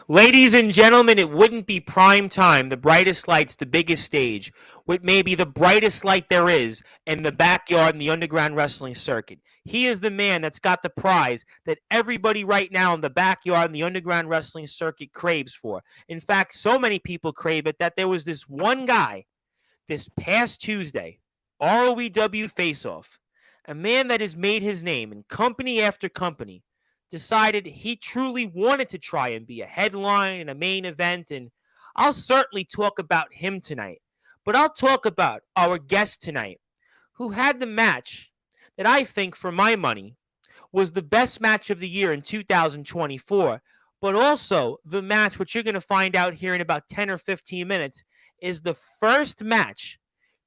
Ladies and gentlemen, it wouldn't be prime time, the brightest lights, the biggest stage, with maybe the brightest light there is in the backyard in the underground wrestling circuit. He is the man that's got the prize that everybody right now in the backyard in the underground wrestling circuit craves for. In fact, so many people crave it that there was this one guy this past Tuesday, ROEW Face-Off, a man that has made his name in company after company, decided he truly wanted to try and be a headline and a main event. And I'll certainly talk about him tonight. But I'll talk about our guest tonight, who had the match that I think, for my money, was the best match of the year in 2024. But also, the match, which you're going to find out here in about 10 or 15 minutes, is the first match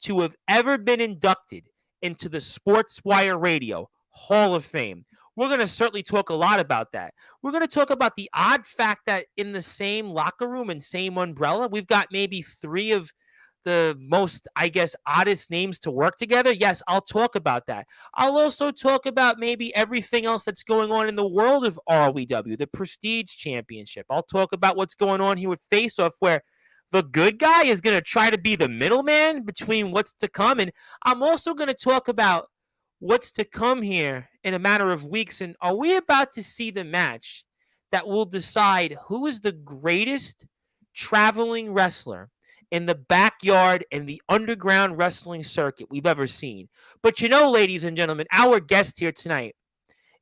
to have ever been inducted into the Sportswire Radio Hall of Fame. We're going to certainly talk a lot about that. We're going to talk about the odd fact that in the same locker room and same umbrella, we've got maybe three of the most, I guess, oddest names to work together. Yes, I'll talk about that. I'll also talk about maybe everything else that's going on in the world of ROEW, the Prestige Championship. I'll talk about what's going on here with Face Off, where the good guy is going to try to be the middleman between what's to come. And I'm also going to talk about what's to come here in a matter of weeks. And are we about to see the match that will decide who is the greatest traveling wrestler in the backyard and the underground wrestling circuit we've ever seen? But you know, ladies and gentlemen, our guest here tonight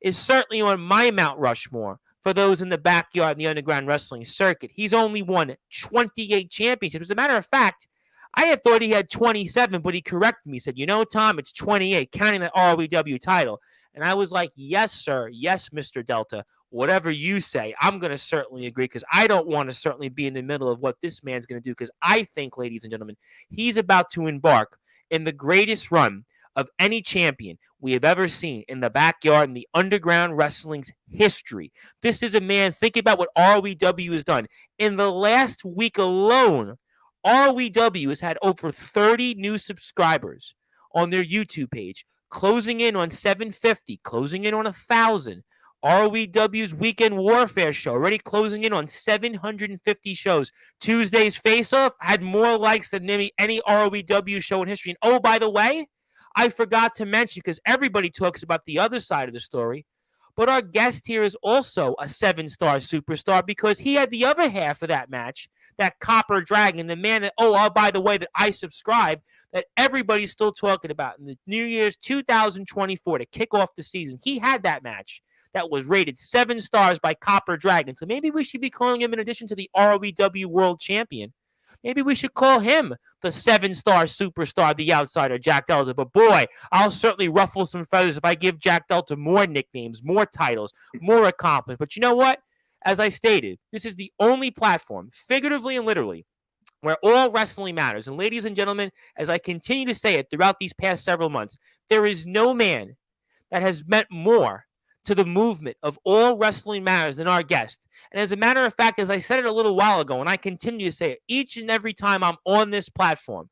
is certainly on my Mount Rushmore for those in the backyard in the underground wrestling circuit. He's only won 28 championships. As a matter of fact, I had thought he had 27, but he corrected me. He said, Tom, it's 28, counting the ROEW title. And I was like, yes, sir. Yes, Mr. Delta. Whatever you say, I'm going to certainly agree, because I don't want to certainly be in the middle of what this man's going to do, because I think, ladies and gentlemen, he's about to embark in the greatest run of any champion we have ever seen in the backyard in the underground wrestling's history. This is a man, thinking about what ROEW has done. In the last week alone, ROEW has had over 30 new subscribers on their YouTube page, closing in on 750, closing in on 1,000. ROEW's Weekend Warfare show already closing in on 750 shows. Tuesday's Face Off had more likes than any ROEW show in history. And oh, by the way, I forgot to mention, because everybody talks about the other side of the story, but our guest here is also a 7-star superstar, because he had the other half of that match, that Copper Dragon, the man that, by the way, that I subscribe, that everybody's still talking about in the New Year's 2024 to kick off the season. He had that match that was rated 7 stars by Copper Dragon. So maybe we should be calling him, in addition to the ROEW World Champion, maybe we should call him the 7-star superstar, the outsider, Jack Delta. But boy, I'll certainly ruffle some feathers if I give Jack Delta more nicknames, more titles, more accomplishments. But you know what? As I stated, this is the only platform, figuratively and literally, where all wrestling matters. And ladies and gentlemen, as I continue to say it throughout these past several months, there is no man that has meant more to the movement of all wrestling matters than our guest. And as a matter of fact, as I said it a little while ago, and I continue to say it each and every time I'm on this platform,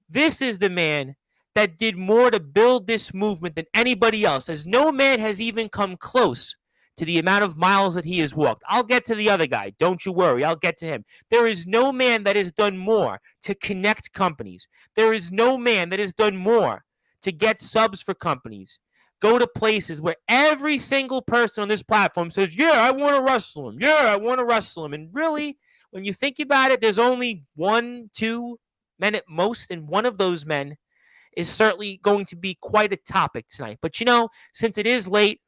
this is the man that did more to build this movement than anybody else, as no man has even come close to the amount of miles that he has walked. I'll get to the other guy. Don't you worry. I'll get to him. There is no man that has done more to connect companies. There is no man that has done more to get subs for companies, go to places where every single person on this platform says, yeah, I want to wrestle him. Yeah, I want to wrestle him. And really, when you think about it, there's only 1, 2 men at most, and one of those men is certainly going to be quite a topic tonight. But since it is late,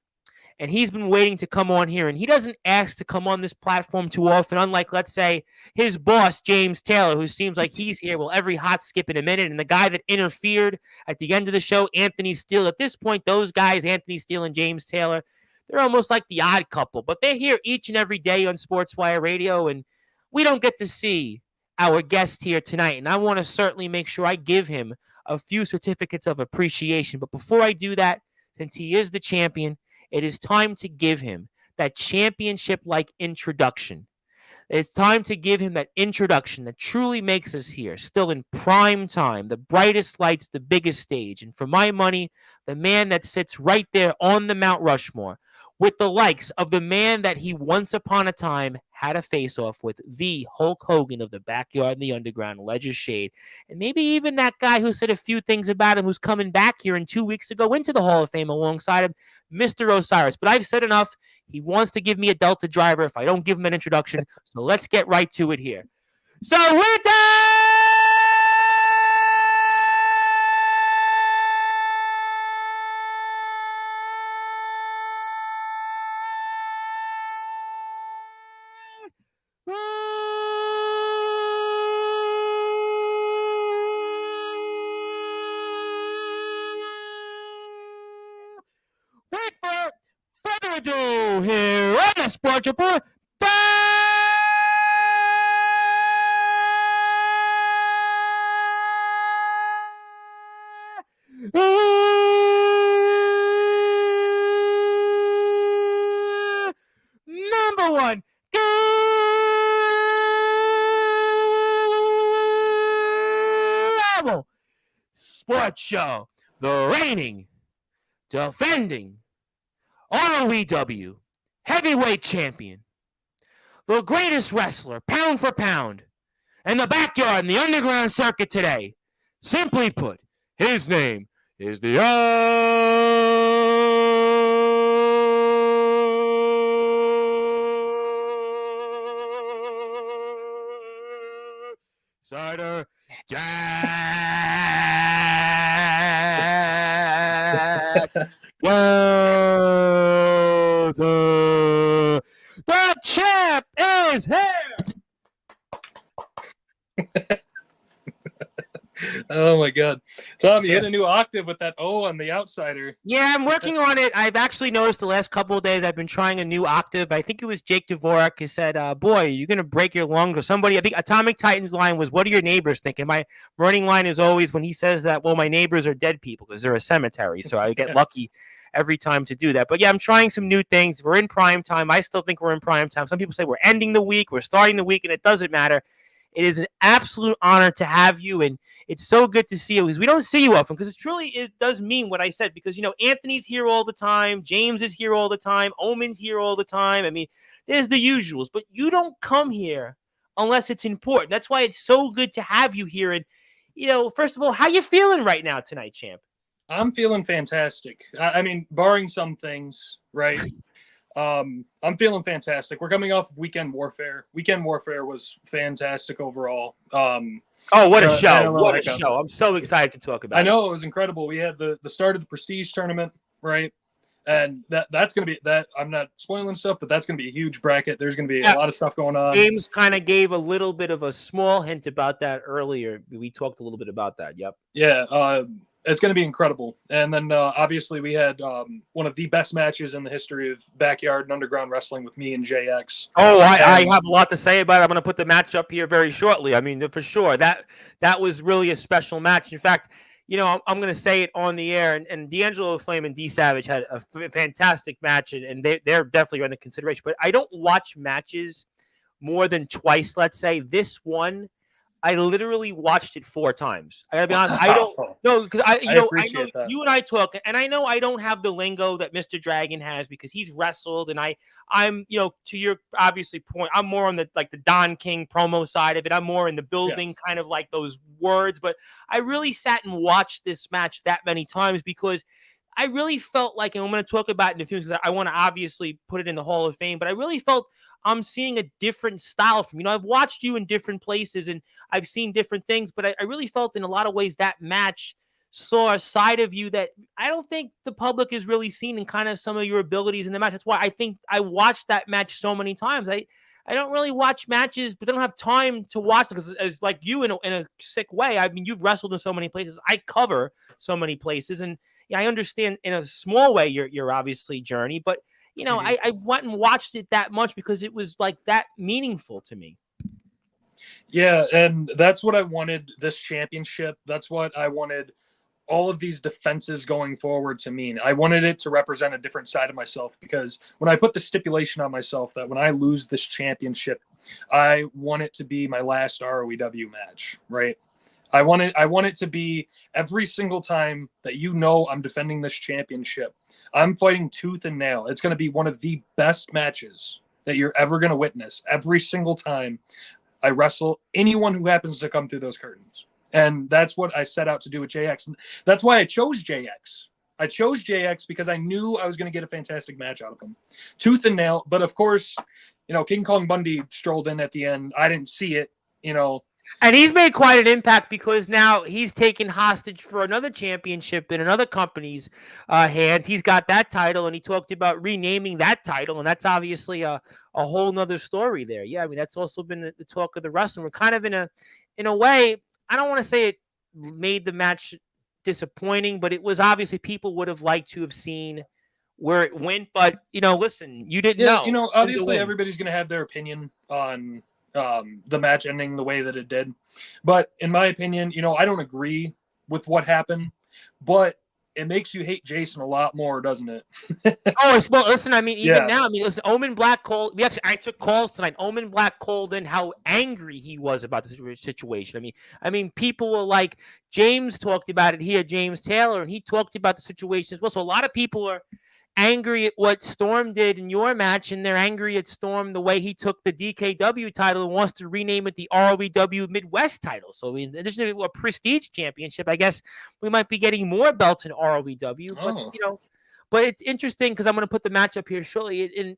and he's been waiting to come on here, and he doesn't ask to come on this platform too often, unlike, let's say, his boss, James Taylor, who seems like he's here, every hot skip in a minute, and the guy that interfered at the end of the show, Anthony Steele. At this point, those guys, Anthony Steele and James Taylor, they're almost like the odd couple, but they're here each and every day on Sportswire Radio, and we don't get to see our guest here tonight, and I want to certainly make sure I give him a few certificates of appreciation. But before I do that, since he is the champion, it is time to give him that championship-like introduction. It's time to give him that introduction that truly makes us here, still in prime time, the brightest lights, the biggest stage. And for my money, the man that sits right there on the Mount Rushmore, with the likes of the man that he once upon a time had a face-off with, the Hulk Hogan of the Backyard and the Underground, Ledger's Shade, and maybe even that guy who said a few things about him who's coming back here in 2 weeks to go into the Hall of Fame alongside him, Mr. Osiris. But I've said enough. He wants to give me a Delta driver if I don't give him an introduction, so let's get right to it here. So with that, without further ado, here on the Sportzwire, number one global sports show, the reigning, defending ROEW heavyweight champion, the greatest wrestler, pound for pound, and the Backyard and the Underground circuit today. Simply put, his name is the Outsider Jack. The champ is here. Oh my God, Tom, you hit a new octave with that O on the Outsider. Yeah, I'm working on it. I've actually noticed the last couple of days I've been trying a new octave. I think it was Jake Dvorak who said, boy, you're going to break your lungs. Or somebody, I think Atomic Titan's line was, what do your neighbors think? And my running line is always when he says that, well, my neighbors are dead people because they're a cemetery. So I get lucky every time to do that. But yeah, I'm trying some new things. We're in prime time. I still think we're in prime time. Some people say we're ending the week, we're starting the week, and it doesn't matter. It is an absolute honor to have you, and it's so good to see you because we don't see you often because it does mean what I said because, you know, Anthony's here all the time. James is here all the time. Omen's here all the time. I mean, there's the usuals, but you don't come here unless it's important. That's why it's so good to have you here. And, you know, first of all, how you feeling right now tonight, champ? I'm feeling fantastic. I mean, barring some things, right? I'm feeling fantastic. We're coming off of Weekend Warfare. Weekend Warfare was fantastic overall. What a show. What a show. I'm so excited to talk about it. I know, it was incredible. We had the start of the Prestige tournament, right? And that's going to be that. I'm not spoiling stuff, but that's going to be a huge bracket. There's going to be a lot of stuff going on. James kind of gave a little bit of a small hint about that earlier. We talked a little bit about that. Yep. Yeah. It's going to be incredible. And then obviously we had one of the best matches in the history of Backyard and Underground Wrestling with me and JX. Oh, I have a lot to say about it. I'm going to put the match up here very shortly. I mean, for sure. That was really a special match. In fact, you know, I'm going to say it on the air. And D'Angelo Flame and D Savage had a fantastic match, and they're definitely under consideration. But I don't watch matches more than twice, let's say. This one, I literally watched it 4 times. I gotta be honest. I don't know because I know that. You and I talk, and I know I don't have the lingo that Mr. Dragon has because he's wrestled, and I'm you know, to your obviously point, I'm more on the like the Don King promo side of it. I'm more in the building kind of like those words, but I really sat and watched this match that many times because I really felt like, and I'm going to talk about it in a few because I want to obviously put it in the Hall of Fame, but I really felt I'm seeing a different style from you. Know, I've watched you in different places and I've seen different things, but I really felt in a lot of ways that match saw a side of you that I don't think the public has really seen in kind of some of your abilities in the match. That's why I think I watched that match so many times. I don't really watch matches, but I don't have time to watch them because, as like you in a sick way, I mean, you've wrestled in so many places. I cover so many places, and yeah, I understand in a small way your obviously journey, but you know, I went and watched it that much because it was like that meaningful to me. Yeah, and that's what I wanted this championship. That's what I wanted all of these defenses going forward to mean. I wanted it to represent a different side of myself because when I put the stipulation on myself that when I lose this championship, I want it to be my last ROEW match, right? I want it to be every single time that I'm defending this championship. I'm fighting tooth and nail. It's going to be one of the best matches that you're ever going to witness every single time I wrestle anyone who happens to come through those curtains. And that's what I set out to do with JX. And that's why I chose JX. I chose JX because I knew I was going to get a fantastic match out of him. Tooth and nail. But of course, King Kong Bundy strolled in at the end. I didn't see it, And he's made quite an impact because now he's taken hostage for another championship in another company's hands. He's got that title, and he talked about renaming that title, and that's obviously a whole nother story there. Yeah, I mean, that's also been the talk of the wrestling. We're kind of in a way, I don't want to say it made the match disappointing, but it was obviously people would have liked to have seen where it went. But, listen, you didn't know. Obviously everybody's going to have their opinion on the match ending the way that it did. But in my opinion, I don't agree with what happened, but it makes you hate Jason a lot more, doesn't it? Well, listen, I mean, even now, listen, Omen Black called, I took calls tonight. Omen Black called in how angry he was about the situation. I mean, people were like, James talked about it here, James Taylor, and he talked about the situation as well. So a lot of people are angry at what Storm did in your match, and they're angry at Storm the way he took the DKW title and wants to rename it the ROEW Midwest title. So in addition to a prestige championship, I guess we might be getting more belts in ROEW. But it's interesting because I'm going to put the match up here shortly. And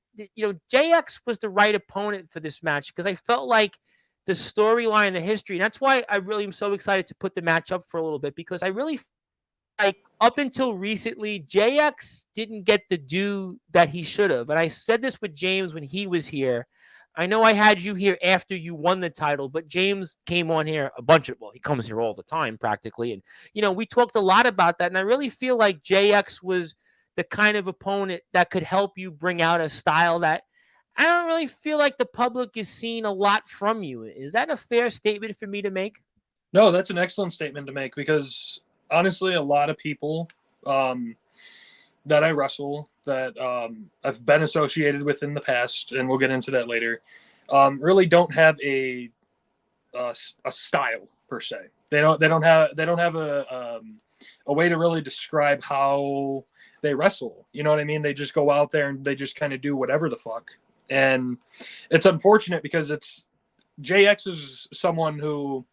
JX was the right opponent for this match because I felt like the storyline, the history, and that's why I really am so excited to put the match up for a little bit, because I really like up until recently, JX didn't get the due that he should have. And I said this with James when he was here. I know I had you here after you won the title, but James came on here he comes here all the time practically. And, we talked a lot about that. And I really feel like JX was the kind of opponent that could help you bring out a style that I don't really feel like the public is seeing a lot from you. Is that a fair statement for me to make? No, that's an excellent statement to make because honestly, a lot of people that I wrestle that I've been associated with in the past, and we'll get into that later, really don't have a style per se. They don't have a way to really describe how they wrestle. You know what I mean? They just go out there and they just kind of do whatever the fuck. And it's unfortunate because JX is someone who,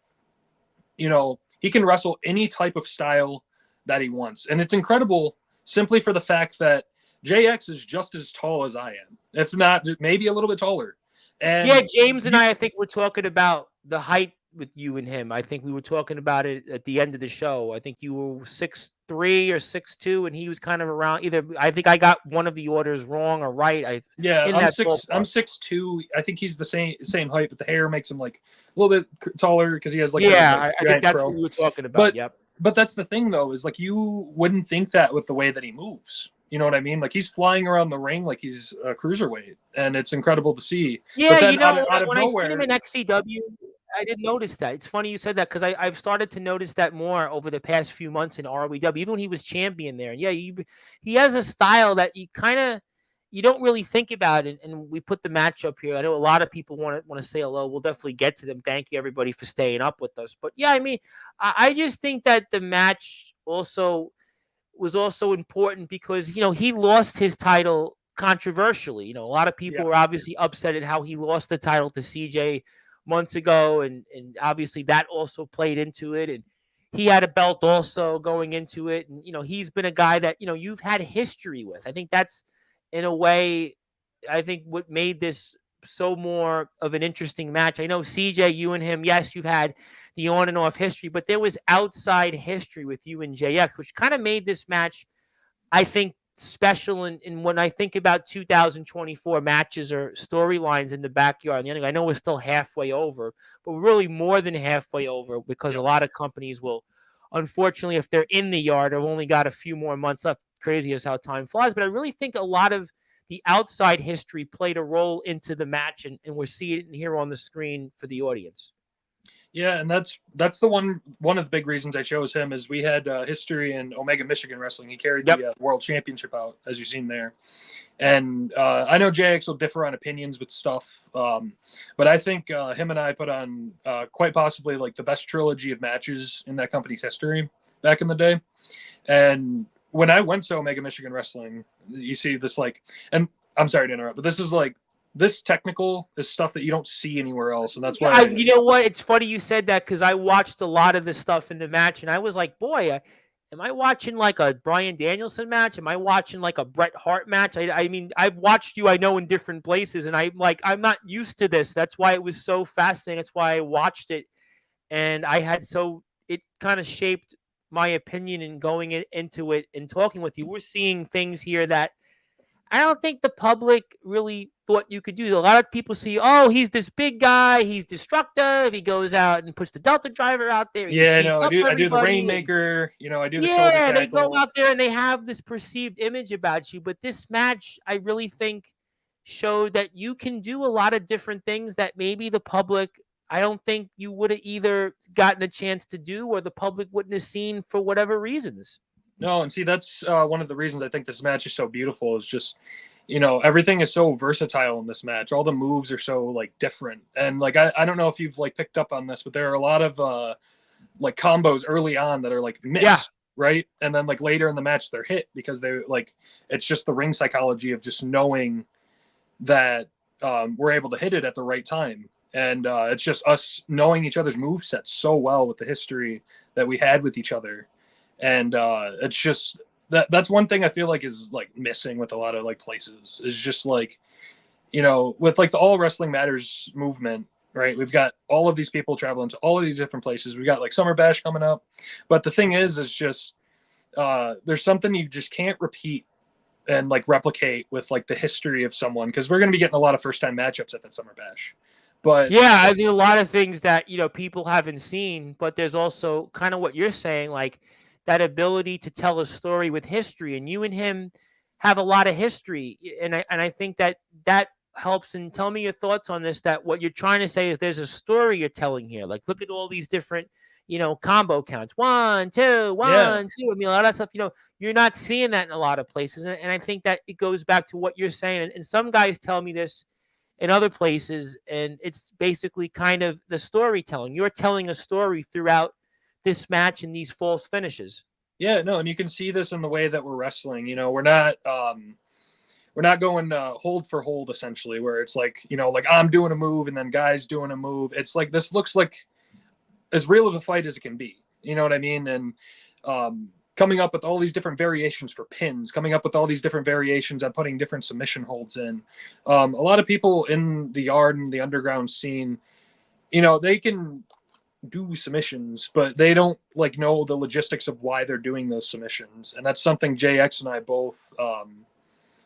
he can wrestle any type of style that he wants. And it's incredible simply for the fact that JX is just as tall as I am, if not maybe a little bit taller. And yeah, James and I think we're talking about the height with you and him. I think we were talking about it at the end of the show. I think you were 6'3" or 6'2", and he was kind of around either. I think I got one of the orders wrong or right. I'm 6'2". I think he's the same height, but the hair makes him like a little bit taller because he has like I think that's what we were talking about. But that's the thing though, is like you wouldn't think that with the way that he moves. You know what I mean? Like he's flying around the ring like he's a cruiserweight, and it's incredible to see. Yeah, but then out of when nowhere, I seen him in XCW, I didn't notice that. It's funny you said that because I've started to notice that more over the past few months in ROEW, even when he was champion there. And yeah, he has a style that you don't really think about it. And we put the match up here. I know a lot of people want to say hello. We'll definitely get to them. Thank you everybody for staying up with us. But yeah, I mean, I just think that the match was also important because, he lost his title controversially. A lot of people were obviously upset at how he lost the title to CJ months ago. And obviously that also played into it. And he had a belt also going into it. And, he's been a guy that, you've had history with. I think that's, in a way, I think what made this so more of an interesting match. I know CJ, you and him, yes, you've had the on and off history, but there was outside history with you and JX, which kind of made this match, I think, special. And when I think about 2024 matches or storylines in the backyard, I know we're still halfway over, but we're really more than halfway over because a lot of companies will, unfortunately, if they're in the yard, have only got a few more months left. Crazy as how time flies. But I really think a lot of the outside history played a role into the match, and we're seeing it here on the screen for the audience. Yeah, and that's the one of the big reasons I chose him is we had history in Omega Michigan wrestling. He carried Yep. the world championship out, as you've seen there. And I know JX will differ on opinions with stuff, but I think him and I put on quite possibly like the best trilogy of matches in that company's history back in the day. And when I went to Omega Michigan Wrestling, you see this like, and I'm sorry to interrupt, but this is like this technical is stuff that you don't see anywhere else, and that's why. You know what? It's funny you said that because I watched a lot of the stuff in the match, and I was like, boy, am I watching like a Bryan Danielson match? Am I watching like a Bret Hart match? I mean, I've watched you, I know, in different places, and I'm not used to this. That's why it was so fascinating. That's why I watched it, and it kind of shaped my opinion in going into it and talking with you. We're seeing things here that I don't think the public really thought you could do. A lot of people see, oh, he's this big guy, he's destructive, he goes out and puts the Delta driver out there, he just Yeah, beats no, up I do the everybody. Rainmaker. I do the shoulder Yeah, they go tackle. out there and they have this perceived image about you. But this match, I really think, showed that you can do a lot of different things that maybe the public, I don't think you would have either gotten a chance to do or the public wouldn't have seen for whatever reasons. No, and see, that's one of the reasons I think this match is so beautiful. Is just, everything is so versatile in this match. All the moves are so like different, and like I don't know if you've like picked up on this, but there are a lot of like combos early on that are like missed, Yeah. right? And then like later in the match they're hit because they like it's just the ring psychology of just knowing that we're able to hit it at the right time. And it's just us knowing each other's move sets so well with the history that we had with each other. And it's just that's one thing I feel like is like missing with a lot of like places is just like, with like the All Wrestling Matters movement, right? We've got all of these people traveling to all of these different places. We got like Summer Bash coming up. But the thing is just there's something you just can't repeat and like replicate with like the history of someone because we're going to be getting a lot of first time matchups at that Summer Bash. But Yeah, I mean a lot of things that people haven't seen, but there's also kind of what you're saying, like that ability to tell a story with history, and you and him have a lot of history, and I think that helps. And tell me your thoughts on this. That what you're trying to say is there's a story you're telling here. Like look at all these different combo counts, 1 2 yeah, 1 2. I mean a lot of stuff. You're not seeing that in a lot of places, and I think that it goes back to what you're saying. And some guys tell me this in other places, and it's basically kind of the storytelling. You're telling a story throughout this match and these false finishes. yeah, no, and you can see this in the way that we're wrestling. We're not going hold for hold essentially, where it's like like I'm doing a move and then guys doing a move. It's like this looks like as real of a fight as it can be. You know what I mean? And coming up with all these different variations for pins, coming up with all these different variations on putting different submission holds in. A lot of people in the yard and the underground scene, they can do submissions, but they don't like know the logistics of why they're doing those submissions. And that's something JX and I both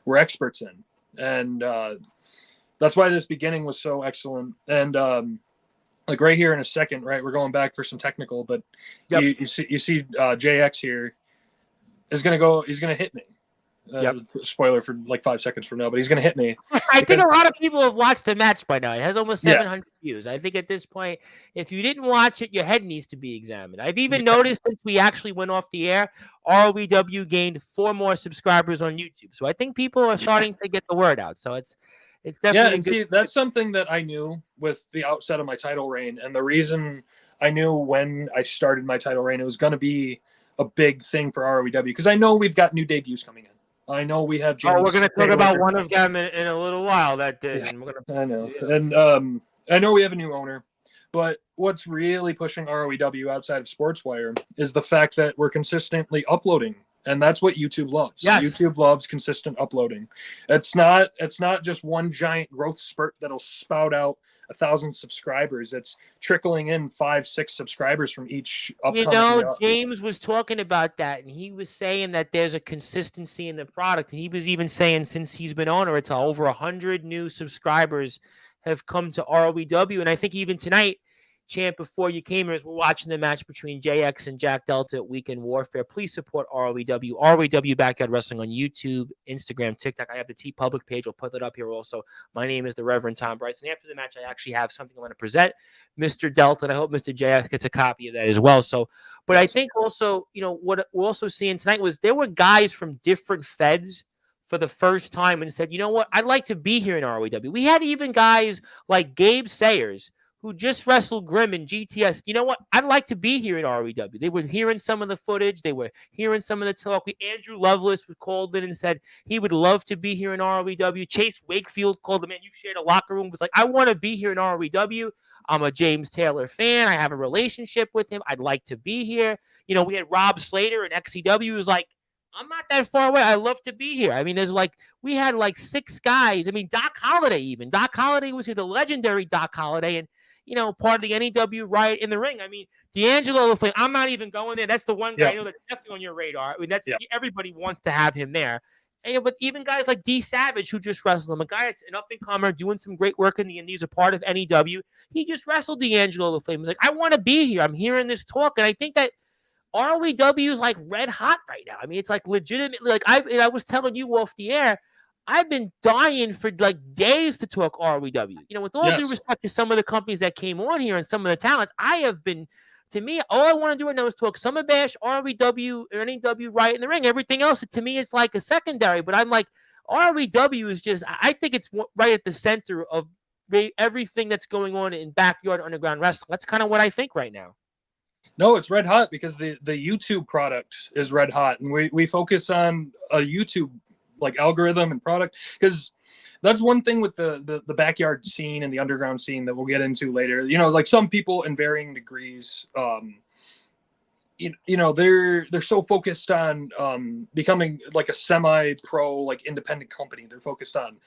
were experts in. And that's why this beginning was so excellent. And like right here in a second, right, we're going back for some technical, but Yep. you see JX here is going to go, he's going to hit me. Yep. Spoiler for like 5 seconds from now, but he's going to hit me. I think a lot of people have watched the match by now. It has almost Yeah. 700 views. I think at this point, if you didn't watch it, your head needs to be examined. I've even noticed since we actually went off the air, ROEW gained 4 more subscribers on YouTube. So I think people are starting to get the word out. So it's definitely Yeah, a and good. see, that's something that I knew with the outset of my title reign, and the reason I knew when I started my title reign, it was going to be a big thing for ROEW because I know we've got new debuts coming in. I know we have James. Oh, we're going to talk Taylor. about one of them in a little while. That did. Yeah, And we're gonna, I know, yeah. and I know we have a new owner, but what's really pushing ROEW outside of Sportswire is the fact that we're consistently uploading. And that's what YouTube loves. Yes. YouTube loves consistent uploading. It's not just one giant growth spurt that'll spout out 1,000 subscribers. It's trickling in 5, 6 subscribers from each upcoming. James was talking about that, and he was saying that there's a consistency in the product. And he was even saying since he's been owner, it's over 100 new subscribers have come to ROEW. And I think even tonight, champ, before you came here, as we're watching the match between JX and Jack Delta at Weekend Warfare. Please support ROEW. ROEW Backyard Wrestling on YouTube, Instagram, TikTok. I have the T Public page. I'll put that up here also. My name is the Reverend Tom Bryce. And after the match, I actually have something I want to present Mr. Delta, and I hope Mr. JX gets a copy of that as well. So, but I think also, what we're also seeing tonight was there were guys from different feds for the first time and said, you know what, I'd like to be here in ROEW. We had even guys like Gabe Sayers, who just wrestled Grimm in GTS. You know what? I'd like to be here in ROEW. They were hearing some of the footage. They were hearing some of the talk. Andrew Lovelace was called in and said he would love to be here in ROEW. Chase Wakefield called him in. You've shared a locker room. Was like, I want to be here in ROEW. I'm a James Taylor fan. I have a relationship with him. I'd like to be here. We had Rob Slater and XCW. He was like, I'm not that far away. I love to be here. I mean, we had 6 guys. I mean, Doc Holliday even. Doc Holliday was here, the legendary Doc Holliday, and part of the NEW Riot in the Ring. I mean, D'Angelo LaFlame, I'm not even going there. That's the one guy I know that's definitely on your radar. I mean, everybody wants to have him there. And, but even guys like D Savage, who just wrestled him, a guy that's an up-and-comer, doing some great work in the Indies, a part of NEW, he just wrestled D'Angelo LaFlame. He's like, I want to be here. I'm hearing this talk, and I think that ROEW is red hot right now. I mean, it's legitimately I was telling you off the air, I've been dying for days to talk ROEW. With all due respect to some of the companies that came on here and some of the talents, I have been, to me, all I want to do right now is talk Summer Bash, ROEW, or NEW Riot in the Ring. Everything else, to me, it's like a secondary. But I'm like, ROEW is just, I think it's right at the center of everything that's going on in backyard underground wrestling. That's kind of what I think right now. No, it's red hot because the YouTube product is red hot, and we focus on a YouTube algorithm and product, because that's one thing with the backyard scene and the underground scene that we'll get into later. Some people in varying degrees, they're so focused on becoming a semi-pro independent company. They're focused on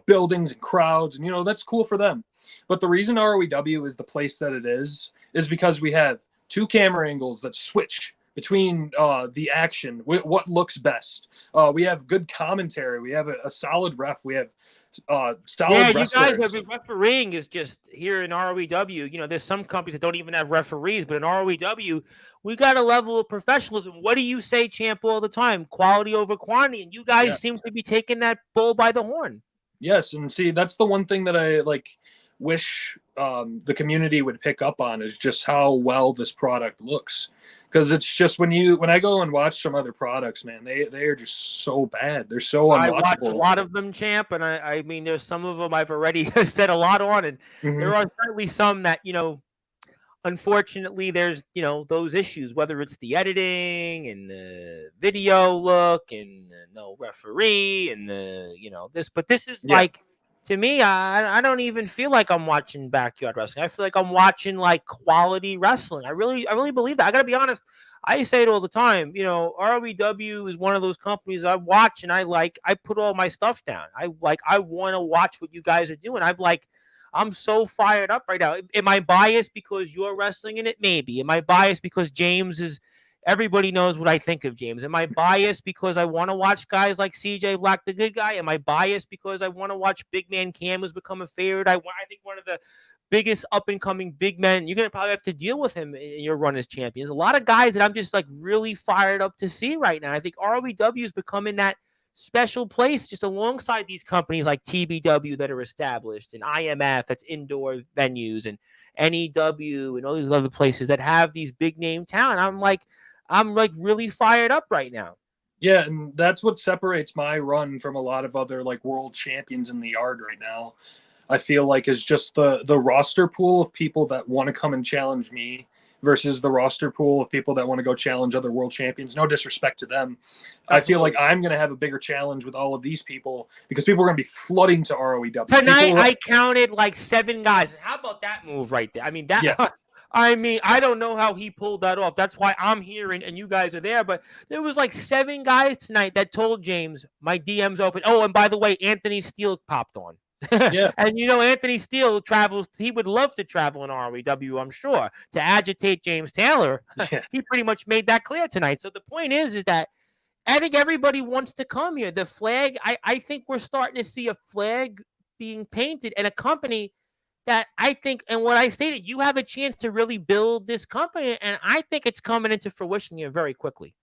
buildings and crowds, and that's cool for them. But the reason ROEW is the place that it is because we have 2 camera angles that switch between the action, what looks best. We have good commentary. We have a solid ref. We have solid wrestlers. You guys, refereeing is just here in ROEW. There's some companies that don't even have referees, but in ROEW, we got a level of professionalism. What do you say, champ, all the time? Quality over quantity. And you guys seem to be taking that bull by the horn. Yes, and see, that's the one thing that I wish the community would pick up on, is just how well this product looks. Because it's just when I go and watch some other products, man, they are just so bad. They're so unwatchable. I watch a lot of them, champ, and I mean, there's some of them I've already said a lot on, and there are certainly some that unfortunately, there's those issues, whether it's the editing and the video look and no referee and this, but this is to me, I don't even feel like I'm watching backyard wrestling. I feel like I'm watching quality wrestling. I really believe that. I got to be honest. I say it all the time. ROEW is one of those companies I watch and I put all my stuff down. I want to watch what you guys are doing. I'm so fired up right now. Am I biased because you're wrestling in it? Maybe. Am I biased because James is? Everybody knows what I think of James. Am I biased because I want to watch guys like CJ Black, the good guy? Am I biased because I want to watch Big Man Cam, who's become a favorite? I think one of the biggest up-and-coming big men. You're going to probably have to deal with him in your run as champion. There's a lot of guys that I'm just really fired up to see right now. I think ROEW is becoming that special place just alongside these companies like TBW that are established, and IMF that's indoor venues, and NEW and all these other places that have these big-name talent. I'm really fired up right now. Yeah, and that's what separates my run from a lot of other world champions in the yard right now. I feel is just the roster pool of people that want to come and challenge me versus the roster pool of people that want to go challenge other world champions. No disrespect to them. Absolutely. I feel like I'm going to have a bigger challenge with all of these people because people are going to be flooding to ROEW. Tonight, I counted 7 guys. How about that move right there? I mean, that. Yeah. I mean, I don't know how he pulled that off. That's why I'm here and you guys are there. But there was 7 guys tonight that told James, my DM's open. Oh, and by the way, Anthony Steele popped on. Yeah. And Anthony Steele travels. He would love to travel in ROEW, I'm sure, to agitate James Taylor. Yeah. He pretty much made that clear tonight. So the point is that I think everybody wants to come here. The flag, I think we're starting to see a flag being painted and a company that I think, and what I stated, you have a chance to really build this company, and I think it's coming into fruition here very quickly.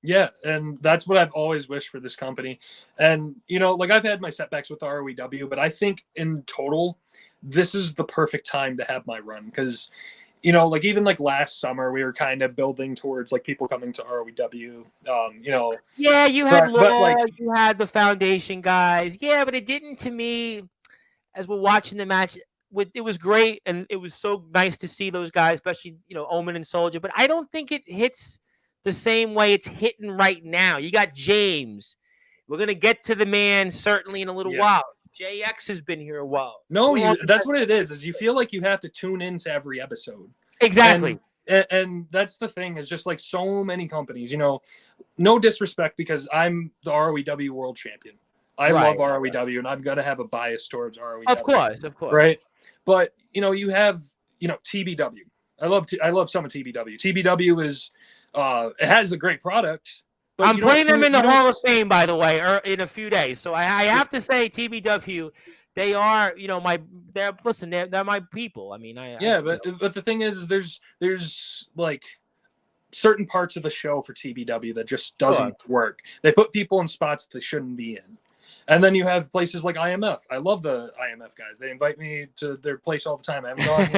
Yeah, and that's what I've always wished for this company. And like I've had my setbacks with ROEW, but I think in total, this is the perfect time to have my run because, like even like last summer, we were kind of building towards like people coming to ROEW. Yeah, you had but Law, like you had the Foundation guys. Yeah, but it didn't to me. As we're watching the match, it was great, and it was so nice to see those guys, especially Omen and Soldier. But I don't think it hits the same way it's hitting right now. You got James. We're gonna get to the man certainly in a little while. JX has been here a while. No, that's what it is you feel like you have to tune into every episode. Exactly. And that's the thing is just like so many companies, no disrespect because I'm the ROEW world champion. I love ROEW and I'm going to have a bias towards ROEW. Of course. Right. But, you have, TBW. I love some of TBW. TBW is, it has a great product. But I'm putting them in the Hall of Fame, by the way, in a few days. So I have to say TBW, they are, they're my people. I mean, but the thing is there's like certain parts of the show for TBW that just doesn't work. They put people in spots that they shouldn't be in. And then you have places like IMF. I love the IMF guys. They invite me to their place all the time. I haven't gone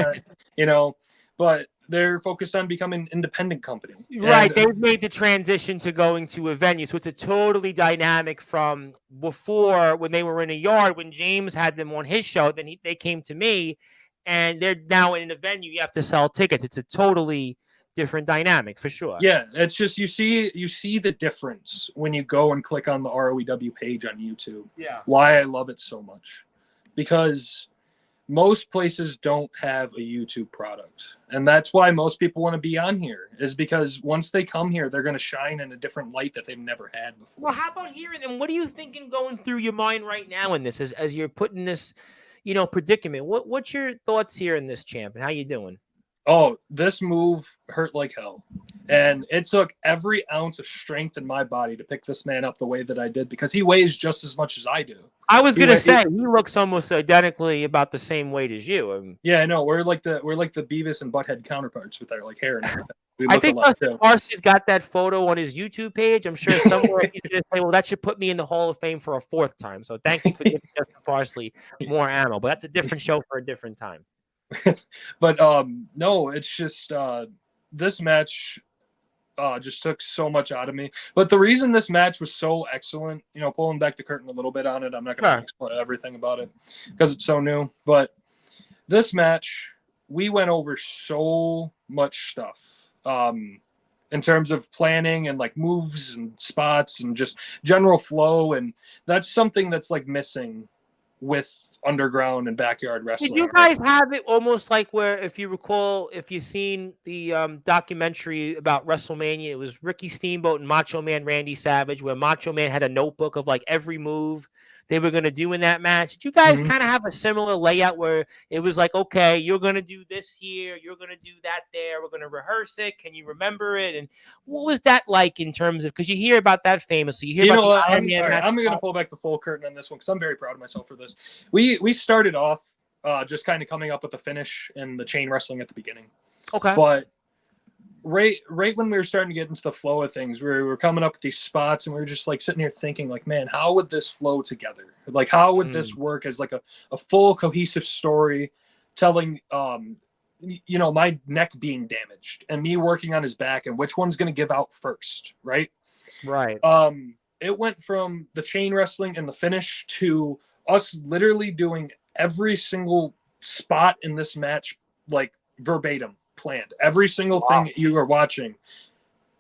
yet, but they're focused on becoming an independent company. Right. They've made the transition to going to a venue. So it's a totally dynamic from before when they were in a yard, when James had them on his show, then they came to me and they're now in a venue. You have to sell tickets. It's a totally different dynamic for sure. Yeah, it's just you see the difference when you go and click on the ROEW page on YouTube. Yeah. Why I love it so much. Because most places don't have a YouTube product. And that's why most people want to be on here, is because once they come here, they're going to shine in a different light that they've never had before. Well, how about here? And what are you thinking going through your mind right now in this as you're putting this, predicament? What's your thoughts here in this, champ, and how you doing? Oh, this move hurt like hell. And it took every ounce of strength in my body to pick this man up the way that I did because he weighs just as much as I do. I was going to say, he looks almost identically about the same weight as you. Yeah, I know. We're like the Beavis and Butthead counterparts with our like hair and everything. I think Parsley's got that photo on his YouTube page. I'm sure somewhere he's going to say, well, that should put me in the Hall of Fame for a fourth time. So thank you for giving Parsley more ammo. But that's a different show for a different time. But no, it's just this match just took so much out of me. But the reason this match was so excellent, pulling back the curtain a little bit on it, I'm not going to explain everything about it because it's so new. But this match, we went over so much stuff in terms of planning and like moves and spots and just general flow. And that's something that's like missing with underground and backyard wrestling. Did you guys have it almost like where, if you recall, if you've seen the documentary about WrestleMania, it was Ricky Steamboat and Macho Man Randy Savage, where Macho Man had a notebook of like every move they were going to do in that match? Did you guys kind of have a similar layout where it was like, okay, you're going to do this here, you're going to do that there, we're going to rehearse it, can you remember it? And what was that like in terms of, because you hear about that famously, you hear about I'm going to pull back the full curtain on this one because I'm very proud of myself for this. We started off just kind of coming up with the finish and the chain wrestling at the beginning. Okay. But right when we were starting to get into the flow of things, we were coming up with these spots and we were just like sitting here thinking like, man, how would this flow together? Like, how would this work as like a full cohesive story telling, my neck being damaged and me working on his back and which one's going to give out first. Right. Right. It went from the chain wrestling and the finish to us literally doing every single spot in this match, like verbatim. Planned every single thing that you are watching,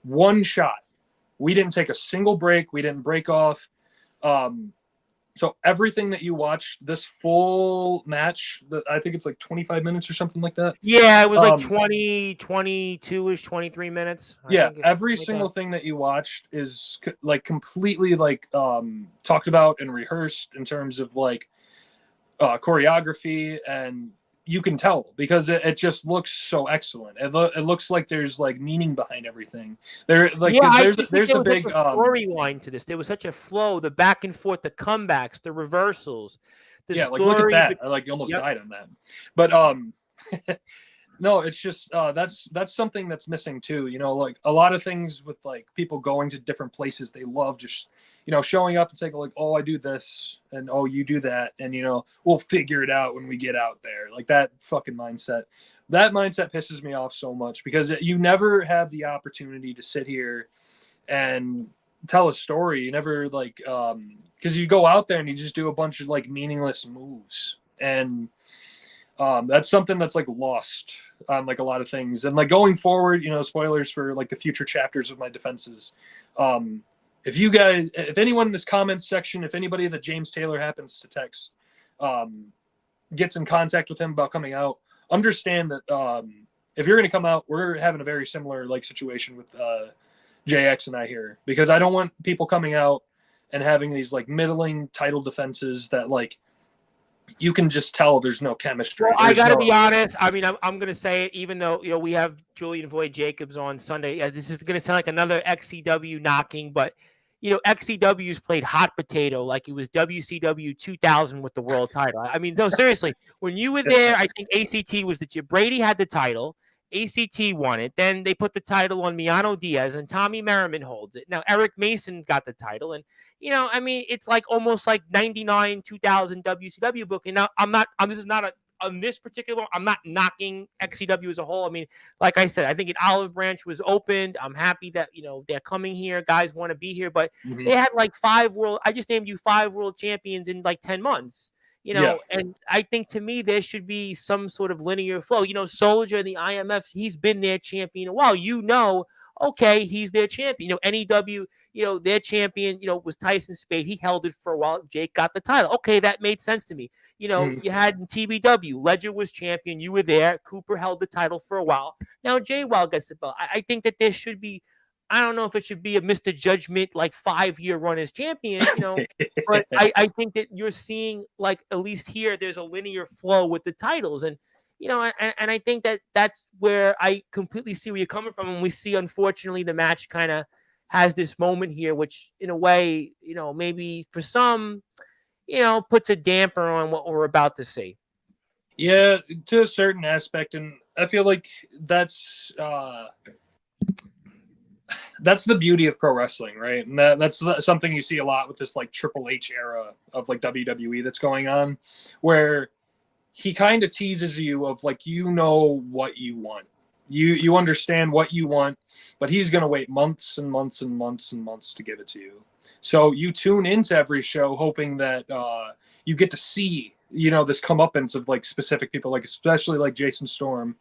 one shot. We didn't take a single break. We didn't break off. So everything that you watched this full match, I think it's like 25 minutes or something like that. Yeah, it was like 20, 22-ish, 23 minutes. Every single thing that you watched is like completely like talked about and rehearsed in terms of like choreography, and you can tell because it just looks so excellent. It looks like there's like meaning behind everything. There's a big storyline to this. There was such a flow, the back and forth, the comebacks, the reversals, The Yeah, like look at story, that. I like almost died on that. But no, it's just that's something that's missing too. You know, like a lot of things with like people going to different places, they love just showing up and saying like, oh, I do this, and oh, you do that, and we'll figure it out when we get out there. Like that fucking mindset. That mindset pisses me off so much because you never have the opportunity to sit here and tell a story. You never like because you go out there and you just do a bunch of like meaningless moves, and that's something that's like lost on like a lot of things. And like going forward, spoilers for like the future chapters of my defenses. If anyone in this comments section, if anybody that James Taylor happens to text gets in contact with him about coming out, understand that if you're going to come out, we're having a very similar like situation with JX and I here, because I don't want people coming out and having these like middling title defenses that like you can just tell there's no chemistry. Well, I got to be honest. I mean, I'm going to say it, even though, we have Julian Void Jacobs on Sunday. Yeah, this is going to sound like another XCW knocking, but, XCW's played hot potato like it was WCW 2000 with the world title. I mean, no, seriously, when you were there, I think ACT was Brady had the title. ACT won it. Then they put the title on Miano Diaz, and Tommy Merriman holds it. Now, Eric Mason got the title, and I mean, it's like almost like 99, 2000 WCW booking. Now, this is not on this particular one, I'm not knocking XCW as a whole. I mean, like I said, I think an Olive Branch was opened. I'm happy that, they're coming here. Guys want to be here, but they had like I just named you 5 world champions in like 10 months. And I think to me, there should be some sort of linear flow. Soldier, the IMF, he's been their champion a while. Okay, he's their champion. NEW, their champion, was Tyson Spade. He held it for a while. Jake got the title. Okay, that made sense to me. You had in TBW, Ledger was champion. You were there. Cooper held the title for a while. Now Jay Wild gets the belt. I think that there should be, I don't know if it should be a Mr. Judgment, like 5-year run as champion, but I think that you're seeing, like, at least here, there's a linear flow with the titles. And, and I think that that's where I completely see where you're coming from. And we see, unfortunately, the match kind of has this moment here, which in a way, maybe for some, puts a damper on what we're about to see. Yeah, to a certain aspect. And I feel like that's the beauty of pro wrestling, right? And that's something you see a lot with this like Triple H era of like WWE that's going on, where he kind of teases you of like, what you want. You understand what you want, but he's going to wait months and months and months and months to give it to you. So you tune into every show hoping that you get to see, this comeuppance of like specific people, like especially like Jason Storm,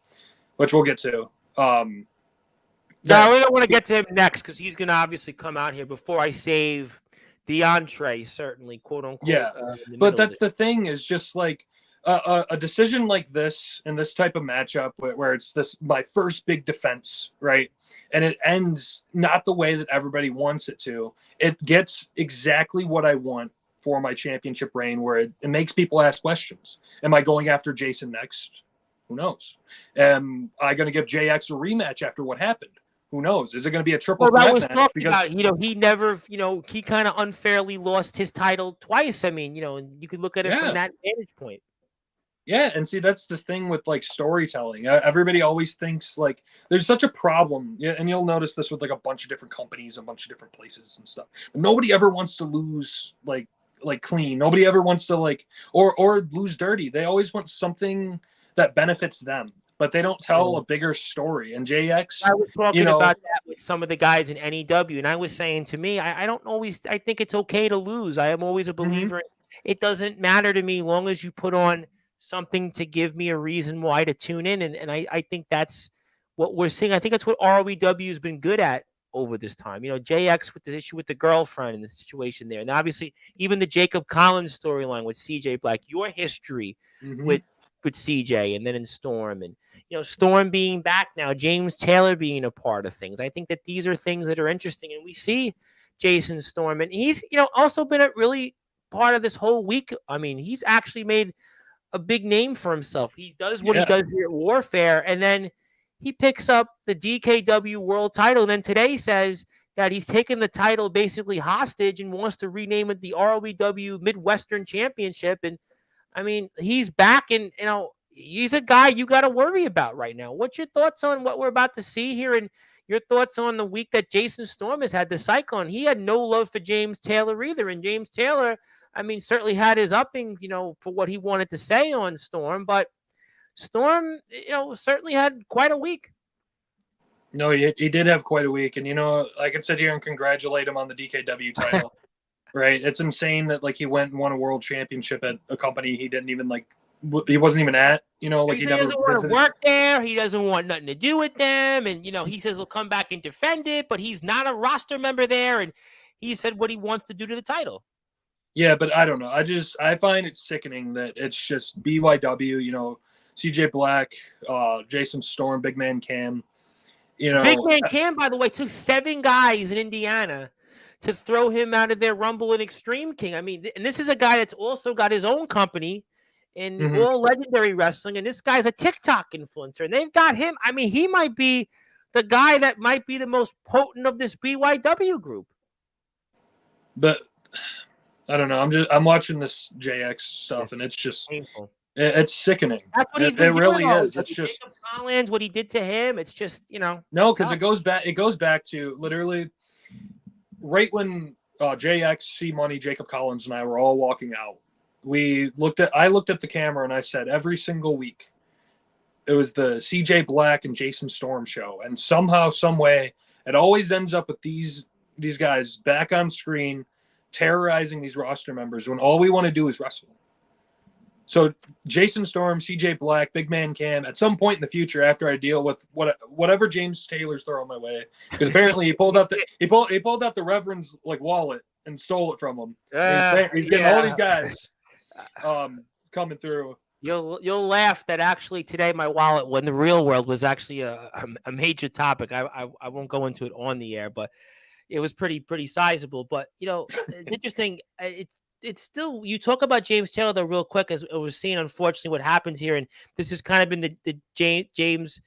which we'll get to. No, we don't want to get to him next because he's going to obviously come out here before I save the entree, certainly, quote unquote. Yeah, but that's the thing, is just like a decision like this in this type of matchup where it's my first big defense, right? And it ends not the way that everybody wants it to. It gets exactly what I want for my championship reign, where it makes people ask questions. Am I going after Jason next? Who knows? Am I going to give JX a rematch after what happened? Who knows? Is it going to be a triple threat match? Because he never, he kind of unfairly lost his title twice. I mean, you could look at it from that vantage point. Yeah, and see, that's the thing with like storytelling. Everybody always thinks like there's such a problem, and you'll notice this with like a bunch of different companies, a bunch of different places and stuff. But nobody ever wants to lose like clean. Nobody ever wants to like or lose dirty. They always want something that benefits them, but they don't tell a bigger story. And JX, I was talking about that with some of the guys in NEW, and I was saying to me, I think it's okay to lose. I am always a believer. It doesn't matter to me long as you put on something to give me a reason why to tune in. And I think that's what we're seeing. I think that's what ROEW has been good at over this time. JX with the issue with the girlfriend and the situation there. And obviously, even the Jacob Collins storyline with CJ Black, your history with CJ, and then in Storm, and Storm being back now, James Taylor being a part of things. I think that these are things that are interesting, and we see Jason Storm, and he's also been a really part of this whole week. I mean, he's actually made a big name for himself. He does what he does here at Warfare, and then he picks up the DKW world title, and then today says that he's taken the title basically hostage and wants to rename it the ROEW Midwestern Championship. And I mean, he's back, and he's a guy you got to worry about right now. What's your thoughts on what we're about to see here, and your thoughts on the week that Jason Storm has had the cyclone? He had no love for James Taylor either, and James Taylor, I mean, certainly had his uppings, for what he wanted to say on Storm, but Storm, certainly had quite a week. No, he did have quite a week, and I could sit here and congratulate him on the DKW title. Right? It's insane that he went and won a world championship at a company he didn't even he wasn't even at. He never doesn't want to work there. He doesn't want nothing to do with them, and he says he'll come back and defend it, but he's not a roster member there, and he said what he wants to do to the title. Yeah, but I don't know. I find it sickening that it's just BYW. CJ Black, Jason Storm, Big Man Cam. Big Man Cam, by the way, took 7 guys in Indiana to throw him out of their Rumble and Extreme King. I mean, and this is a guy that's also got his own company in All Legendary Wrestling, and this guy's a TikTok influencer, and they've got him. I mean, he might be the guy that might be the most potent of this BYW group. But I don't know. I'm watching this JX stuff, and it's just painful. It's sickening. That's what he's been doing. It really is. It's just Collins, what he did to him. It's just No, because it goes back to literally right when JX, C Money, Jacob Collins, and I were all walking out. I looked at the camera and I said every single week it was the CJ Black and Jason Storm show, and somehow, some way, it always ends up with these guys back on screen terrorizing these roster members when all we want to do is wrestle. So Jason Storm, CJ Black, Big Man Cam, at some point in the future, after I deal with whatever James Taylor's throwing my way, because apparently he pulled out the Reverend's wallet and stole it from him. He's getting all these guys coming through. You'll laugh that actually today my wallet, when the real world, was actually a major topic. I won't go into it on the air, but it was pretty sizable. But it's interesting. It's still, you talk about James Taylor though real quick, as we're seeing unfortunately what happens here, and this has kind of been the James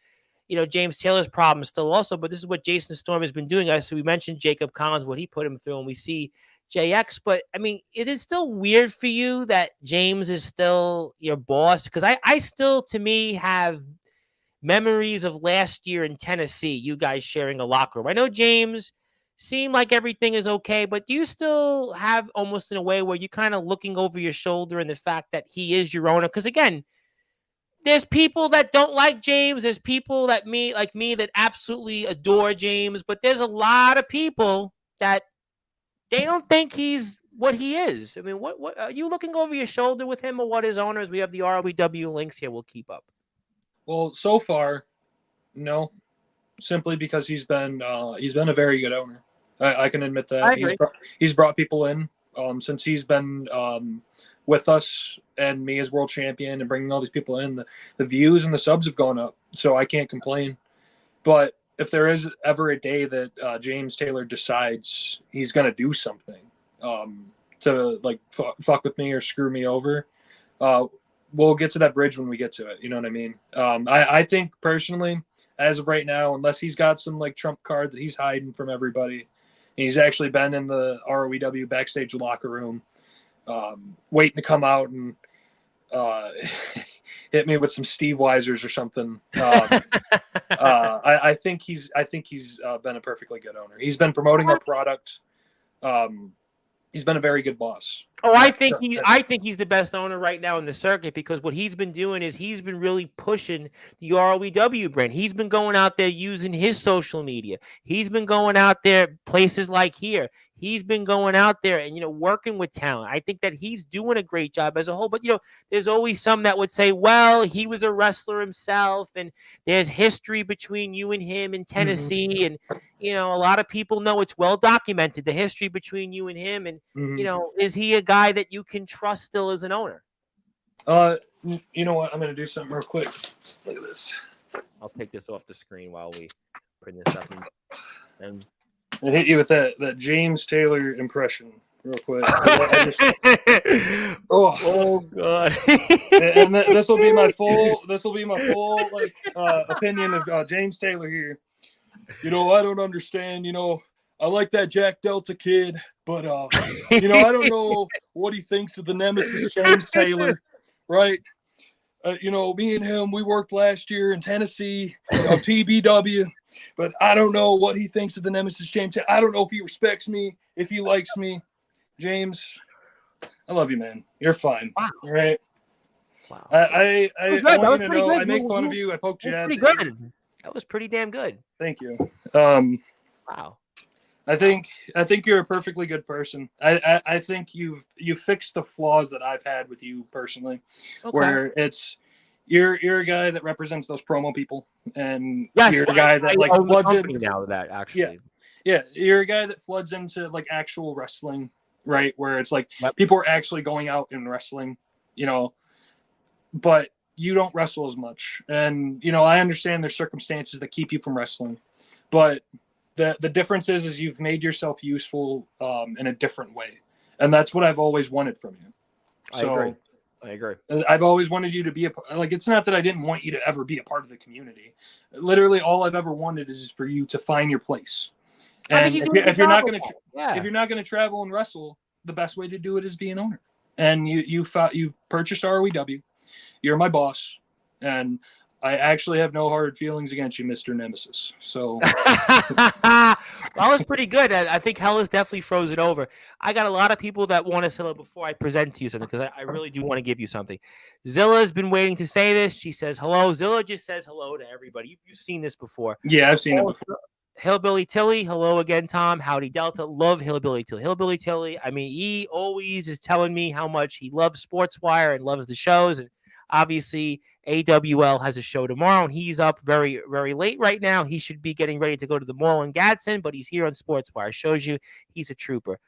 Taylor's problem still also, but this is what Jason Storm has been doing. So we mentioned Jacob Collins, what he put him through, and we see JX, but I mean, is it still weird for you that James is still your boss? Because I still, to me, have memories of last year in Tennessee, you guys sharing a locker room. I know James seemed like everything is okay, but do you still have almost in a way where you're kind of looking over your shoulder in the fact that he is your owner? Because again, there's people that don't like James. There's people that like me that absolutely adore James, but there's a lot of people that they don't think he's what he is. I mean, what are you looking over your shoulder with him, or what his owners? We have the ROEW links here. We'll keep up. Well, so far, no. Simply because he's been a very good owner. I can admit that. He's brought people in since he's been with us and me as world champion and bringing all these people in. The views and the subs have gone up, so I can't complain. But if there is ever a day that James Taylor decides he's going to do something to fuck with me or screw me over, we'll get to that bridge when we get to it. You know what I mean? I think personally, as of right now, unless he's got some trump card that he's hiding from everybody, and he's actually been in the ROEW backstage locker room, waiting to come out and hit me with some Steve Weisers or something. I think he's been a perfectly good owner. He's been promoting our product. He's been a very good boss. Oh, I think he's the best owner right now in the circuit, because what he's been doing is he's been really pushing the ROEW brand. He's been going out there using his social media. He's been going out there places like here. He's been going out there and working with talent. I think that he's doing a great job as a whole. But there's always some that would say, well, he was a wrestler himself, and there's history between you and him in Tennessee, and a lot of people know it's well documented, the history between you and him. And is he a guy that you can trust still as an owner? You know what? I'm going to do something real quick. Look at this. I'll take this off the screen while we bring this up and I hit you with that James Taylor impression real quick. Oh God! And this will be my full opinion of James Taylor here. I don't understand. I like that Jack Delta kid, but I don't know what he thinks of the nemesis James Taylor. right? Me and him, we worked last year in Tennessee, TBW, but I don't know what he thinks of the Nemesis James. I don't know if he respects me, if he likes me. James, I love you, man. You're fine. Wow. All right. Wow. I want you to know good. I make fun of you. I poke jabs. Pretty good. That was pretty damn good. Thank you. Wow. I think you're a perfectly good person. I think you fixed the flaws that I've had with you personally, where it's you're a guy that represents those promo people, and you're a guy that like floods in now. That actually, yeah, you're a guy that floods into like actual wrestling, right? Where it's like people are actually going out and wrestling, but you don't wrestle as much, and I understand there's circumstances that keep you from wrestling, but the difference is you've made yourself useful in a different way, and that's what I've always wanted from you. So I agree. I've always wanted you to be it's not that I didn't want you to ever be a part of the community. Literally, all I've ever wanted is for you to find your place. And if you're not going to travel and wrestle, the best way to do it is be an owner. And you purchased ROEW. You're my boss, and I actually have no hard feelings against you, Mr. Nemesis. So that was pretty good. I think Hell is definitely frozen over. I got a lot of people that want to sell it before I present to you something, because I really do want to give you something. Zilla's been waiting to say this. She says hello. Zilla just says hello to everybody. You've seen this before. Yeah, I've seen it before. Hillbilly Tilly, hello again, Tom. Howdy Delta. Love Hillbilly Tilly. Hillbilly Tilly, I mean, he always is telling me how much he loves Sportswire and loves the shows. And obviously, AWL has a show tomorrow, and he's up very, very late right now. He should be getting ready to go to the mall in Gadsden, but he's here on Sportswire. Shows you he's a trooper.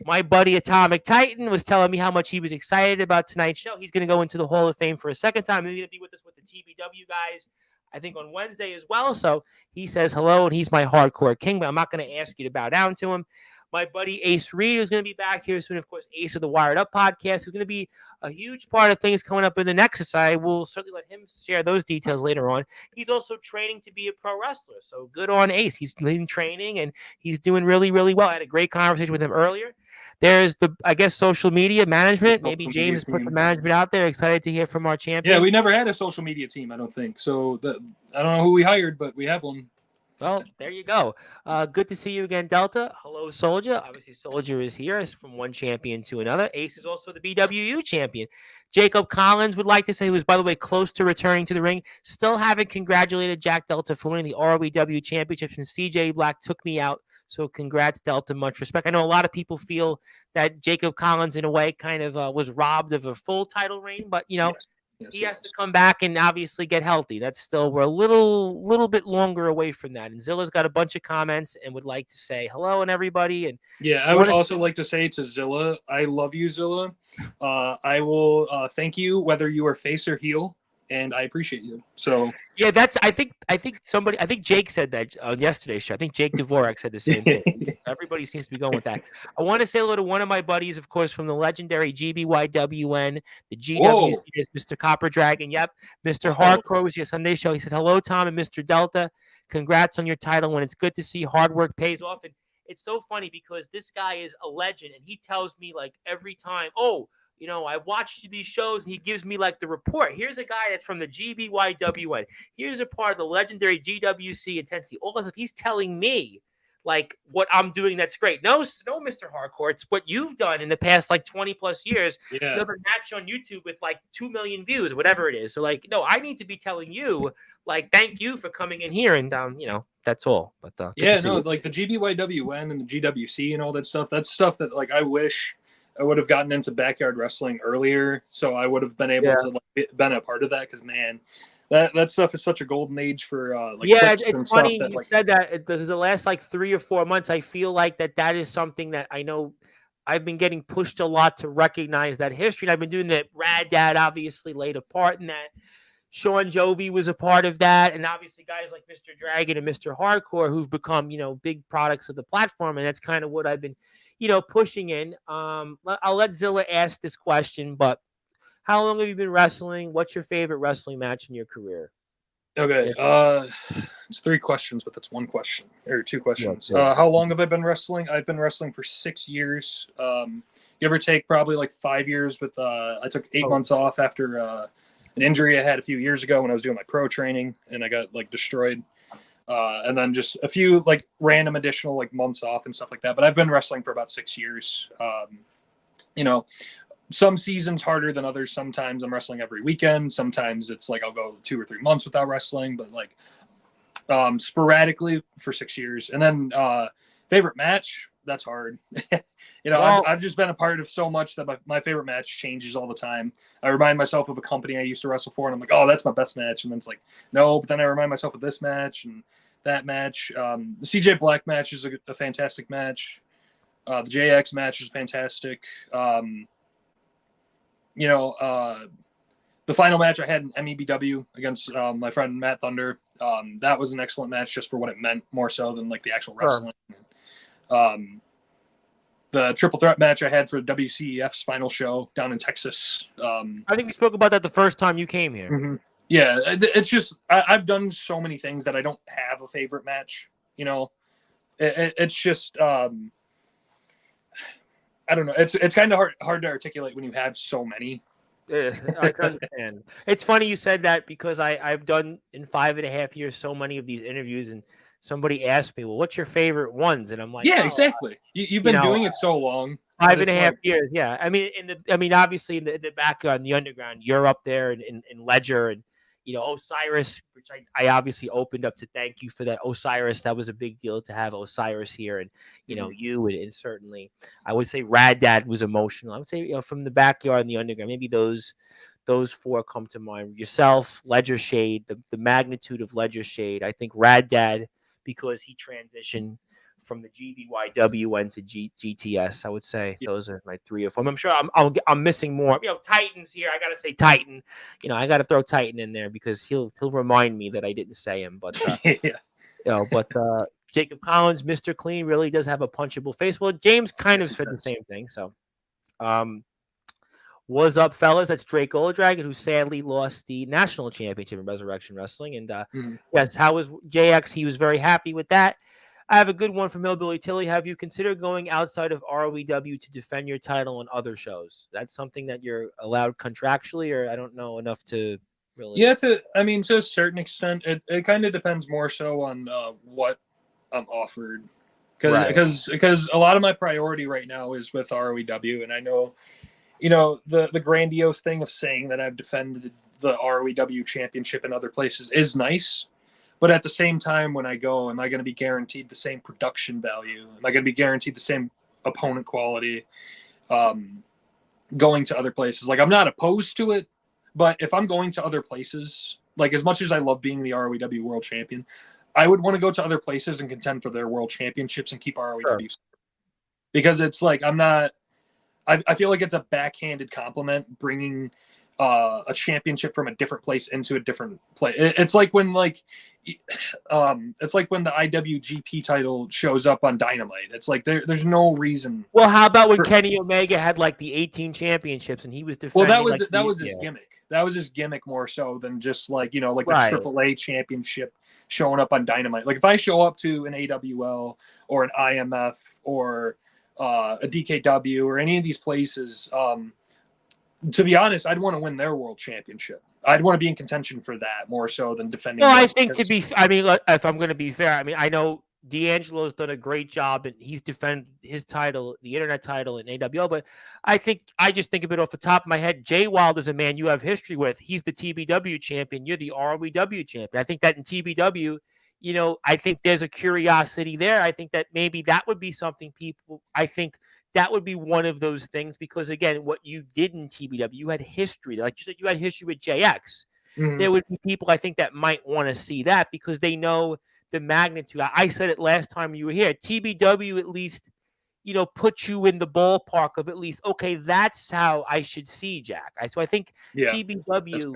My buddy Atomic Titan was telling me how much he was excited about tonight's show. He's going to go into the Hall of Fame for a second time. He's going to be with us with the TBW guys, I think, on Wednesday as well. So he says hello, and he's my hardcore king, but I'm not going to ask you to bow down to him. My buddy Ace Reed, who's going to be back here soon. Of course, Ace of the Wired Up podcast, who's going to be a huge part of things coming up in the Nexus. I will certainly let him share those details later on. He's also training to be a pro wrestler. So good on Ace. He's in training, and he's doing really, really well. I had a great conversation with him earlier. There's social media management. Maybe James put the management out there. Excited to hear from our champion. Yeah, we never had a social media team, I don't think. So I don't know who we hired, but we have one. Well, there you go. Good to see you again, Delta. Hello, Soldier. Obviously, Soldier is here from one champion to another. Ace is also the BWU champion. Jacob Collins would like to say, who is, by the way, close to returning to the ring. Still haven't congratulated Jack Delta for winning the ROEW championship, and CJ Black took me out. So congrats, Delta. Much respect. I know a lot of people feel that Jacob Collins, in a way, kind of was robbed of a full title reign, but, Yes, he has to come back and obviously get healthy. We're a little bit longer away from that. And Zilla's got a bunch of comments and would like to say hello and everybody. And yeah, I would also like to say to Zilla, I love you, Zilla. I will thank you whether you are face or heel, and I appreciate you. So yeah, I think Jake said that on yesterday's show. I think Jake Dvorak said the same thing. Everybody seems to be going with that. I want to say hello to one of my buddies, of course, from the legendary GBYWN, the GWC, Mr. Copper Dragon. Yep, Mr. Hardcore was here Sunday show. He said hello, Tom and Mr. Delta. Congrats on your title. When it's good to see hard work pays off. And it's so funny because this guy is a legend, and he tells me like every time, I watched these shows, and he gives me like the report. Here's a guy that's from the GBYWN. Here's a part of the legendary GWC intensity. All of he's telling me like what I'm doing that's great. No, Mr. Hardcore. It's what you've done in the past like 20 plus years. Yeah. You have a match on YouTube with like 2 million views, whatever it is. So like, no, I need to be telling you like, thank you for coming in here, and that's all. But like the GBYWN and the GWC and all that stuff. That's stuff that like I wish I would have gotten into backyard wrestling earlier, so I would have been able to been a part of that. Because man, that stuff is such a golden age for it's funny you said that, because the last like 3 or 4 months, I feel like that is something that I know I've been getting pushed a lot to recognize that history. And I've been doing that. Rad Dad obviously laid a part in that. Sean Jovi was a part of that, and obviously guys like Mr. Dragon and Mr. Hardcore who've become big products of the platform, and that's kind of what I've been pushing in. I'll let Zilla ask this question, but how long have you been wrestling? What's your favorite wrestling match in your career? Okay. It's 3 questions, but that's 1 question or 2 questions. How long have I been wrestling? I've been wrestling for 6 years. give or take, probably like 5 years. With I took 8 months off after an injury I had a few years ago when I was doing my pro training, and I got like destroyed. And then just a few like random additional like months off and stuff like that. But I've been wrestling for about 6 years. You know, some seasons harder than others. Sometimes I'm wrestling every weekend. Sometimes it's like I'll go 2 or 3 months without wrestling, but like sporadically for 6 years. And then favorite match, that's hard. Well, I've just been a part of so much that my favorite match changes all the time. I remind myself of a company I used to wrestle for, and I'm like, oh, that's my best match. And then it's like, no, but then I remind myself of this match and that match. The CJ Black match is a fantastic match. The JX match is fantastic. The final match I had in MEBW against my friend Matt Thunder. That was an excellent match just for what it meant, more so than like the actual wrestling. The triple threat match I had for WCEF's final show down in Texas. I think we spoke about that the first time you came here. Mm-hmm. Yeah, it's just I've done so many things that I don't have a favorite match. It's just I don't know. It's kind of hard to articulate when you have so many. I can understand. It's funny you said that because I've done in 5.5 years so many of these interviews, and somebody asked me, well, what's your favorite ones? And I'm like, yeah, exactly. You've been doing it so long. 5.5 years. Yeah. I mean, obviously in the backyard, in the underground, you're up there in Ledger, and, Osiris, which I obviously opened up to thank you for that. Osiris, that was a big deal to have Osiris here, and, you, and certainly I would say Rad Dad was emotional. I would say, from the backyard and the underground, maybe those 4 come to mind. Yourself, Ledger Shade, the magnitude of Ledger Shade. I think Rad Dad, because he transitioned from the GBYW and to GTS. I would say those are my 3 or 4. I'm sure I'm missing more. Titans here. I gotta say Titan. I gotta throw Titan in there because he'll remind me that I didn't say him. But Jacob Collins, Mr. Clean, really does have a punchable face. Well, James kind of said the same thing. So, what's up, fellas? That's Drake Goldragon, who sadly lost the national championship in Resurrection Wrestling. And yes, how was JX? He was very happy with that. I have a good one from Hillbilly Tilly. Have you considered going outside of ROEW to defend your title on other shows? That's something that you're allowed contractually, or I don't know enough to really. Yeah, to a certain extent, it kind of depends more so on what I'm offered, because a lot of my priority right now is with ROEW, and I know, the grandiose thing of saying that I've defended the ROEW championship in other places is nice. But at the same time, when I go, am I going to be guaranteed the same production value? Am I going to be guaranteed the same opponent quality going to other places? Like, I'm not opposed to it, but if I'm going to other places, like as much as I love being the ROEW world champion, I would want to go to other places and contend for their world championships and keep ROEW. Sure. Because it's like, I feel like it's a backhanded compliment bringing a championship from a different place into a different place. It's like when the IWGP title shows up on Dynamite. It's like there's no reason. Well, how about when Kenny Omega had like the 18 championships and he was defending? Well, that was his gimmick. That was his gimmick more so than just like the AAA championship showing up on Dynamite. Like if I show up to an AWL or an IMF or a DKW or any of these places, to be honest, I'd want to win their world championship. I'd want to be in contention for that more so than defending. Well, I think if I'm going to be fair, I know D'Angelo's done a great job and he's defended his title, the internet title in AWL, but I just think of it off the top of my head. Jay Wild is a man you have history with. He's the TBW champion. You're the ROEW champion. I think that in TBW, I think there's a curiosity there. I think that maybe that would be something that would be one of those things because, again, what you did in TBW, you had history. Like you said, you had history with JX. Mm-hmm. There would be people, I think, that might want to see that because they know the magnitude. I said it last time you were here. TBW at least, put you in the ballpark of at least, okay, that's how I should see Jack. So I think TBW,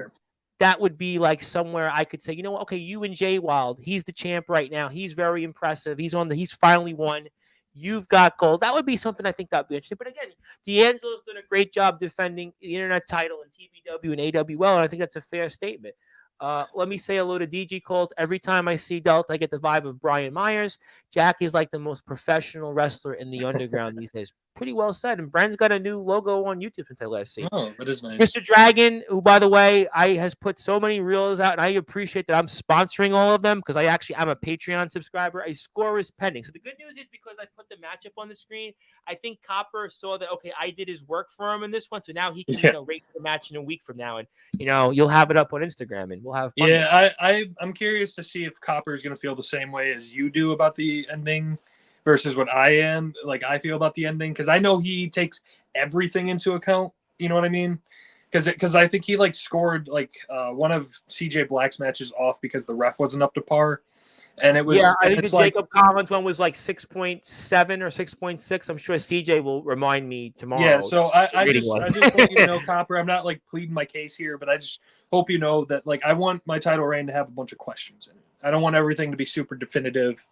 that would be like somewhere I could say, okay, you and Jay Wild, he's the champ right now. He's very impressive. He's finally won. You've got gold. That would be something I think that'd be interesting. But again, D'Angelo's done a great job defending the internet title in TBW and AWL, and I think that's a fair statement. Let me say hello to DG Colt. Every time I see Delta, I get the vibe of Brian Myers. Jack is like the most professional wrestler in the underground these days. pretty well said. And Brent's got a new logo on YouTube since I last seen. Oh, that is nice. Mr. Dragon, who, by the way, has put so many reels out, and I appreciate that I'm sponsoring all of them because I'm a Patreon subscriber. A score is pending. So the good news is because I put the matchup on the screen, I think Copper saw that, okay, I did his work for him in this one, so now he can rate the match in a week from now, and you'll have it up on Instagram, and we'll have fun. Yeah, I'm curious to see if Copper is going to feel the same way as you do about the ending versus what I feel about the ending, because I know he takes everything into account. You know what I mean? Because I think he scored one of CJ Black's matches off because the ref wasn't up to par, and it was I think the Jacob Collins one was 6.7 or 6.6. I'm sure CJ will remind me tomorrow. Yeah, so I just want you to know, Copper, I'm not pleading my case here, but I just hope you know that I want my title reign to have a bunch of questions in it. I don't want everything to be super definitive.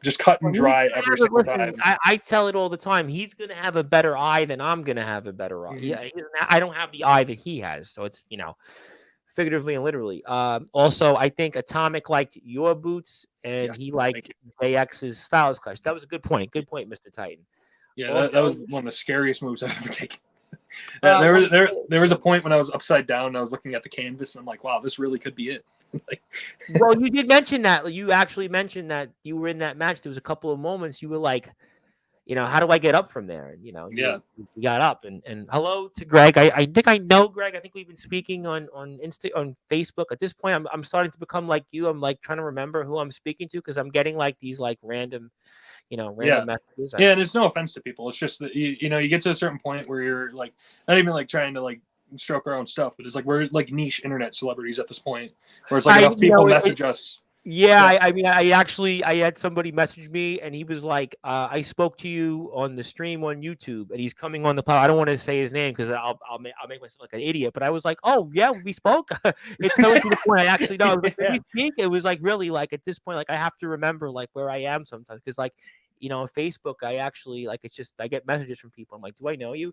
Just cut and dry every single time. I tell it all the time. He's going to have a better eye than I'm going to have a better eye. Mm-hmm. I don't have the eye that he has. So it's, figuratively and literally. Also, I think Atomic liked your boots and he liked JX's Styles Clash. That was a good point. Good point, Mr. Titan. Yeah, also, that was one of the scariest moves I've ever taken. There was a point when I was upside down and I was looking at the canvas and I'm like, wow, this really could be it. Well, you did mention that. You actually mentioned that you were in that match. There was a couple of moments you were like, how do I get up from there? And, you got up. And hello to Greg. I think I know Greg. I think we've been speaking on Facebook. At this point, I'm starting to become like you. I'm trying to remember who I'm speaking to because I'm getting these random messages. Yeah, and it's no offense to people. It's just that you get to a certain point where you're not even trying to stroke our own stuff, but it's we're niche internet celebrities at this point where it's enough people message us. Yeah, I had somebody message me and he was like, I spoke to you on the stream on YouTube and he's coming on the pod. I don't want to say his name because I'll make myself like an idiot, but I was like, oh yeah, we spoke. It's coming to the point I actually know. Did we speak? It was really at this point, I have to remember where I am sometimes because on Facebook, I actually it's just I get messages from people. I'm like, do I know you?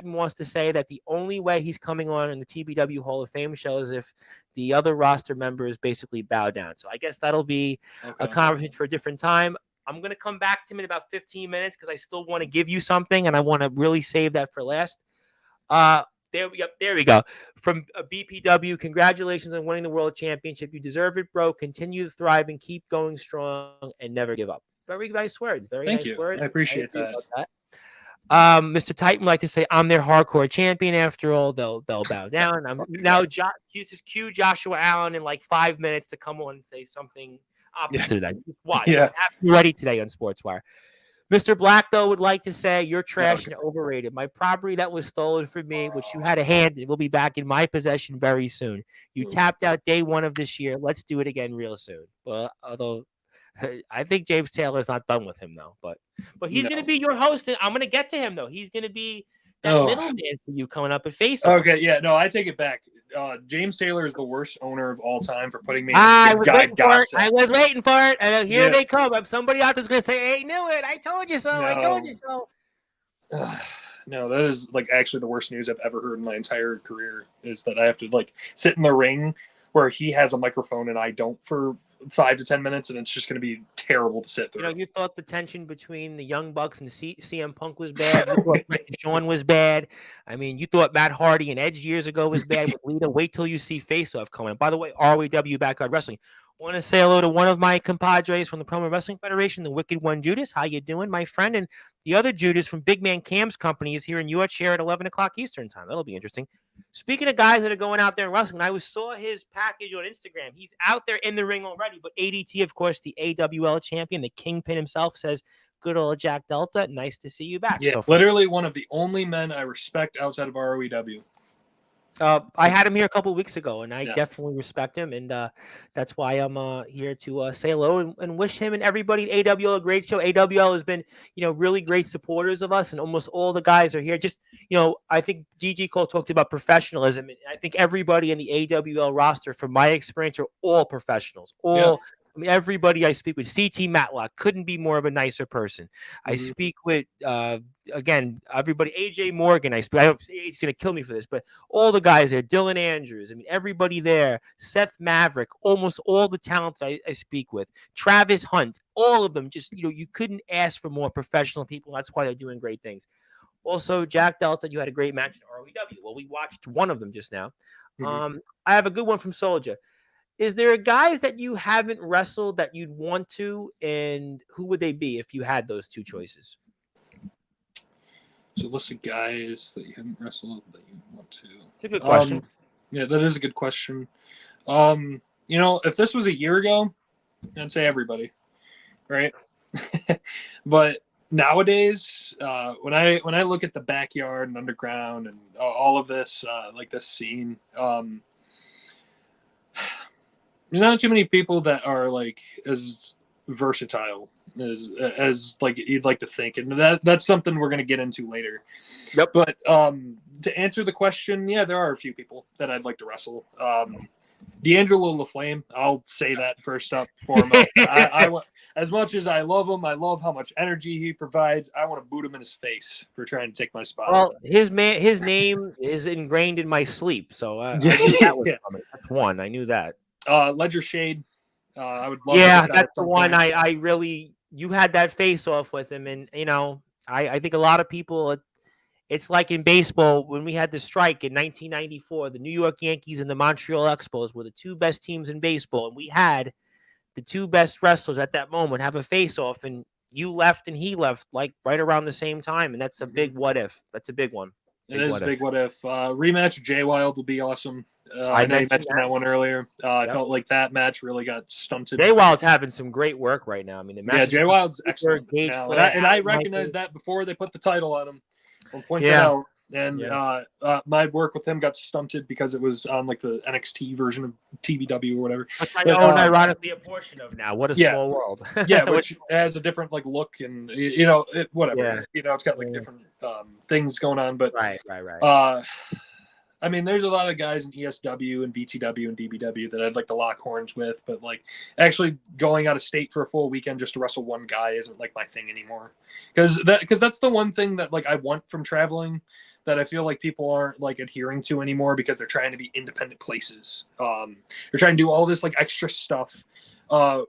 Wants to say that the only way he's coming on in the TBW Hall of Fame show is if the other roster members basically bow down. So I guess that'll be a conversation for a different time. I'm going to come back to him in about 15 minutes because I still want to give you something and I want to really save that for last. There we go. From BPW, congratulations on winning the World Championship. You deserve it, bro. Continue to thrive and keep going strong and never give up. Very nice words. Thank you. Words. I appreciate that. Mr. Titan would like to say, I'm their hardcore champion. After all, they'll bow down. I'm now just cue Joshua Allen in 5 minutes to come on and say something opposite of that. Why? Yeah. Have to be ready today on Sportswire. Mr. Black, though, would like to say you're trash and overrated. My property that was stolen from me, which you had a hand in, will be back in my possession very soon. You tapped out day 1 of this year. Let's do it again real soon. Well, although I think James Taylor's not done with him, though. But he's going to be your host. And I'm going to get to him, though. He's going to be that middleman for you coming up at Face Off. Okay, yeah. No, I take it back. James Taylor is the worst owner of all time for putting me in I was waiting for it. And here they come. Somebody out there's going to say, hey, knew it. I told you so. No. I told you so. No, that is actually the worst news I've ever heard in my entire career is that I have to sit in the ring where he has a microphone and I don't for 5 to 10 minutes, and it's just going to be terrible to sit through. You thought the tension between the Young Bucks and CM Punk was bad. You thought Sean was bad. I mean, you thought Matt Hardy and Edge years ago was bad with Lita. Wait till you see Face Off coming. By the way, ROW Backyard Wrestling. Want to say hello to one of my compadres from the Promo Wrestling Federation, the Wicked One Judas. How you doing, my friend? And the other Judas from Big Man Cam's company is here in your chair at 11 o'clock Eastern time. That'll be interesting. Speaking of guys that are going out there and wrestling, I saw his package on Instagram. He's out there in the ring already. But ADT, of course, the AWL champion, the Kingpin himself, says, good old Jack Delta, nice to see you back. Yeah, literally one of the only men I respect outside of ROEW. I had him here a couple of weeks ago, and I definitely respect him, and that's why I'm here to say hello and wish him and everybody at AWL a great show. AWL has been, really great supporters of us, and almost all the guys are here. Just, I think DG Cole talked about professionalism, and I think everybody in the AWL roster, from my experience, are all professionals. I mean, everybody I speak with, CT Matlock couldn't be more of a nicer person. I speak with, again, everybody, AJ Morgan. I hope he's going to kill me for this, but all the guys there, Dylan Andrews. I mean, everybody there, Seth Maverick, almost all the talent that I speak with, Travis Hunt, all of them. Just you couldn't ask for more professional people. That's why they're doing great things. Also, Jack Delta, you had a great match in ROW. Well, we watched one of them just now. I have a good one from Soldier. Is there guys that you haven't wrestled that you'd want to, and who would they be if you had those two choices? So list of guys that you haven't wrestled that you want to. It's a good question. Yeah, that is a good question. If this was a year ago, I'd say everybody, right? But nowadays, when I look at the backyard and underground and all of this, like this scene, there's not too many people that are like as versatile as like you'd like to think, and that's something we're going to get into later. Yep. But to answer the question, yeah, there are a few people that I'd like to wrestle. D'Angelo LaFlame, I'll say that first up foremost. I as much as I love him, I love how much energy he provides. I want to boot him in his face for trying to take my spot. Well, his name is ingrained in my sleep, so I knew that was coming. That's one. I knew that. Ledger Shade. I would love. Yeah, that's the one. I really. You had that face off with him, and I think a lot of people. It's like in baseball when we had the strike in 1994. The New York Yankees and the Montreal Expos were the two best teams in baseball, and we had the two best wrestlers at that moment have a face-off, and you left and he left like right around the same time, and that's a big what if. That's a big one. It is a big what if. Rematch Jay Wild will be awesome. I know you mentioned that one earlier. I felt like that match really got stunted. Jay Wild's having some great work right now. I mean, Jay Wild's excellent now. And I recognized that before they put the title on him. I'll point that out. And my work with him got stunted because it was on like the NXT version of TBW or whatever. Which I own ironically a portion of now. What a small world. Which has a different like look and whatever. Yeah. It's got like different things going on. But right. I mean, there's a lot of guys in ESW and VTW and DBW that I'd like to lock horns with, but like actually going out of state for a full weekend just to wrestle one guy isn't like my thing anymore. Because that's the one thing that like I want from traveling that I feel like people aren't like adhering to anymore because they're trying to be independent places. They're trying to do all this like extra stuff.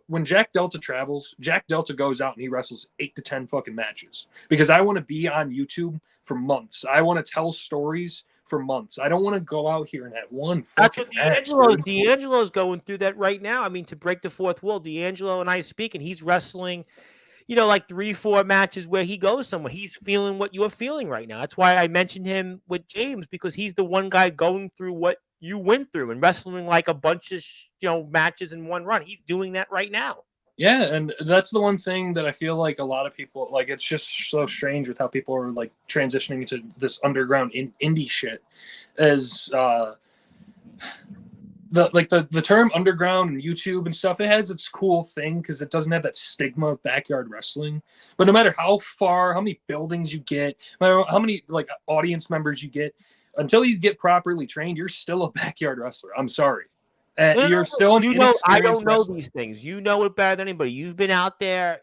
When Jack Delta travels, Jack Delta goes out and he wrestles 8 to 10 fucking matches because I want to be on YouTube for months. I want to tell stories for months. I don't want to go out here and have one fucking match. D'Angelo's going through that right now. I mean, to break the fourth wall, D'Angelo and I speak, and he's wrestling, like 3-4 matches where he goes somewhere. He's feeling what you're feeling right now. That's why I mentioned him with James, because he's the one guy going through what you went through and wrestling like a bunch of matches in one run. He's doing that right now. Yeah, and that's the one thing that I feel like a lot of people like. It's just so strange with how people are like transitioning to this underground indie shit. As the term underground and YouTube and stuff, it has its cool thing because it doesn't have that stigma of backyard wrestling. But no matter how many buildings you get, no matter how many like audience members you get, until you get properly trained, you're still a backyard wrestler. I'm sorry. You're still an I don't know wrestler. These things. You know it better than anybody. You've been out there.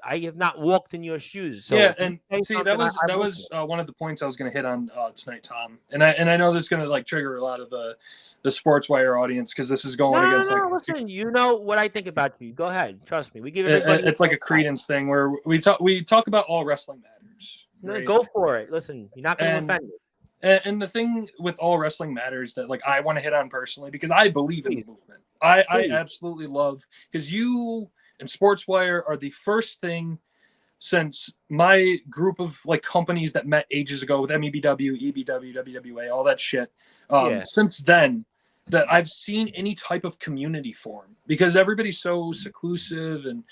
I have not walked in your shoes. So yeah, and see, that was one of the points I was going to hit on tonight, Tom. And I know this is going to like trigger a lot of the Sportswire audience because this is going against like. Listen, you know what I think about you. Go ahead, trust me. We give everybody. It's like a credence thing where we talk about all wrestling matters. Right? Go for it. Listen, you're not going to offend me. And the thing with All Wrestling Matters that like I want to hit on personally because I believe in the movement. I absolutely love because you and Sportswire are the first thing since my group of like companies that met ages ago with MEBW, EBW, WWA, all that shit. Since then that I've seen any type of community form because everybody's so seclusive and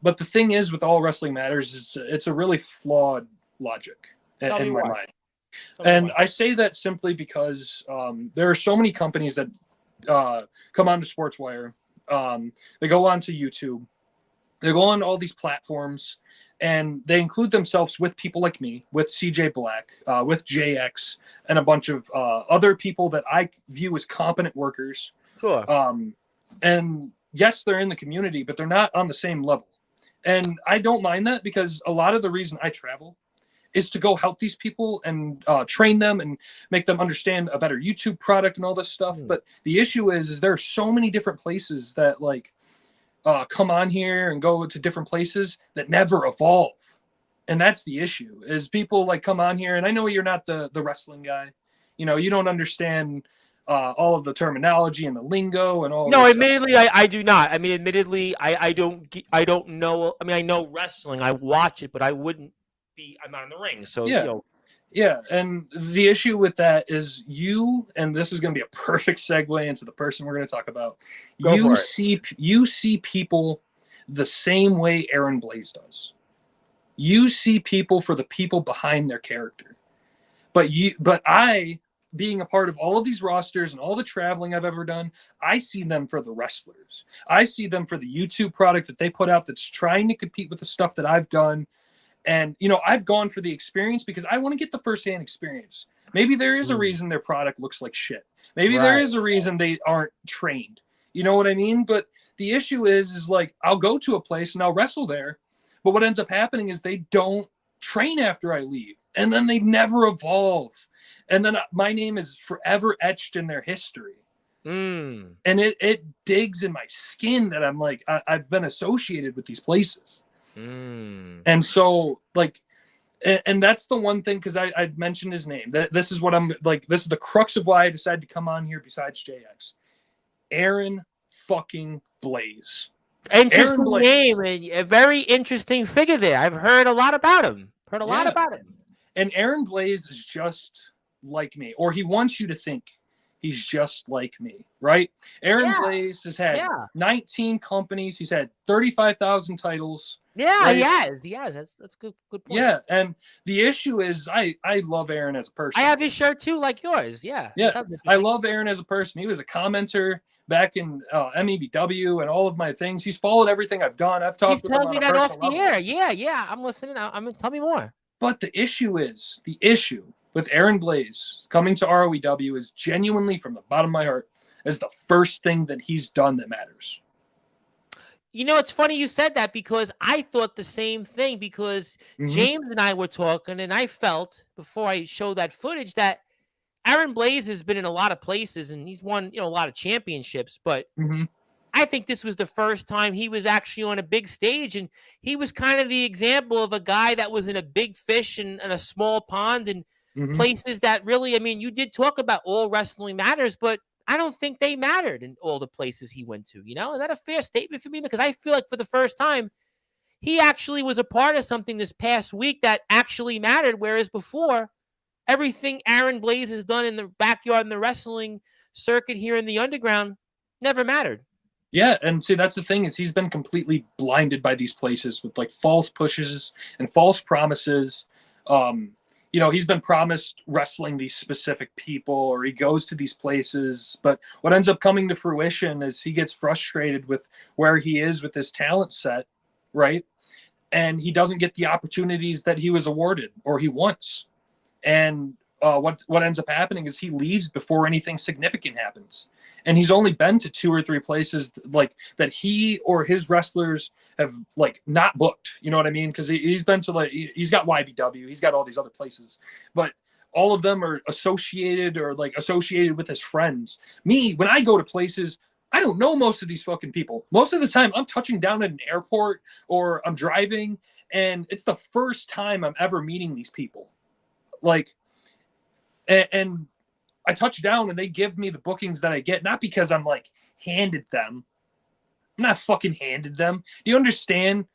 but the thing is with All Wrestling Matters it's a really flawed logic in my mind. And I say that simply because there are so many companies that come onto Sportswire. They go onto YouTube. They go on all these platforms, and they include themselves with people like me, with CJ Black, with JX, and a bunch of other people that I view as competent workers. Sure. And yes, they're in the community, but they're not on the same level. And I don't mind that, because a lot of the reason I travel is to go help these people and train them and make them understand a better YouTube product and all this stuff. But the issue is there are so many different places that like come on here and go to different places that never evolve. And that's the issue, is people like come on here, and I know you're not the wrestling guy. You know, you don't understand all of the terminology and the lingo and all No, this admittedly, I do not. I mean, admittedly, I don't know. I mean, I know wrestling. I watch it, but I wouldn't be. I'm not in the ring, so Yeah. you know. Yeah, and the issue with that is and this is going to be a perfect segue into the person we're going to talk about. Go for it. You see people the same way Aaron Blaze does. You see people for the people behind their character. But I, being a part of all of these rosters and all the traveling I've ever done, I see them for the wrestlers. I see them for the YouTube product that they put out that's trying to compete with the stuff that I've done. And, you know, I've gone for the experience because I want to get the firsthand experience. Maybe there is a reason their product looks like shit. Maybe there is a reason they aren't trained. You know what I mean? But the issue is like, I'll go to a place and I'll wrestle there. But what ends up happening is they don't train after I leave. And then they never evolve. And then my name is forever etched in their history. And it digs in my skin that I'm like, I've been associated with these places. And so like, and that's the one thing, because I mentioned his name. This is what I'm like, this is the crux of why I decided to come on here besides JX. Aaron fucking Blaze. Interesting name, and a very interesting figure there. I've heard a lot about him. Heard a lot about him. And Aaron Blaze is just like me, or he wants you to think he's just like me, right? Aaron Blaze has had 19 companies. He's had 35,000 titles. Yeah, right? he has. That's good point. Yeah, and the issue is I love Aaron as a person. I have his shirt too, like yours. Yeah. I love Aaron as a person. He was a commenter back in MEBW and all of my things. He's followed everything I've done. I've talked with him on a personal level. Off the air. Yeah. I'm listening. Tell me more. But the issue with Aaron Blaze coming to ROEW is genuinely, from the bottom of my heart, is the first thing that he's done that matters. You know, it's funny you said that, because I thought the same thing, because James and I were talking, and I felt before I showed that footage that Aaron Blaze has been in a lot of places and he's won, you know, a lot of championships, but I think this was the first time he was actually on a big stage, and he was kind of the example of a guy that was in a big fish and a small pond, and places that really, I mean, you did talk about all wrestling matters, but I don't think they mattered in all the places he went to. You know, is that a fair statement for me? Because I feel like for the first time, he actually was a part of something this past week that actually mattered, whereas before, everything Aaron Blaze has done in the backyard in the wrestling circuit here in the underground never mattered. Yeah, and see, that's the thing, is he's been completely blinded by these places with like false pushes and false promises. You know, he's been promised wrestling these specific people, or he goes to these places, but what ends up coming to fruition is he gets frustrated with where he is with his talent set, right? And he doesn't get the opportunities that he was awarded or he wants. And what ends up happening is he leaves before anything significant happens. And he's only been to 2 or 3 places like that he or his wrestlers have like not booked. You know what I mean? Because he's been to like, he's got YBW, he's got all these other places, but all of them are associated with his friends. Me, when I go to places, I don't know most of these fucking people. Most of the time I'm touching down at an airport or I'm driving, and it's the first time I'm ever meeting these people. Like, and I touch down and they give me the bookings that I get, not because I'm like handed them. I'm not fucking handed them. Do you understand?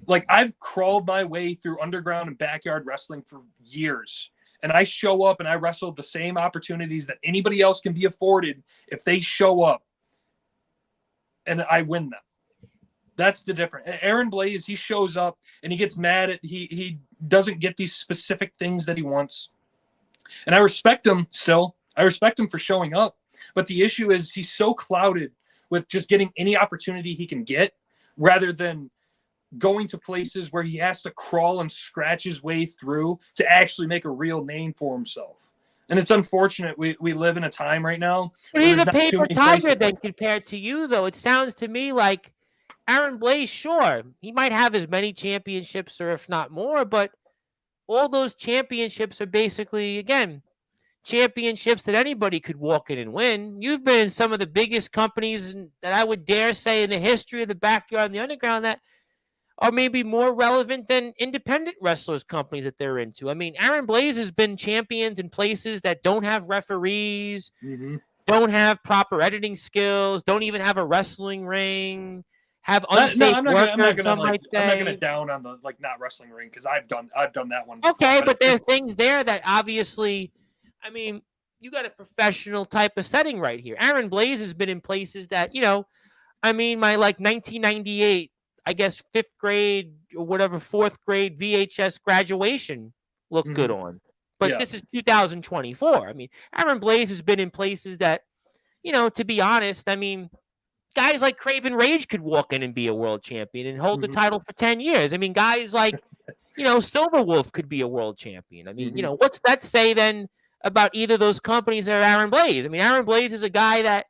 Like, I've crawled my way through underground and backyard wrestling for years, and I show up and I wrestle the same opportunities that anybody else can be afforded if they show up, and I win them. That's the difference. Aaron Blaze, he shows up and he gets mad at he doesn't get these specific things that he wants. And I respect him still. I respect him for showing up. But the issue is he's so clouded with just getting any opportunity he can get, rather than going to places where he has to crawl and scratch his way through to actually make a real name for himself. And it's unfortunate we live in a time right now But where he's there's a not too paper many tiger places. then compared to you, though. It sounds to me like Aaron Blaze, sure, he might have as many championships or if not more, but all those championships are basically, again, championships that anybody could walk in and win. You've been in some of the biggest companies that I would dare say in the history of the backyard and the underground that are maybe more relevant than independent wrestlers companies that they're into. I mean, Aaron Blaze has been champions in places that don't have referees, Mm-hmm. don't have proper editing skills, don't even have a wrestling ring, have No, unsafe workers, some might I'm not gonna say. down on the like not wrestling ring because I've done that one before. Okay, But but there are things there that obviously, I mean, you got a professional type of setting right here. Aaron Blaze has been in places that, I mean, my like 1998, I guess 5th grade or whatever, 4th grade VHS graduation looked good Mhm. on. But Yeah. this is 2024. I mean, Aaron Blaze has been in places that, to be honest, I mean, guys like Craven Rage could walk in and be a world champion and hold the Mhm. title for 10 years. I mean, guys like, Silver Wolf could be a world champion. I mean, Mhm. what's that say then about either of those companies or Aaron Blaze? I mean, Aaron Blaze is a guy that,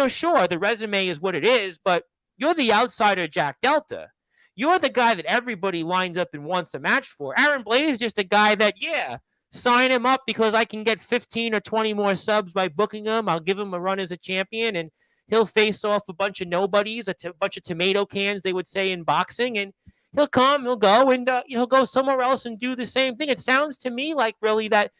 sure, the resume is what it is, but you're the outsider, Jack Delta. You're the guy that everybody lines up and wants a match for. Aaron Blaze is just a guy that, yeah, sign him up because I can get 15 or 20 more subs by booking him. I'll give him a run as a champion, and he'll face off a bunch of nobodies, a bunch of tomato cans, they would say in boxing, and he'll come, he'll go, and he'll go somewhere else and do the same thing. It sounds to me like really that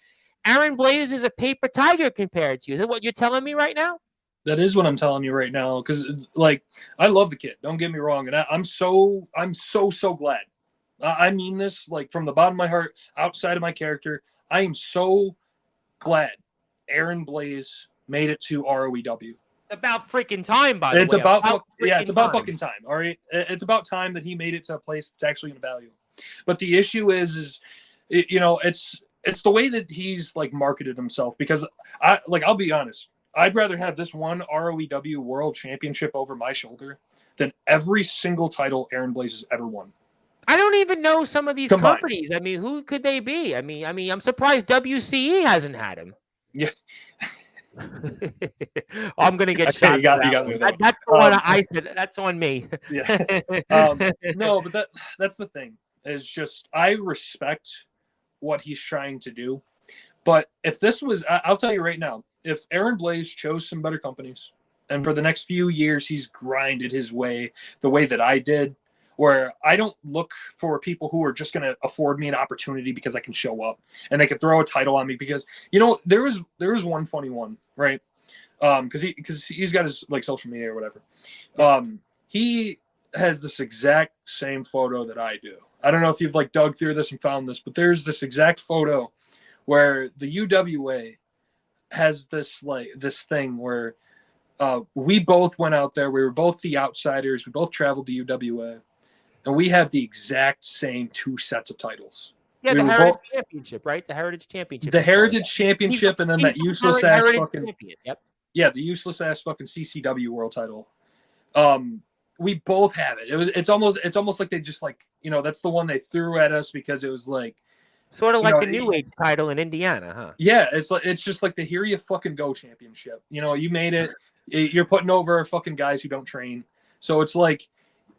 Aaron Blaze is a paper tiger compared to you. Is that what you're telling me right now? That is what I'm telling you right now because like I love the kid. Don't get me wrong, and I'm so glad. I mean this like from the bottom of my heart, outside of my character. I am so glad Aaron Blaze made it to ROEW. About freaking time, by the It's way. about Freaking it's about time. fucking time. All right, it's about time that he made it to a place that's actually going to value. But the issue is, it's the way that he's like marketed himself. Because I'll be honest, I'd rather have this one ROEW World Championship over my shoulder than every single title Aaron Blaze has ever won. I don't even know some of these Combined. companies. I mean, who could they be? I mean, I'm surprised WCE hasn't had him. Yeah. I'm gonna get Okay, shot. you got me with that one. That's the one I said. That's on me. Yeah. No, but that's the thing. Is just I respect what he's trying to do. But if this was, I'll tell you right now, if Aaron Blaze chose some better companies, and for the next few years he's grinded his way the way that I did, where I don't look for people who are just going to afford me an opportunity because I can show up and they can throw a title on me because there was one funny one, right? Because he's got his like social media or whatever. He has this exact same photo that I do. I don't know if you've like dug through this and found this, but there's this exact photo where the UWA has this thing where we both went out there. We were both the outsiders. We both traveled to UWA, and we have the exact same 2 sets of titles. Yeah, we the Heritage Championship, right? The Heritage Championship. The Heritage Championship, and then that useless ass fucking champion. Yep. Yeah, the useless ass fucking CCW world title. We both have it. It's almost like they just like that's the one they threw at us because it was like sort of like the New Age title in Indiana, huh? Yeah, it's just like the Here You Fucking Go championship. You made it. You're putting over fucking guys who don't train. So it's like,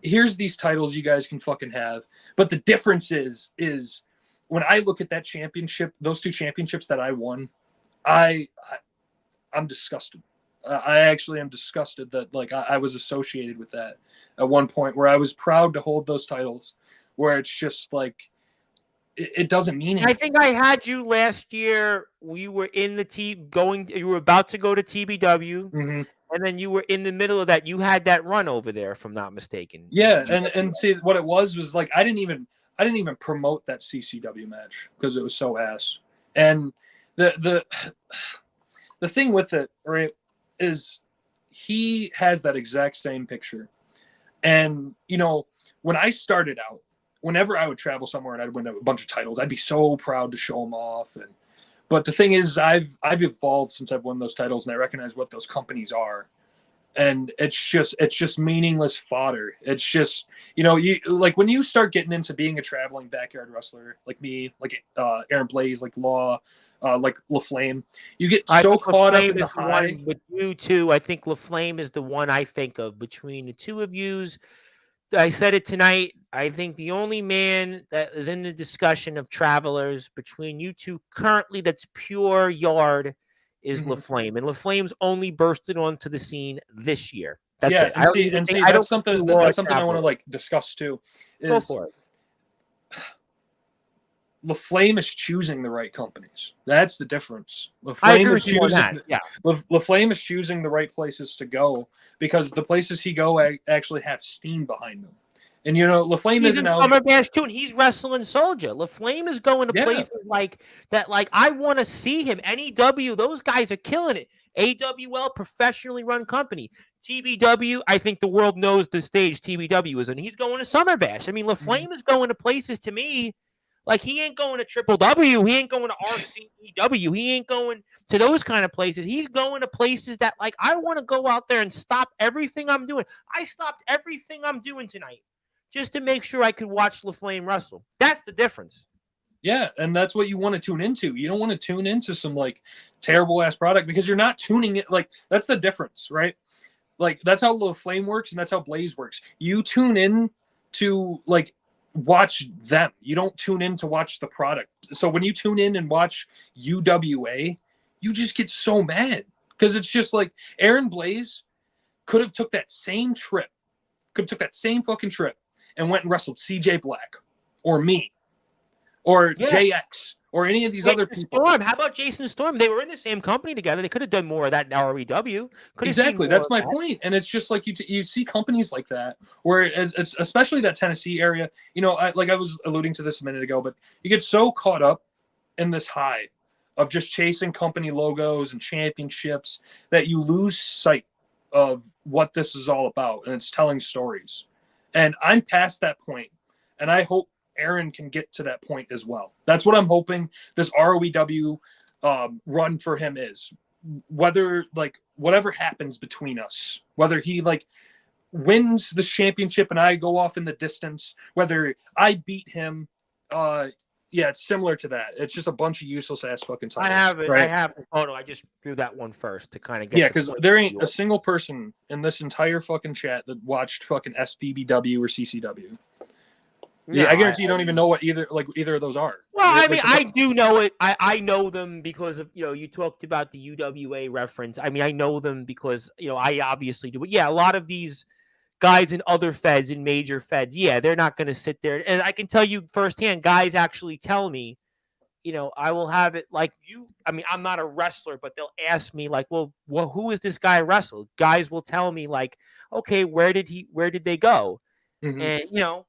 here's these titles you guys can fucking have. But the difference is when I look at that championship, those 2 championships that I won, I'm disgusted. I actually am disgusted that like I was associated with that at one point where I was proud to hold those titles, where it's just like it doesn't mean anything. I think I had you last year. We were in the you were about to go to TBW, mm-hmm. and then you were in the middle of that. You had that run over there, if I'm not mistaken. Yeah, and see what it was like I didn't even promote that CCW match because it was so ass. And the thing with it, right, is he has that exact same picture. And when I started out, whenever I would travel somewhere and I'd win a bunch of titles, I'd be so proud to show them off. But the thing is, I've evolved since I've won those titles, and I recognize what those companies are. And it's just meaningless fodder. It's just you like when you start getting into being a traveling backyard wrestler like me, like Aaron Blaze, like Law, like LaFlame. You get I so think caught up LaFlame in the is the high. one with you two. I think LaFlame is the one I think of between the two of yous. I said it tonight. I think the only man that is in the discussion of travelers between you two currently that's pure yard is Mhm. LaFlame. And LaFlame's only bursted onto the scene this year. That's Yeah, it. I don't even think I that's don't think he something lost I want to travelers. like discuss too. Go Is for it. LaFlame is choosing the right companies. That's the difference. I agree with you on that. Yeah. LaFlame is choosing the right places to go because the places he go actually have steam behind them. And LaFlame He's isn't in out. Summer Bash too, and he's wrestling Soldier. LaFlame is going to Yeah, places like that. Like I want to see him. NEW, those guys are killing it. AWL, professionally run company. TBW, I think the world knows the stage TBW is in. He's going to Summer Bash. I mean, LaFlame is going to places to me. Like he ain't going to Triple W. He ain't going to RCEW. He ain't going to those kind of places. He's going to places that like I want to go out there and stop everything I'm doing. I stopped everything I'm doing tonight just to make sure I could watch LaFlame wrestle. That's the difference. yeah, and that's what you want to tune into. You don't want to tune into some like terrible ass product because you're not tuning it. Like that's the difference, right? Like that's how LaFlame works, and that's how Blaze works. You tune in to like watch them. You don't tune in to watch the product. So when you tune in and watch UWA, you just get so mad because it's just like Aaron Blaze could have took that same trip, could have took that same fucking trip and went and wrestled CJ Black or me or Yeah. JX or any of these Jason other people. Storm. How about Jason Storm? They were in the same company together. They could have done more of that in REW. Could have seen Exactly. more That's of my that. point. And it's just like you see companies like that where it's especially that Tennessee area. Like I was alluding to this a minute ago, but you get so caught up in this high of just chasing company logos and championships that you lose sight of what this is all about, and it's telling stories. And I'm past that point, and I hope Aaron can get to that point as well. That's what I'm hoping this ROEW run for him is. Whether like whatever happens between us, whether he like wins the championship and I go off in the distance, whether I beat him, yeah, it's similar to that. It's just a bunch of useless ass fucking titles. I have it. Right? I have the photo. I just threw that one first to kind of get. Yeah, because there ain't a single person in this entire fucking chat that watched fucking SPBW or CCW. No, Yeah, I guarantee you don't even know what either of those are. Well, I Like, mean, I do know it. I know them because of you talked about the UWA reference. I mean, I know them because I obviously do. But yeah, a lot of these guys in other feds, in major feds, yeah, they're not going to sit there. And I can tell you firsthand, guys actually tell me, I will have it like you. I mean, I'm not a wrestler, but they'll ask me like, well, who is this guy wrestled? Guys will tell me like, okay, where did they go? mm-hmm. And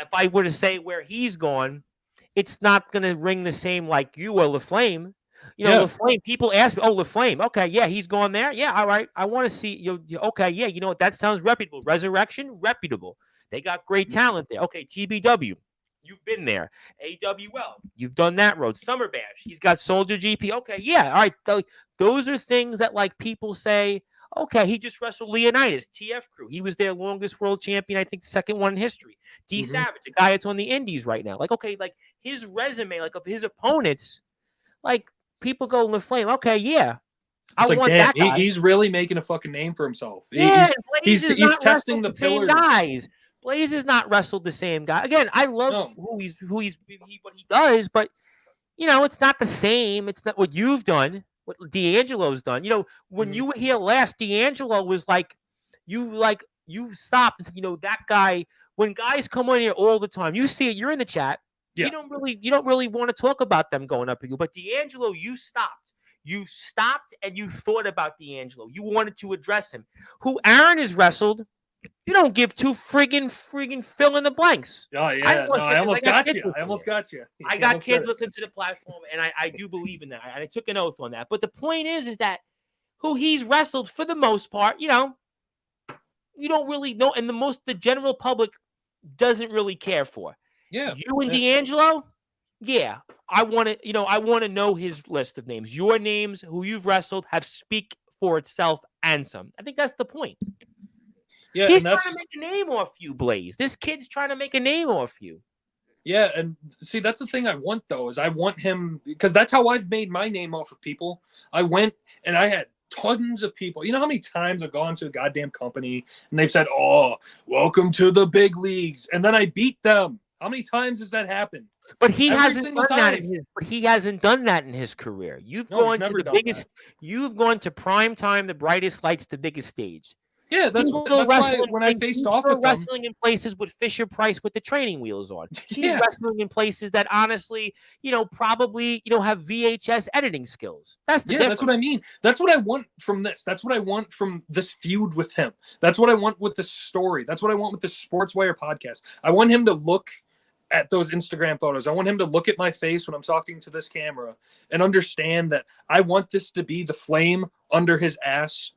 if I were to say where he's gone, it's not going to ring the same like you or LaFlame. LaFlame, people ask me, oh, LaFlame. Okay, yeah, he's gone there. Yeah, all right. I want to see, okay, yeah, you know what? That sounds reputable. Resurrection, reputable. They got great talent there. Okay, TBW, you've been there. AWL, you've done that road. Summer Bash, he's got Soldier GP. Okay, yeah, all right. Those are things that like people say, okay, he just wrestled Leonidas, TF Crew. He was their longest world champion, I think the second one in history. D Savage, the guy that's on the indies right now. Like, okay, like his resume, like of his opponents, like people go LaFlame. Okay, yeah. I want damn, that guy. He's really making a fucking name for himself. Yeah, he's testing the same pillars. guys. Blaze has not wrestled the same guy. Again, I love what he does, but it's not the same. It's not what you've done. What D'Angelo's done. When you were here last, D'Angelo was like, you stopped. That guy. When guys come on here all the time, you see it. You're in the chat. Yeah. You don't really want to talk about them going up at you. But D'Angelo, you stopped. You stopped and you thought about D'Angelo. You wanted to address him. Who Aaron has wrestled. You don't give two friggin' fill in the blanks. Oh, yeah. I almost got you. I got kids listening to the platform, and I do believe in that. I took an oath on that. But the point is that who he's wrestled for the most part, you don't really know, and the general public doesn't really care for. Yeah. You and D'Angelo, yeah. I want to know his list of names. Your names, who you've wrestled, have speak for itself and some. I think that's the point. Yeah, he's trying to make a name off you, Blaze. This kid's trying to make a name off you. Yeah, and see, that's the thing I want, though, is I want him, because that's how I've made my name off of people. I went and I had tons of people. You know how many times I've gone to a goddamn company and they've said, "Oh, welcome to the big leagues," and then I beat them. How many times has that happened? But he Every hasn't single done that time. in his. But he hasn't done that in his career. You've No, he's gone to never the done that. biggest. You've gone to prime time, the brightest lights, the biggest stage. Yeah, He's still that's why wrestling when I things. faced He's off still with them, wrestling in places with Fisher Price with the training wheels on. He's yeah, wrestling in places that honestly, probably have VHS editing skills. That's the yeah, that's what difference. I mean. That's what I want from this. That's what I want from this feud with him. That's what I want with this story. That's what I want with this Sportswire podcast. I want him to look at those Instagram photos. I want him to look at my face when I'm talking to this camera and understand that I want this to be the flame under his ass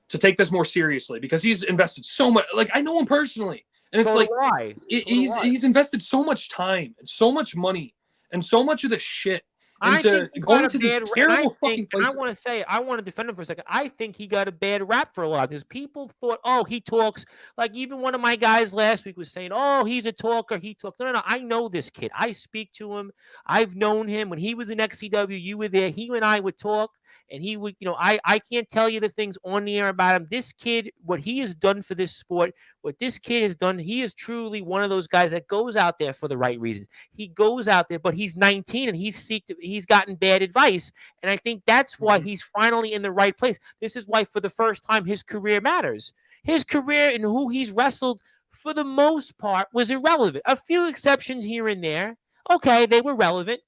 to take this more seriously, because he's invested so much. Like, I know him personally, and it's So do like I. So do I. he's invested so much time and so much money and so much of the shit I into think he got going a to these bad, and terrible fucking I places. want to say, I want to defend him for a second. I think he got a bad rap for a lot of this. People thought, oh, he talks like, even one of my guys last week was saying, oh, he's a talker. He talks. No, no, no. I know this kid. I speak to him. I've known him when he was in XCW. You were there. He and I would talk, and he would, I can't tell you the things on the air about him. This kid, what he has done for this sport, what this kid has done, he is truly one of those guys that goes out there for the right reasons. He goes out there, but he's 19 and he's gotten bad advice. And I think that's why he's finally in the right place. This is why, for the first time, his career matters. His career and who he's wrestled, for the most part, was irrelevant. A few exceptions here and there. Okay, they were relevant.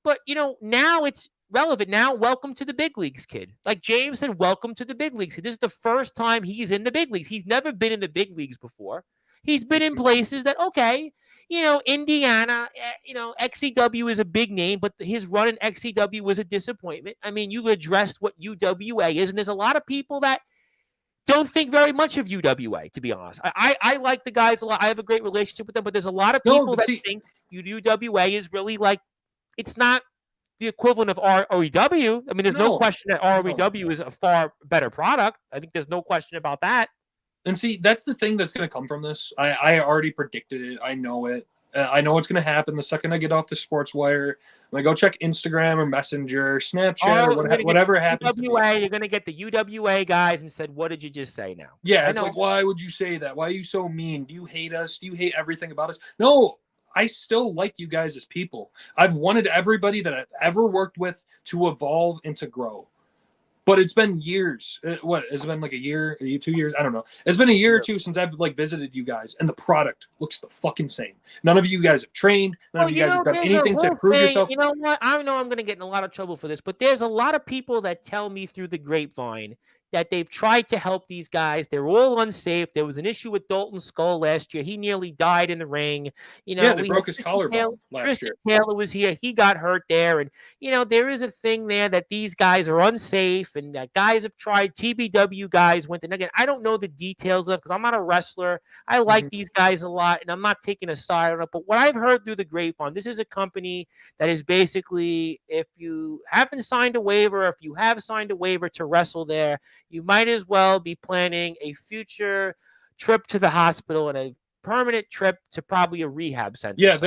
But, now it's relevant. Now, welcome to the big leagues, kid. Like James said, welcome to the big leagues. This is the first time he's in the big leagues. He's never been in the big leagues before. He's been in places that, okay, Indiana, XCW is a big name, but his run in XCW was a disappointment. I mean, you've addressed what UWA is, and there's a lot of people that don't think very much of UWA, to be honest. I like the guys a lot. I have a great relationship with them, but there's a lot of people that think UWA is really like, it's not the equivalent of ROEW. I mean, there's no question that ROEW is a far better product. I think there's no question about that. And see, that's the thing that's going to come from this. I already predicted it. I know it. I know what's going to happen the second I get off the Sportswire. I'm going to go check Instagram or Messenger, Snapchat, or whatever happens to be. You're going to get the UWA guys and said, what did you just say now? Yeah, it's like, why would you say that? Why are you so mean? Do you hate us? Do you hate everything about us? No, I still like you guys as people. I've wanted everybody that I've ever worked with to evolve and to grow. But it's been years. What? It's been like a year, 2 years? I don't know. It's been a year or two since I've visited you guys, and the product looks the fucking same. None of you guys have trained. None of you guys have done anything to prove yourself. You know what? I know I'm going to get in a lot of trouble for this, but there's a lot of people that tell me through the grapevine that they've tried to help these guys. They're all unsafe. There was an issue with Dalton Skull last year. He nearly died in the ring. Yeah, they broke his collarbone last year. Tristan Taylor was here. He got hurt there. And, there is a thing there that these guys are unsafe and that guys have tried. TBW guys went. And again, I don't know the details of it because I'm not a wrestler. I like these guys a lot, and I'm not taking a side on it. But what I've heard through the grapevine, this is a company that is basically, if you haven't signed a waiver, if you have signed a waiver to wrestle there, you might as well be planning a future trip to the hospital and a permanent trip to probably a rehab center. Yeah,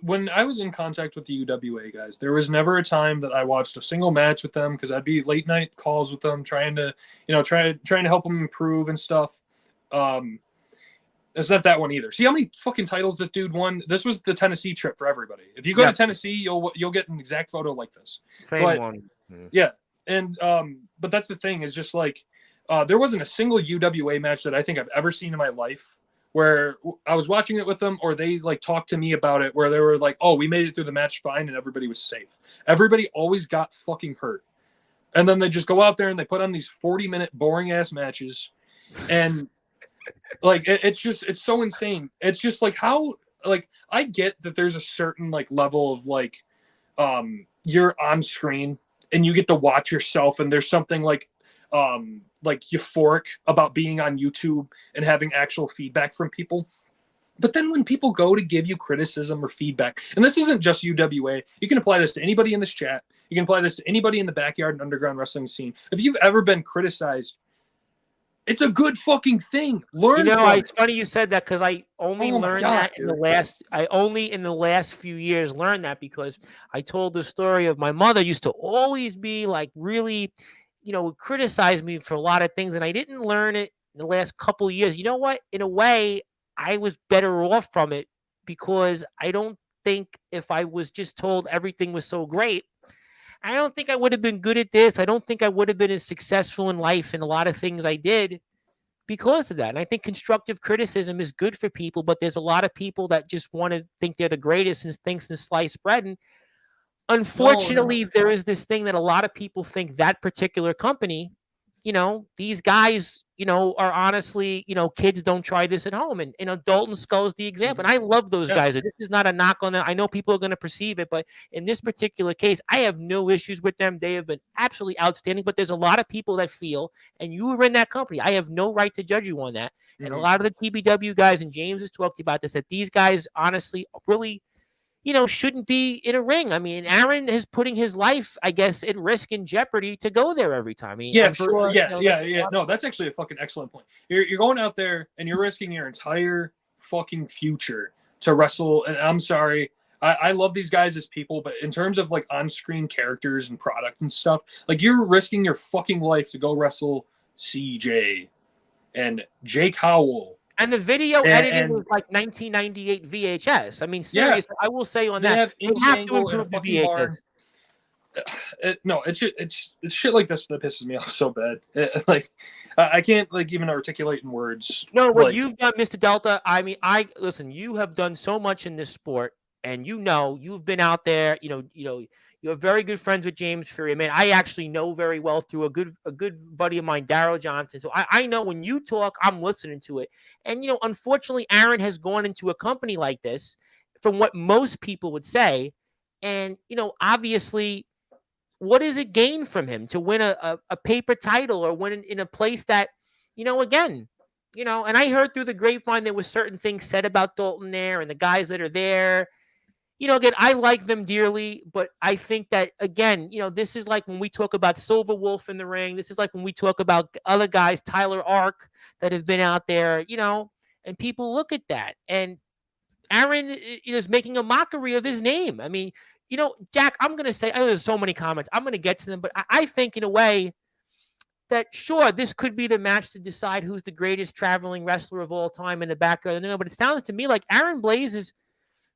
when I was in contact with the UWA guys, there was never a time that I watched a single match with them because I'd be late night calls with them, trying to help them improve and stuff. It's not that one either. See how many fucking titles this dude won? This was the Tennessee trip for everybody. If you go to Tennessee, you'll get an exact photo like this. Same one. Yeah. And but that's the thing, is just like there wasn't a single UWA match that I think I've ever seen in my life where I was watching it with them, or they like talked to me about it, where they were like, "Oh, we made it through the match fine and everybody was safe." Everybody always got fucking hurt, and then they just go out there and they put on these 40-minute boring ass matches, and like it's so insane. It's just like, how, like, I get that there's a certain like level of like you're on screen and you get to watch yourself, and there's something like euphoric about being on YouTube and having actual feedback from people. But then when people go to give you criticism or feedback, and this isn't just UWA, you can apply this to anybody in this chat. You can apply this to anybody in the backyard and underground wrestling scene. If you've ever been criticized It's a good fucking thing. Learn from It's funny you said that because I only Oh my learned God, that in the dude. last. I only in the last few years learned that because I told the story of my mother used to always be like really, would criticize me for a lot of things, and I didn't learn it in the last couple of years. You know what? In a way, I was better off from it because I don't think if I was just told everything was so great, I don't think I would have been good at this. I don't think I would have been as successful in life in a lot of things I did because of that. And I think constructive criticism is good for people, but there's a lot of people that just want to think they're the greatest and thinks in sliced bread. And No. unfortunately, there is this thing that a lot of people think that particular company, these guys, are honestly, kids don't try this at home. And, Dalton Skull's the example. And I love those Yeah. guys. This is not a knock on them. I know people are going to perceive it, but in this particular case, I have no issues with them. They have been absolutely outstanding. But there's a lot of people that feel, and you were in that company. I have no right to judge you on that. And a lot of the TBW guys, and James has talked about this, that these guys honestly really shouldn't be in a ring. I mean, Aaron is putting his life, I guess, at risk and jeopardy to go there every time. I mean, Yeah, I'm sure. yeah. No, that's actually a fucking excellent point. You're going out there and you're risking your entire fucking future to wrestle. And I'm sorry, I love these guys as people, but in terms of like on-screen characters and product and stuff, like you're risking your fucking life to go wrestle CJ and Jake Howell. And the video editing And was like 1998 VHS. I mean, yeah, seriously, I will say on they that, have they Indie have to Angle in a improve the fucking VHS. barn. It's shit like this that pisses me off so bad. I can't like even articulate in words. No, what like, you've done, Mr. Delta. I mean, listen. You have done so much in this sport, and you've been out there. You're very good friends with James Fury. I mean, I actually know very well through a good buddy of mine, Daryl Johnson. So I know when you talk, I'm listening to it. And unfortunately, Aaron has gone into a company like this, from what most people would say, and obviously, what does it gain from him to win a paper title or win in a place that, again, and I heard through the grapevine there was certain things said about Dalton there and the guys that are there. Again, I like them dearly, but I think that, again, this is like when we talk about Silver Wolf in the ring. This is like when we talk about other guys, Tyler Ark, that have been out there, and people look at that. And Aaron is making a mockery of his name. I mean, Jack, I'm going to say, I know there's so many comments. I'm going to get to them, but I think in a way that, sure, this could be the match to decide who's the greatest traveling wrestler of all time in the backyard. But it sounds to me like Aaron Blaze has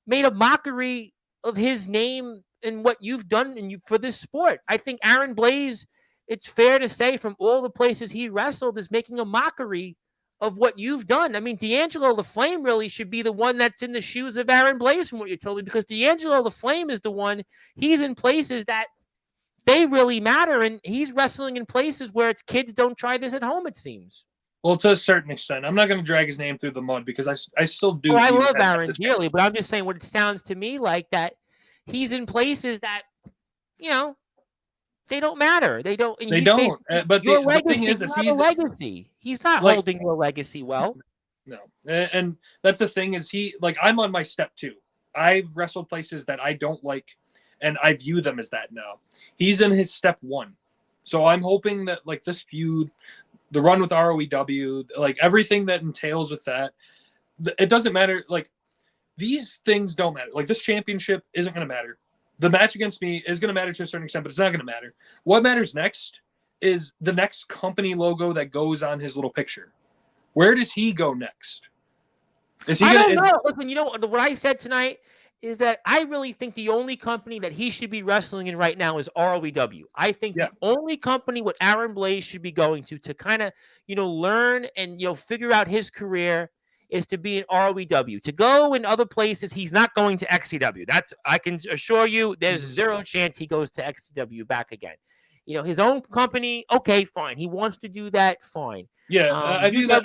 made a mockery of his name and what you've done for this sport. I think Aaron Blaze, it's fair to say, from all the places he wrestled, is making a mockery of what you've done. I mean, D'Angelo the Flame really should be the one that's in the shoes of Aaron Blaze, from what you told me, because D'Angelo the Flame is the one. He's in places that they really matter, and he's wrestling in places where it's kids don't try this at home, it seems. Well, to a certain extent. I'm not going to drag his name through the mud because I still do. Oh, I love Aaron dearly, but I'm just saying what it sounds to me like, that he's in places that, they don't matter. They don't. They don't. But the thing is he's a legacy. He's not holding your legacy well. No, and that's the thing is I'm on my step 2. I've wrestled places that I don't like, and I view them as that now. He's in his step 1, so I'm hoping that like this feud, the run with ROEW, like everything that entails with that, it doesn't matter. Like these things don't matter. Like this championship isn't going to matter. The match against me is going to matter to a certain extent, but it's not going to matter. What matters next is the next company logo that goes on his little picture. Where does he go next? Is he I don't know. Listen, what I said tonight is that I really think the only company that he should be wrestling in right now is ROEW. I think the only company what Aaron Blaze should be going to kind of, learn and, figure out his career is to be in ROEW. To go in other places, he's not going to XCW. I can assure you there's zero chance he goes to XCW back again. His own company, okay, fine. He wants to do that, fine. Yeah, I view that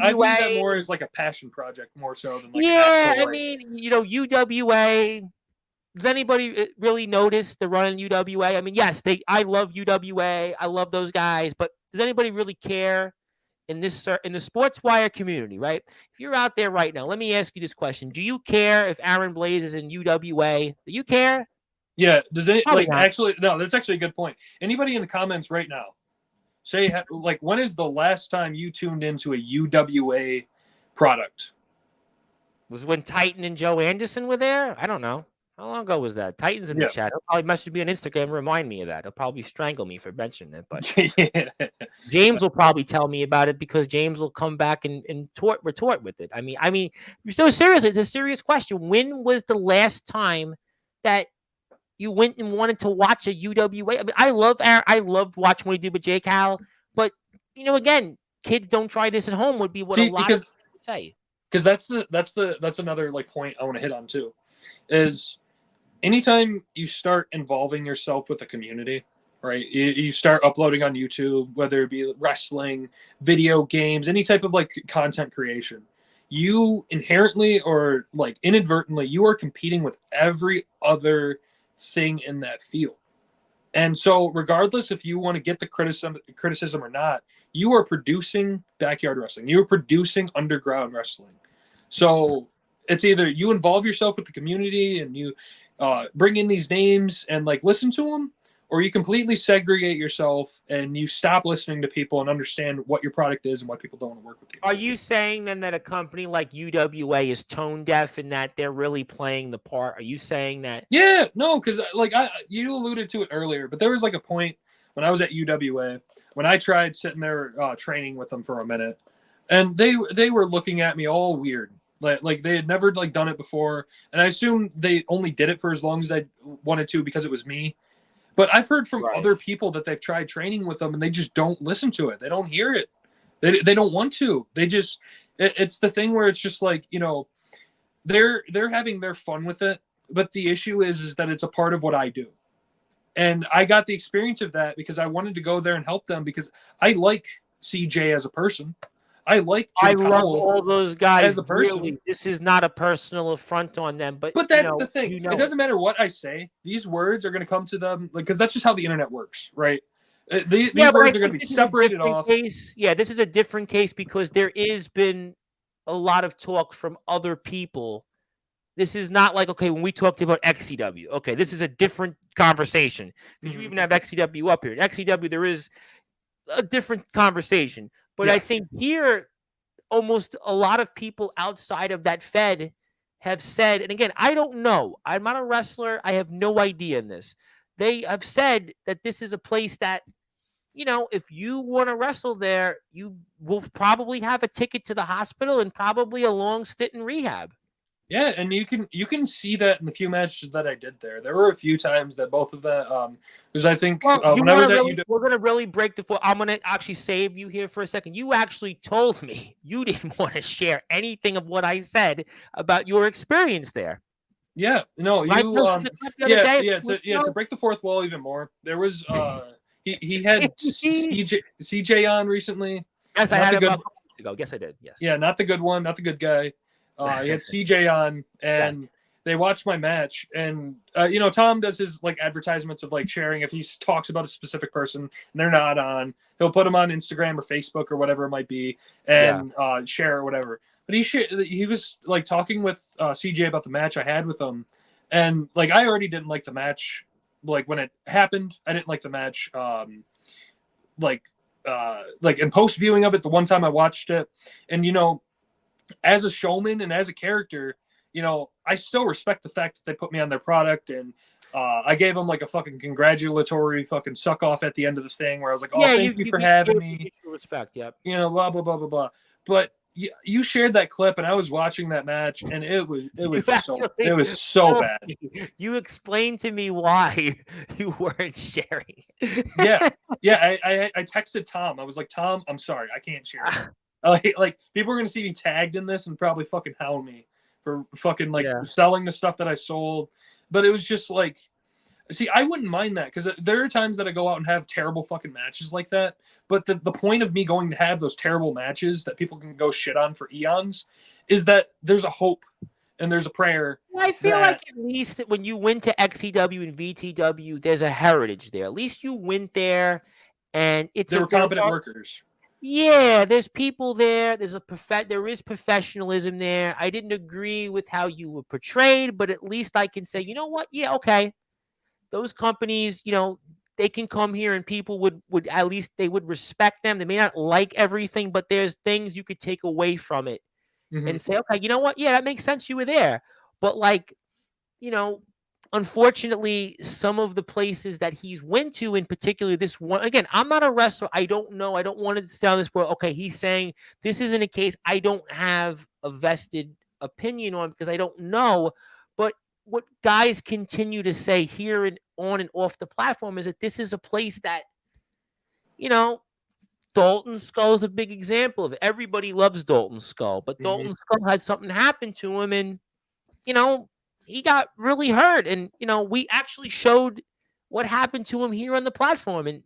more as like a passion project more so than like I mean, UWA. Does anybody really notice the run in UWA? I mean, yes, I love UWA. I love those guys, but does anybody really care in the Sportswire community, right? If you're out there right now, let me ask you this question. Do you care if Aaron Blaze is in UWA? Do you care? Yeah. Does any actually no, that's actually a good point. Anybody in the comments right now, Say, like, when is the last time you tuned into a UWA product? Was when Titan and Joe Anderson were there? I don't know. How long ago was that? Titan's in the Yeah. chat. He'll probably message me on Instagram and remind me of that. He'll probably strangle me for mentioning it. But Yeah. James will probably tell me about it because James will come back and retort with it. I mean, so seriously, it's a serious question. When was the last time that you went and wanted to watch a UWA? I mean, I loved watching what he did with Jake Howell, but again, kids don't try this at home would be what a See, lot of people would say. because that's another like point I want to hit on too, is anytime you start involving yourself with the community, right? You start uploading on YouTube, whether it be wrestling, video games, any type of like content creation, you inherently or like inadvertently, you are competing with every other thing in that field. And so, regardless if you want to get the criticism or not, you are producing backyard wrestling. You are producing underground wrestling. So it's either you involve yourself with the community and you bring in these names and like listen to them, or you completely segregate yourself and you stop listening to people and understand what your product is and why people don't want to work with you. Are you saying then that a company like UWA is tone deaf and that they're really playing the part? Are you saying that? Yeah, no, because like you alluded to it earlier, but there was like a point when I was at UWA when I tried sitting there training with them for a minute, and they were looking at me all weird, like they had never like done it before, and I assumed they only did it for as long as they wanted to because it was me. But I've heard from other people that they've tried training with them and they just don't listen to it. They don't hear it. They don't want to. They just it's the thing where it's just like they're having their fun with it, but the issue is that it's a part of what I do. And I got the experience of that because I wanted to go there and help them because I like CJ as a person. I like I Jake love Howell all those guys. as a person. Really, this is not a personal affront on them, but That's the thing. It doesn't matter what I say; these words are going to come to them, like because that's just how the internet works, right? These words are going to be separated off. Yeah, this is a different case because there is been a lot of talk from other people. This is not like, okay, when we talked about XCW, okay, this is a different conversation because you even have XCW up here. In XCW, there is a different conversation. But I think here, almost a lot of people outside of that Fed have said, and again, I don't know. I'm not a wrestler. I have no idea in this. They have said that this is a place that, if you want to wrestle there, you will probably have a ticket to the hospital and probably a long stint in rehab. Yeah, and you can see that in the few matches that I did there. There were a few times that both of that because I think when I was at we're gonna really break the foot. I'm gonna actually save you here for a second. You actually told me you didn't want to share anything of what I said about your experience there. Yeah, no, right? you to break the fourth wall even more. There was he had CJ on recently. Yes, I had him about a couple weeks ago. Yes, I did. Yes. Yeah, not the good one, not the good guy. He had CJ on, and they watched my match. And Tom does his like advertisements of like sharing if he talks about a specific person and they're not on, he'll put them on Instagram or Facebook or whatever it might be, and share or whatever. But he was like talking with CJ about the match I had with him, and like I already didn't like the match. Like when it happened, I didn't like the match. Like in post viewing of it, the one time I watched it, and as a showman and as a character, I still respect the fact that they put me on their product, and I gave them like a fucking congratulatory fucking suck off at the end of the thing where I was like, oh, thank you for having me. Respect, yep. Blah, blah, blah, blah, blah. But you shared that clip and I was watching that match and it was so bad. You explained to me why you weren't sharing. Yeah. I texted Tom. I was like, Tom, I'm sorry, I can't share it. Like people are gonna see me tagged in this and probably fucking hound me for fucking selling the stuff that I sold. But it was just like, see, I wouldn't mind that because there are times that I go out and have terrible fucking matches like that. But the point of me going to have those terrible matches that people can go shit on for eons is that there's a hope and there's a prayer. I feel like at least when you went to XCW and VTW, there's a heritage there. At least you went there and there were competent workers. Yeah, there's people there. There is professionalism there. I didn't agree with how you were portrayed, but at least I can say, you know what? Yeah, okay. Those companies, they can come here and people would at least they would respect them. They may not like everything, but there's things you could take away from it Mhm. and say, okay, you know what? Yeah, that makes sense. You were there. But like, you know, unfortunately, some of the places that he's went to, in particular, this one, again, I'm not a wrestler. I don't know. I don't want to sound this, but okay, he's saying this isn't a case I don't have a vested opinion on because I don't know. But what guys continue to say here and on and off the platform is that this is a place that, you know, Dalton Skull is a big example of it. Everybody loves Dalton Skull, but Mhm. Dalton Skull had something happen to him, and you know, he got really hurt. And, you know, we actually showed what happened to him here on the platform. And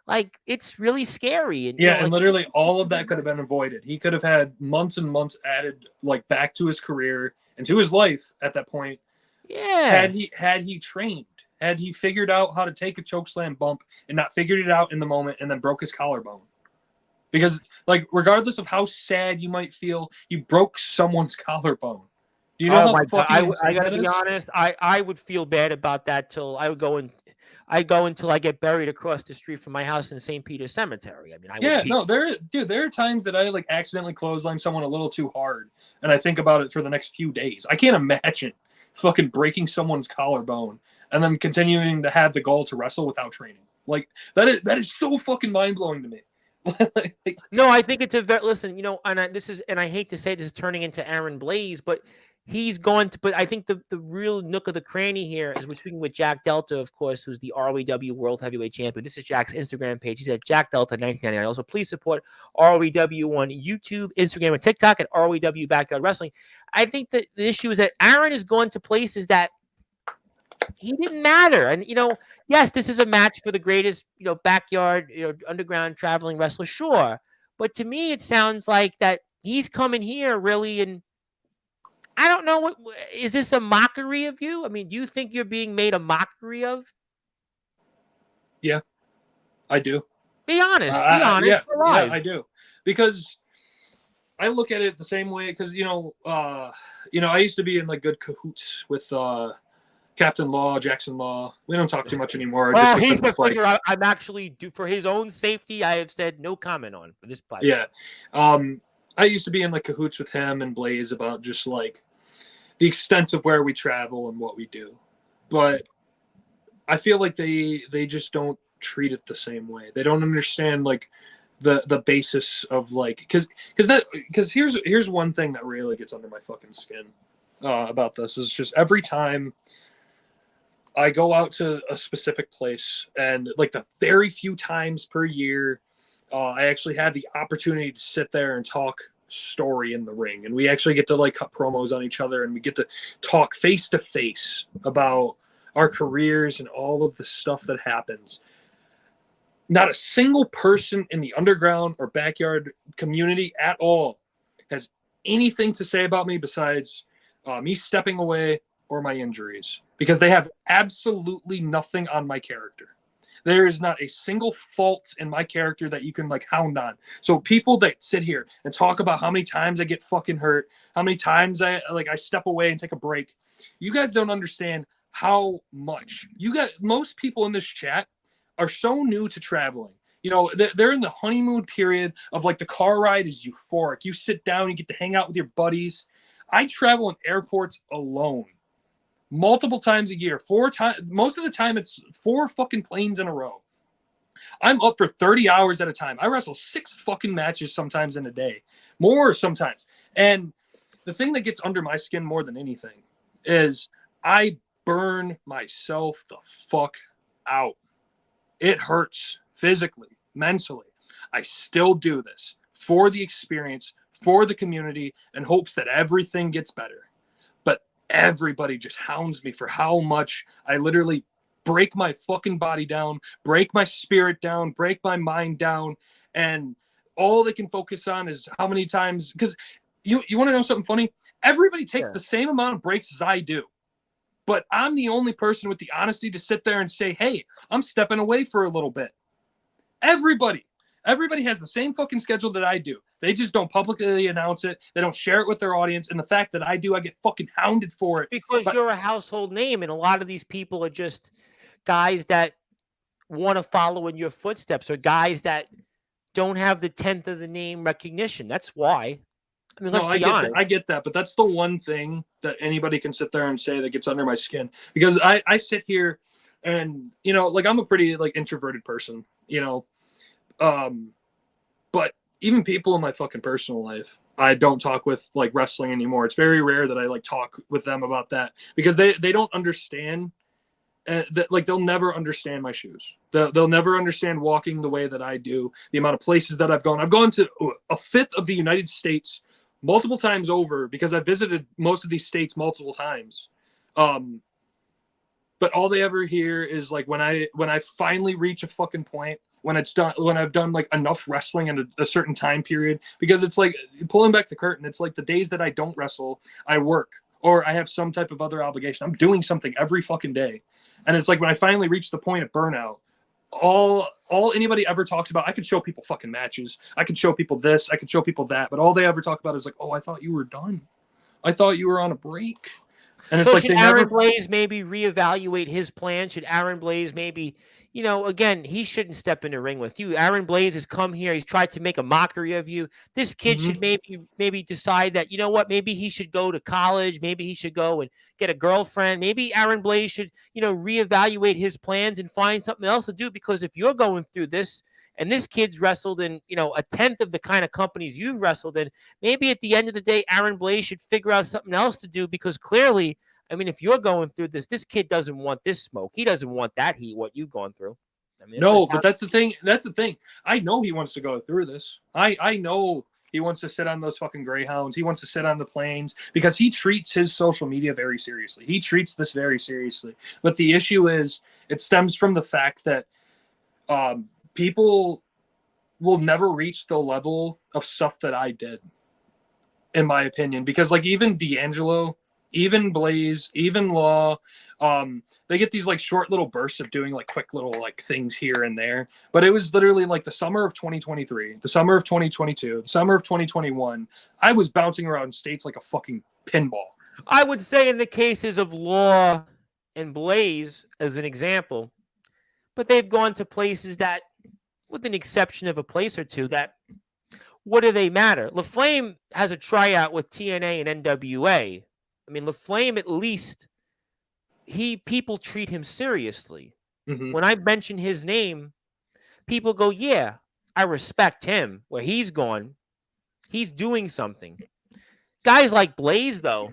like, it's really scary. And, you Yeah, know, and like, literally all of that could have been avoided. He could have had months and months added like back to his career and to his life at that point yeah. had he trained, had he figured out how to take a chokeslam bump and not figured it out in the moment and then broke his collarbone. Because like regardless of how sad you might feel, you broke someone's collarbone. Do you know Oh how my God. fucking I insane got to that be is? honest. I would feel bad about that till I would go in. I go until I get buried across the street from my house in St. Peter's Cemetery. I mean, I would Yeah, be. no, there are times that I like accidentally clothesline someone a little too hard, and I think about it for the next few days. I can't imagine fucking breaking someone's collarbone and then continuing to have the goal to wrestle without training. Like that is so fucking mind blowing to me. Like, No, I think it's a very listen. You know, and this is, and I hate to say this is turning into Aaron Blaze, but he's going to. But I think the real nook of the cranny here is we're speaking with Jack Delta, of course, who's the ROEW World Heavyweight Champion. This is Jack's Instagram page. He's at Jack Delta 1999. Also, please support ROEW on YouTube, Instagram, and TikTok at ROEW Backyard Wrestling. I think that the issue is that Aaron is going to places that he didn't matter. And, you know, yes, this is a match for the greatest, you know, backyard, you know, underground traveling wrestler, sure. But to me, it sounds like that he's coming here really. And I don't know, what is this a mockery of you? I mean, do you think you're being made a mockery of? yeah, I do. Be honest. Be honest. Yeah, We're yeah, live. I do. Because I look at it the same way. Because I used to be in like good cahoots with Captain Law, Jackson Law. We don't talk too much anymore, just Well, because he's the it's like, figure I'm actually do for his own safety. I have said no comment on for this platform. yeah. I used to be in like cahoots with him and Blaze about just like the extent of where we travel and what we do, but I feel like they just don't treat it the same way. They don't understand like the basis of like because here's one thing that really gets under my fucking skin about this is just every time I go out to a specific place, and like the very few times per year, I actually have the opportunity to sit there and talk story in the ring, and we actually get to like cut promos on each other, and we get to talk face to face about our careers and all of the stuff that happens. Not a single person in the underground or backyard community at all has anything to say about me besides me stepping away or my injuries, because they have absolutely nothing on my character. There is not a single fault in my character that you can like hound on. So people that sit here and talk about how many times I get fucking hurt, how many times I step away and take a break, you guys don't understand how much most people in this chat are so new to traveling. You know, they're in the honeymoon period of like the car ride is euphoric. You sit down, you get to hang out with your buddies. I travel in airports alone multiple times a year, 4 times. Most of the time, it's 4 fucking planes in a row. I'm up for 30 hours at a time. I wrestle 6 fucking matches sometimes in a day, more sometimes. And the thing that gets under my skin more than anything is I burn myself the fuck out. It hurts physically, mentally. I still do this for the experience, for the community, in hopes that everything gets better. But everybody just hounds me for how much I literally break my fucking body down, break my spirit down, break my mind down, and all they can focus on is how many times. Because you want to know something funny? Everybody takes Yeah. the same amount of breaks as I do. But I'm the only person with the honesty to sit there and say, hey, I'm stepping away for a little bit. Everybody has the same fucking schedule that I do. They just don't publicly announce it. They don't share it with their audience. And the fact that I do, I get fucking hounded for it. Because But you're a household name, and a lot of these people are just guys that want to follow in your footsteps, or guys that don't have the 10th of the name recognition. That's why. I mean, No, let's I be get that. honest. I get that, but that's the one thing that anybody can sit there and say that gets under my skin, because I sit here and like I'm a pretty like introverted person, um, but even people in my fucking personal life, I don't talk with like wrestling anymore. It's very rare that I like talk with them about that, because they don't understand. That like they'll never understand my shoes. They'll never understand walking the way that I do. The amount of places that I've gone. I've gone to a fifth of the United States multiple times over, because I visited most of these states multiple times. But all they ever hear is like when I finally reach a fucking point, when I've done like enough wrestling in a certain time period, because it's like pulling back the curtain. It's like the days that I don't wrestle, I work, or I have some type of other obligation. I'm doing something every fucking day. And it's like when I finally reach the point of burnout, all anybody ever talks about, I could show people fucking matches, I could show people this, I could show people that, but all they ever talk about is like, oh, I thought you were done, I thought you were on a break. And it's So like should they Aaron never. Blaze maybe reevaluate his plan? Should Aaron Blaze maybe, again, he shouldn't step in the ring with you. Aaron Blaze has come here. He's tried to make a mockery of you. This kid Mhm. should maybe decide that, you know what, maybe he should go to college. Maybe he should go and get a girlfriend. Maybe Aaron Blaze should, reevaluate his plans and find something else to do. Because if you're going through this, and this kid's wrestled in, a tenth of the kind of companies you've wrestled in, maybe at the end of the day, Aaron Blaze should figure out something else to do, because clearly, I mean, if you're going through this kid doesn't want this smoke. He doesn't want that heat, what you've gone through. I mean, No, but that's the thing. I know he wants to go through this. I know he wants to sit on those fucking Greyhounds. He wants to sit on the planes, because he treats his social media very seriously. He treats this very seriously. But the issue is, it stems from the fact that people will never reach the level of stuff that I did, in my opinion. Because like even D'Angelo, even Blaze, even Law, they get these like short little bursts of doing like quick little like things here and there. But it was literally like the summer of 2023, the summer of 2022, the summer of 2021. I was bouncing around states like a fucking pinball. I would say in the cases of Law and Blaze, as an example, but they've gone to places that, with an exception of a place or two, that what do they matter? LaFlame has a tryout with TNA and NWA. I mean, LaFlame, at least people treat him seriously. Mm-hmm. When I mention his name, people go, yeah, I respect him. Where he's gone, he's doing something. Guys like Blaze, though,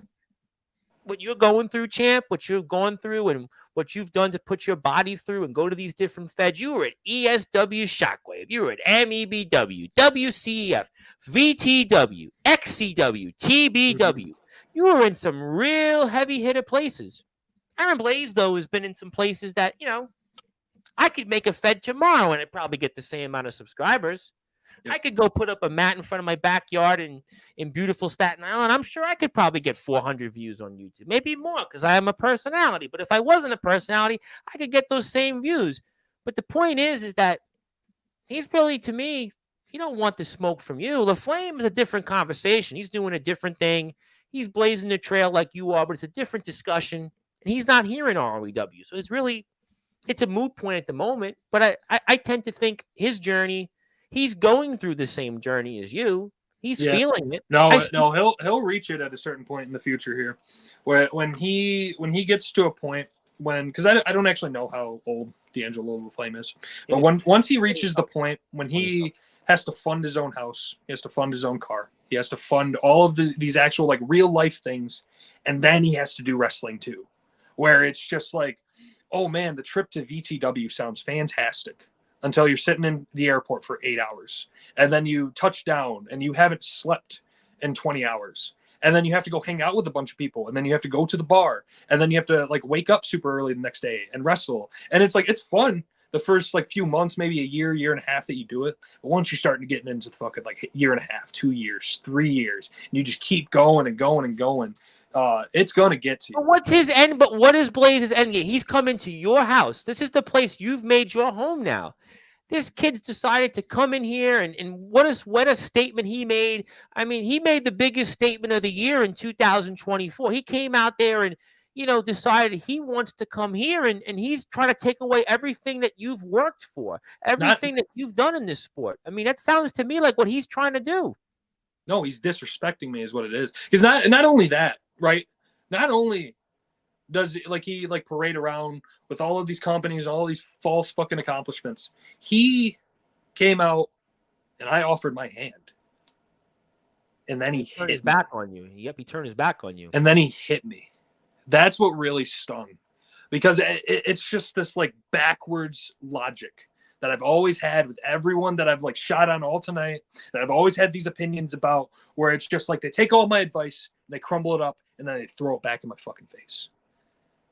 what you're going through, champ, what you've gone through and what you've done to put your body through and go to these different feds. You were at ESW Shockwave. You were at MEBW, WCEF, VTW, XCW, TBW. Mm-hmm. You were in some real heavy hitter places. Aaron Blaze, though, has been in some places that, I could make a fed tomorrow and I'd probably get the same amount of subscribers. Yep. I could go put up a mat in front of my backyard in beautiful Staten Island. I'm sure I could probably get 400 views on YouTube, maybe more, because I am a personality. But if I wasn't a personality, I could get those same views. But the point is that he's really, to me, he don't want the smoke from you. LaFlame is a different conversation. He's doing a different thing. He's blazing the trail like you are, but it's a different discussion. And he's not here in ROEW. So it's a moot point at the moment. But I tend to think his journey, he's going through the same journey as you. He's feeling it. No, he'll reach it at a certain point in the future here, where when he gets to a point because I don't actually know how old D'Angelo LaFlame is, but once he reaches the point when he has to fund his own house, he has to fund his own car, he has to fund all of these actual like real life things, and then he has to do wrestling too, where it's just like, oh man, the trip to VTW sounds fantastic. Until you're sitting in the airport for 8 hours. And then you touch down and you haven't slept in 20 hours. And then you have to go hang out with a bunch of people. And then you have to go to the bar. And then you have to like wake up super early the next day and wrestle. And it's like, it's fun the first like few months, maybe a year and a half that you do it. But once you're starting to get into the fucking like year and a half, 2 years, 3 years, and you just keep going and going and going, it's going to get to you. But what's his end? But what is Blaze's end game? He's come into your house. This is the place you've made your home now. This kid's decided to come in here and what a statement he made. I mean, he made the biggest statement of the year in 2024. He came out there and decided he wants to come here and he's trying to take away everything that you've worked for, Not everything that you've done in this sport. I mean, that sounds to me like what he's trying to do. No, he's disrespecting me is what it is. Because not only that, right? Not only does he parade around with all of these companies, all these false fucking accomplishments. He came out and I offered my hand. And then he turned his back on you. Yep, he turned his back on you. And then he hit me. That's what really stung. Because it's just this like backwards logic that I've always had with everyone that I've like shot on all tonight, that I've always had these opinions about, where it's just like they take all my advice, they crumble it up, and then they throw it back in my fucking face.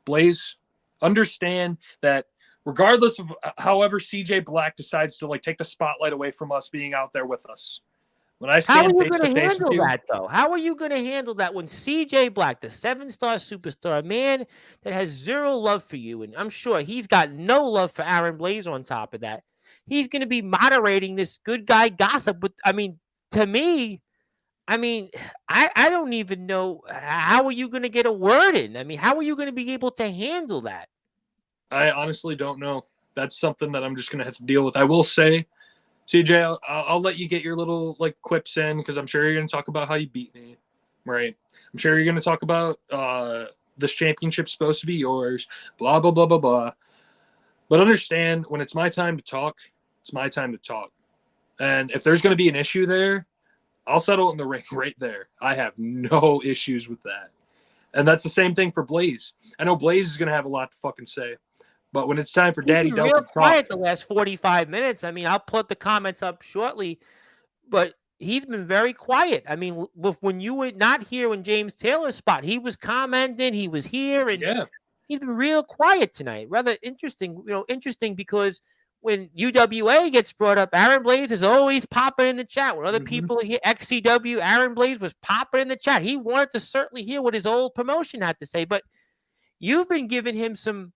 Blaze, understand that regardless of however CJ Black decides to like take the spotlight away from us being out there with us, when I stand face to face with you, that though? How are you going to handle that when CJ Black, the 7-star superstar, a man that has zero love for you, and I'm sure he's got no love for Aaron Blaze on top of that, he's going to be moderating this good guy gossip? But I mean, to me, I don't even know, how are you going to get a word in? I mean, how are you going to be able to handle that? I honestly don't know. That's something that I'm just going to have to deal with. I will say, CJ, I'll let you get your little like quips in, because I'm sure you're going to talk about how you beat me, right? I'm sure you're going to talk about this championship's supposed to be yours, blah, blah, blah, blah, blah. But understand, when it's my time to talk, it's my time to talk. And if there's going to be an issue there, I'll settle it in the ring right there. I have no issues with that. And that's the same thing for Blaze. I know Blaze is going to have a lot to fucking say. But when it's time for Daddy Delta to talk, quiet the last 45 minutes. I mean, I'll put the comments up shortly, but he's been very quiet. I mean, when you were not here when James Taylor's spot, he was commenting, he was here, and he's been real quiet tonight. Rather interesting, interesting because when UWA gets brought up, Aaron Blaze is always popping in the chat. When other people here, XCW, Aaron Blaze was popping in the chat. He wanted to certainly hear what his old promotion had to say, but you've been giving him some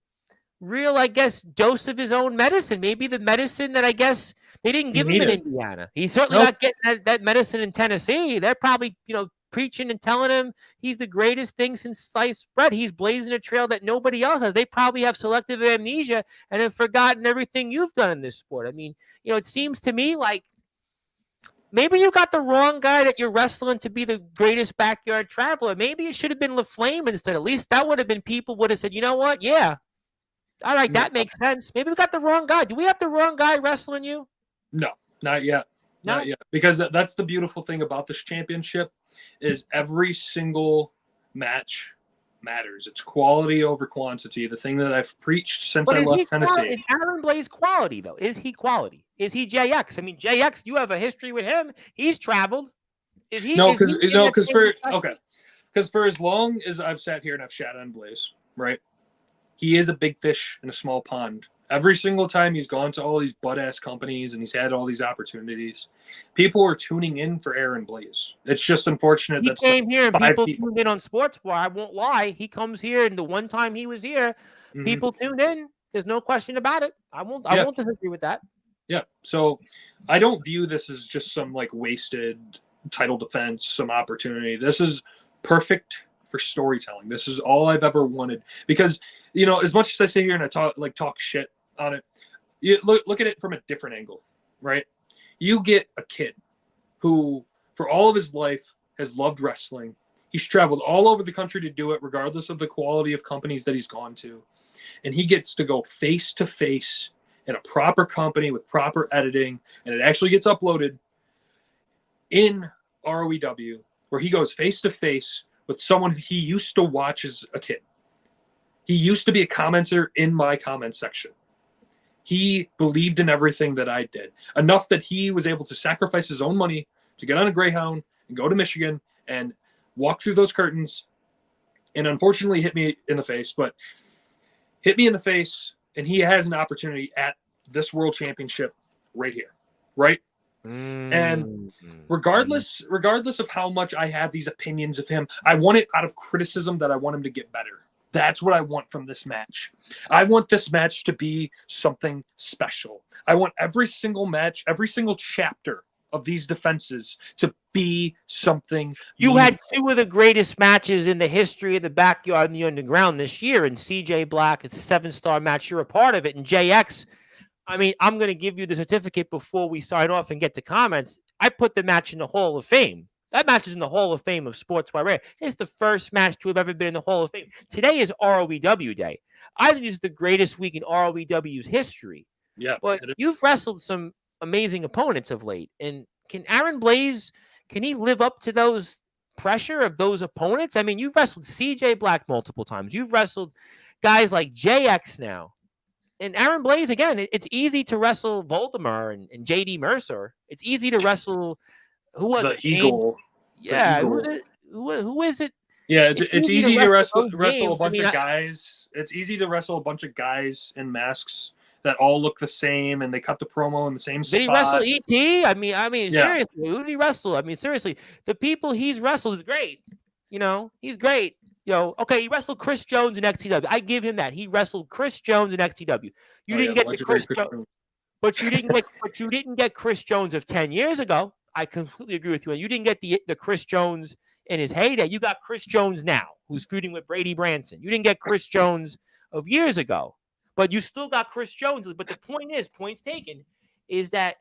real, I guess, dose of his own medicine. Maybe the medicine that I guess they didn't give him in Indiana. He's certainly not getting that medicine in Tennessee. They're probably, preaching and telling him he's the greatest thing since sliced bread. He's blazing a trail that nobody else has. They probably have selective amnesia and have forgotten everything you've done in this sport. I mean, it seems to me like maybe you got the wrong guy that you're wrestling to be the greatest backyard traveler. Maybe it should have been LaFlame instead. At least that would have been, people would have said, you know what? Yeah. All right, that makes sense. Maybe we got the wrong guy. Do we have the wrong guy wrestling you? No, not yet. No? Not yet. Because that's the beautiful thing about this championship is every single match matters. It's quality over quantity. The thing that I've preached since I left Tennessee. Is Aaron Blaze quality, though? Is he quality? Is he JX? I mean, JX, you have a history with him. He's traveled. Is he? Because for as long as I've sat here and I've shat on Blaze, right? He is a big fish in a small pond. Every single time he's gone to all these butt-ass companies and he's had all these opportunities, people are tuning in for Aaron Blaze. It's just unfortunate that he came here and people tuned in on Sportswire. I won't lie. He comes here, and the one time he was here, people tuned in. There's no question about it. I won't disagree with that. Yeah. So I don't view this as just some like wasted title defense, some opportunity. This is perfect for storytelling. This is all I've ever wanted, because as much as I sit here and I talk shit on it, you look at it from a different angle, right? You get a kid who, for all of his life, has loved wrestling. He's traveled all over the country to do it, regardless of the quality of companies that he's gone to. And he gets to go face to face in a proper company with proper editing, and it actually gets uploaded in ROEW, where he goes face to face with someone he used to watch as a kid. He used to be a commenter in my comment section. He believed in everything that I did, enough that he was able to sacrifice his own money to get on a Greyhound and go to Michigan and walk through those curtains, and unfortunately hit me in the face, and he has an opportunity at this world championship right here, right? And regardless of how much I have these opinions of him, I want it out of criticism that I want him to get better. That's what I want from this match. I want this match to be something special. I want every single match, every single chapter of these defenses to be something. You had two of the greatest matches in the history of the backyard and the underground this year, and CJ Black, it's a 7-star match. You're a part of it. And JX, I mean, I'm going to give you the certificate before we sign off and get to comments. I put the match in the Hall of Fame. That match is in the Hall of Fame of Sportswire. It's the first match to have ever been in the Hall of Fame. Today is ROEW Day. I think this is the greatest week in ROEW's history. Yeah, but you've wrestled some amazing opponents of late. And can Aaron Blaze, can he live up to those pressure of those opponents? I mean, you've wrestled CJ Black multiple times. You've wrestled guys like JX now. And Aaron Blaze, again, it's easy to wrestle Voldemar and JD Mercer. It's easy to wrestle, who was it? Eagle. Yeah, who is it? Yeah, it's easy to wrestle a bunch of guys. It's easy to wrestle a bunch of guys in masks that all look the same, and they cut the promo in the same spot. Did he wrestle ET? I mean, yeah. Seriously, who did he wrestle? I mean, seriously, the people he's wrestled is great. You know, he's great. You know, okay, he wrestled Chris Jones in XTW. I give him that. He wrestled Chris Jones in XTW. You didn't get the Chris Jones, but you didn't get Chris Jones of 10 years ago. I completely agree with you. And you didn't get the Chris Jones in his heyday. You got Chris Jones now, who's feuding with Brady Branson. You didn't get Chris Jones of years ago. But you still got Chris Jones. But the point is, points taken, is that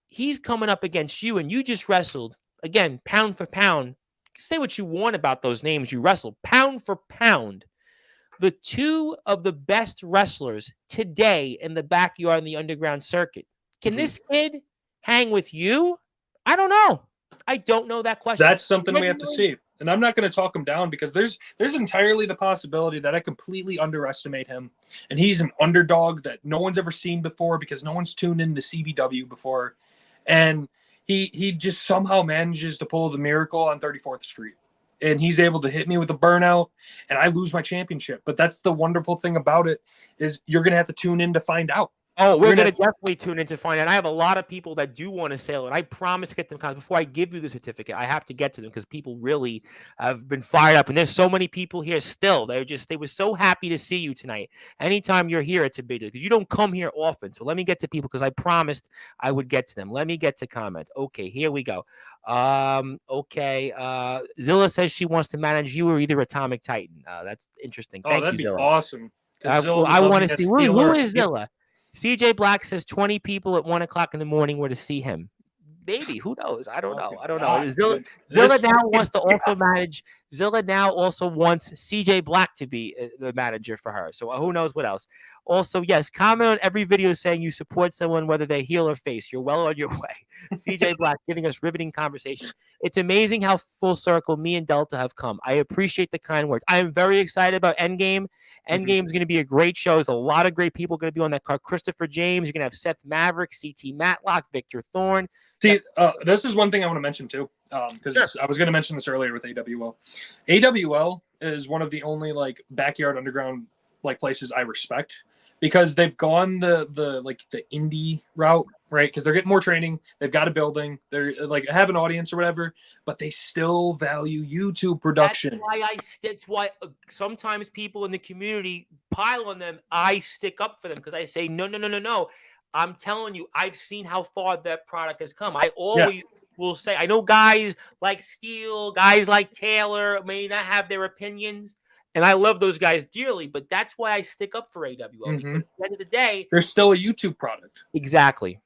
he's coming up against you, and you just wrestled, again, pound for pound. Say what you want about those names you wrestled. Pound for pound, the two of the best wrestlers today in the backyard and the underground circuit. Can this kid hang with you? I don't know. I don't know that question. That's something we have to see. And I'm not going to talk him down because there's entirely the possibility that I completely underestimate him. And he's an underdog that no one's ever seen before because no one's tuned into CBW before. And he just somehow manages to pull the miracle on 34th Street. And he's able to hit me with a burnout, and I lose my championship. But that's the wonderful thing about it is you're going to have to tune in to find out. Oh, we're going to definitely tune in to find out. I have a lot of people that do want to sail, and I promise to get them comments. Before I give you the certificate, I have to get to them because people really have been fired up. And there's so many people here still. They were so happy to see you tonight. Anytime you're here, it's a big deal because you don't come here often. So let me get to people because I promised I would get to them. Let me get to comments. Okay, here we go. Okay. Zilla says she wants to manage you or either Atomic Titan. That's interesting. Thank that'd you, be Zilla. Awesome. I want to see who is Zilla. CJ Black says 20 people at 1 o'clock in the morning were to see him. Maybe. Who knows? I don't know. Zilla now wants to also manage. Zilla now also wants CJ Black to be the manager for her. So who knows what else? Also, yes, comment on every video saying you support someone, whether they're heel or face. You're well on your way. CJ Black giving us riveting conversation. It's amazing how full circle me and Delta have come. I appreciate the kind words. I am very excited about Endgame. Endgame is going to be a great show. There's a lot of great people going to be on that card. Christopher James. You're going to have Seth Maverick, CT Matlock, Victor Thorne. See, this is one thing I want to mention too, because I was going to mention this earlier with AWL. AWL is one of the only like backyard underground like places I respect because they've gone the indie route, right? Because they're getting more training, they've got a building, they're like have an audience or whatever, but they still value YouTube production. That's why sometimes people in the community pile on them. I stick up for them because I say no. I'm telling you, I've seen how far that product has come. I always will say, I know guys like Steele, guys like Taylor may not have their opinions, and I love those guys dearly, but that's why I stick up for AWL. Because at the end of the day, they're still a YouTube product. Exactly.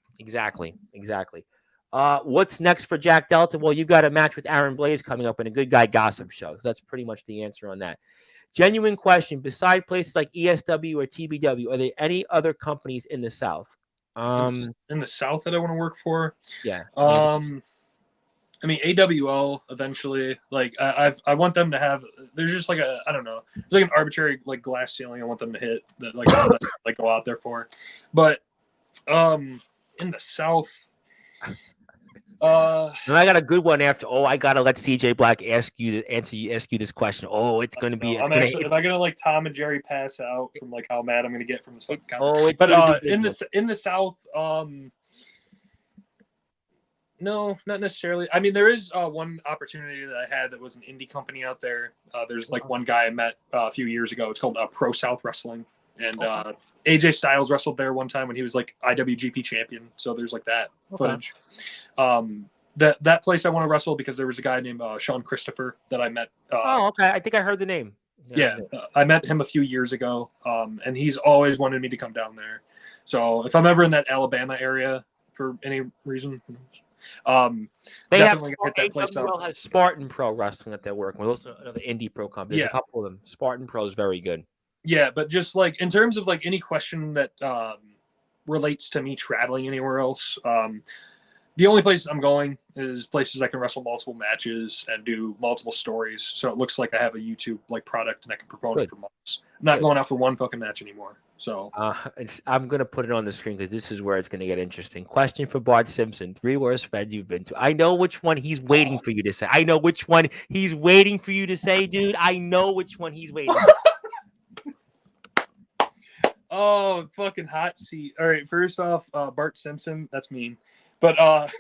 What's next for Jack Delta? Well, you've got a match with Aaron Blaze coming up in a Good Guy Gossip show. So that's pretty much the answer on that. Genuine question. Beside places like ESW or TBW, are there any other companies in the South? In the South that I want to work for? Yeah. I mean, AWL eventually, like I want them to have, there's just like I don't know, it's like an arbitrary like glass ceiling I want them to hit that like go out there for. But in the South, I got a good one after. I gotta let CJ Black ask you this question. It's gonna be. Am I gonna like Tom and Jerry pass out from like how mad I'm gonna get from this fucking comment? But in the South, no, not necessarily. I mean, there is one opportunity that I had that was an indie company out there. There's like one guy I met a few years ago. It's called Pro South Wrestling, And AJ Styles wrestled there one time when he was like IWGP champion. So there's like that footage. That place I want to wrestle because there was a guy named Sean Christopher that I met. Okay. I think I heard the name. I met him a few years ago, and he's always wanted me to come down there. So if I'm ever in that Alabama area for any reason, they definitely have hit that place AWL has Spartan Pro Wrestling that they're working with. Also another indie pro company. There's a couple of them. Spartan Pro is very good. Yeah, but just like in terms of like any question that relates to me traveling anywhere else, the only places I'm going is places I can wrestle multiple matches and do multiple stories. So it looks like I have a YouTube like product and I can promote it for months. I'm not going out for one fucking match anymore. So I'm gonna put it on the screen because this is where it's gonna get interesting. Question for Bart Simpson: 3 worst feds you've been to. I know which one he's waiting for you to say. I know which one he's waiting for you to say, dude. I know which one he's waiting for. Oh, fucking hot seat. All right, first off, Bart Simpson. That's mean. But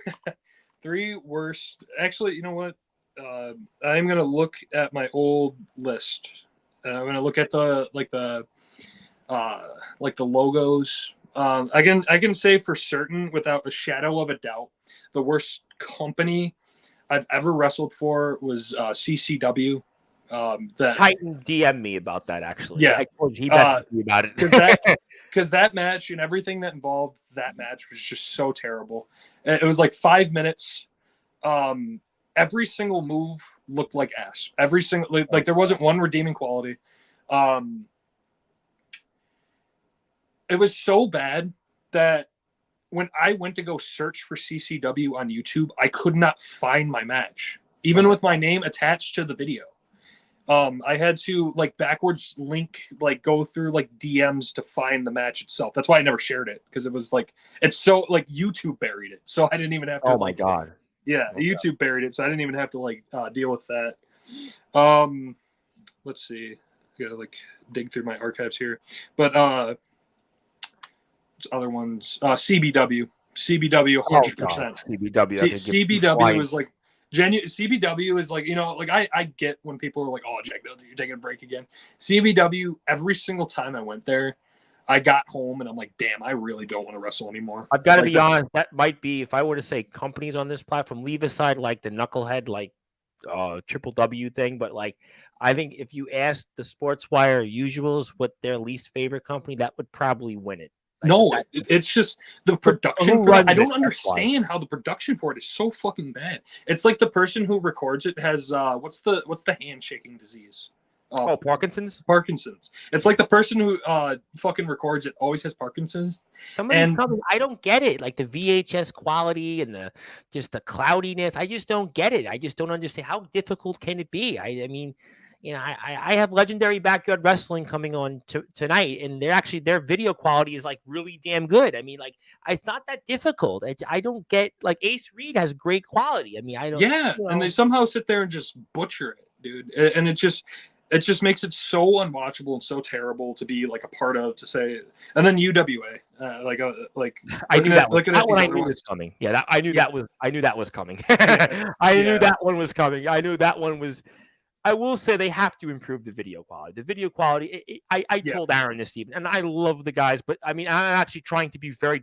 3 worst. Actually, you know what? I'm gonna look at my old list. I'm gonna look at the logos. I can say for certain, without a shadow of a doubt, the worst company I've ever wrestled for was CCW. Titan DM me about that, actually. Yeah, I told you he messaged me about it. Because that match and everything that involved that match was just so terrible. It was like 5 minutes. Every single move looked like ass. Every single like there wasn't one redeeming quality. It was so bad that when I went to go search for CCW on YouTube, I could not find my match, even with my name attached to the video. I had to like backwards link, like go through like DMs to find the match itself. That's why I never shared it, because it was like it's so like YouTube buried it, so I didn't even have to. Oh my god! Yeah, YouTube buried it, so I didn't even have to like deal with that. Let's see, I gotta like dig through my archives here, but other ones, CBW 100%. CBW was like. CBW is like, you know, like I get when people are like, oh, Jack, you're taking a break again. CBW, every single time I went there, I got home and I'm like, damn, I really don't want to wrestle anymore. I've got to be honest, that might be, if I were to say companies on this platform, leave aside like the knucklehead, like Triple W thing, but like I think if you asked the Sportswire usuals what their least favorite company, that would probably win it. Like, no, it's just the production for it. I don't understand how the production for it is so fucking bad. It's like the person who records it has what's the handshaking disease? Parkinson's. It's like the person who fucking records it always has Parkinson's. Some of these companies, I don't get it. Like the VHS quality and the cloudiness. I just don't get it. I just don't understand how difficult can it be. I mean, you know, I have Legendary Backyard Wrestling coming on tonight, and their video quality is like really damn good. I mean, like it's not that difficult. I don't get, like Ace Reed has great quality. I mean, I don't. Yeah, you know. And they somehow sit there and just butcher it, dude. And it just makes it so unwatchable and so terrible to be like a part of, to say. And then UWA, I knew that one was coming. Yeah, I knew that was coming. I knew that one was coming. I knew that one was. I will say they have to improve the video quality. The video quality, I told Aaron this evening, and I love the guys, but I mean, I'm actually trying to be very,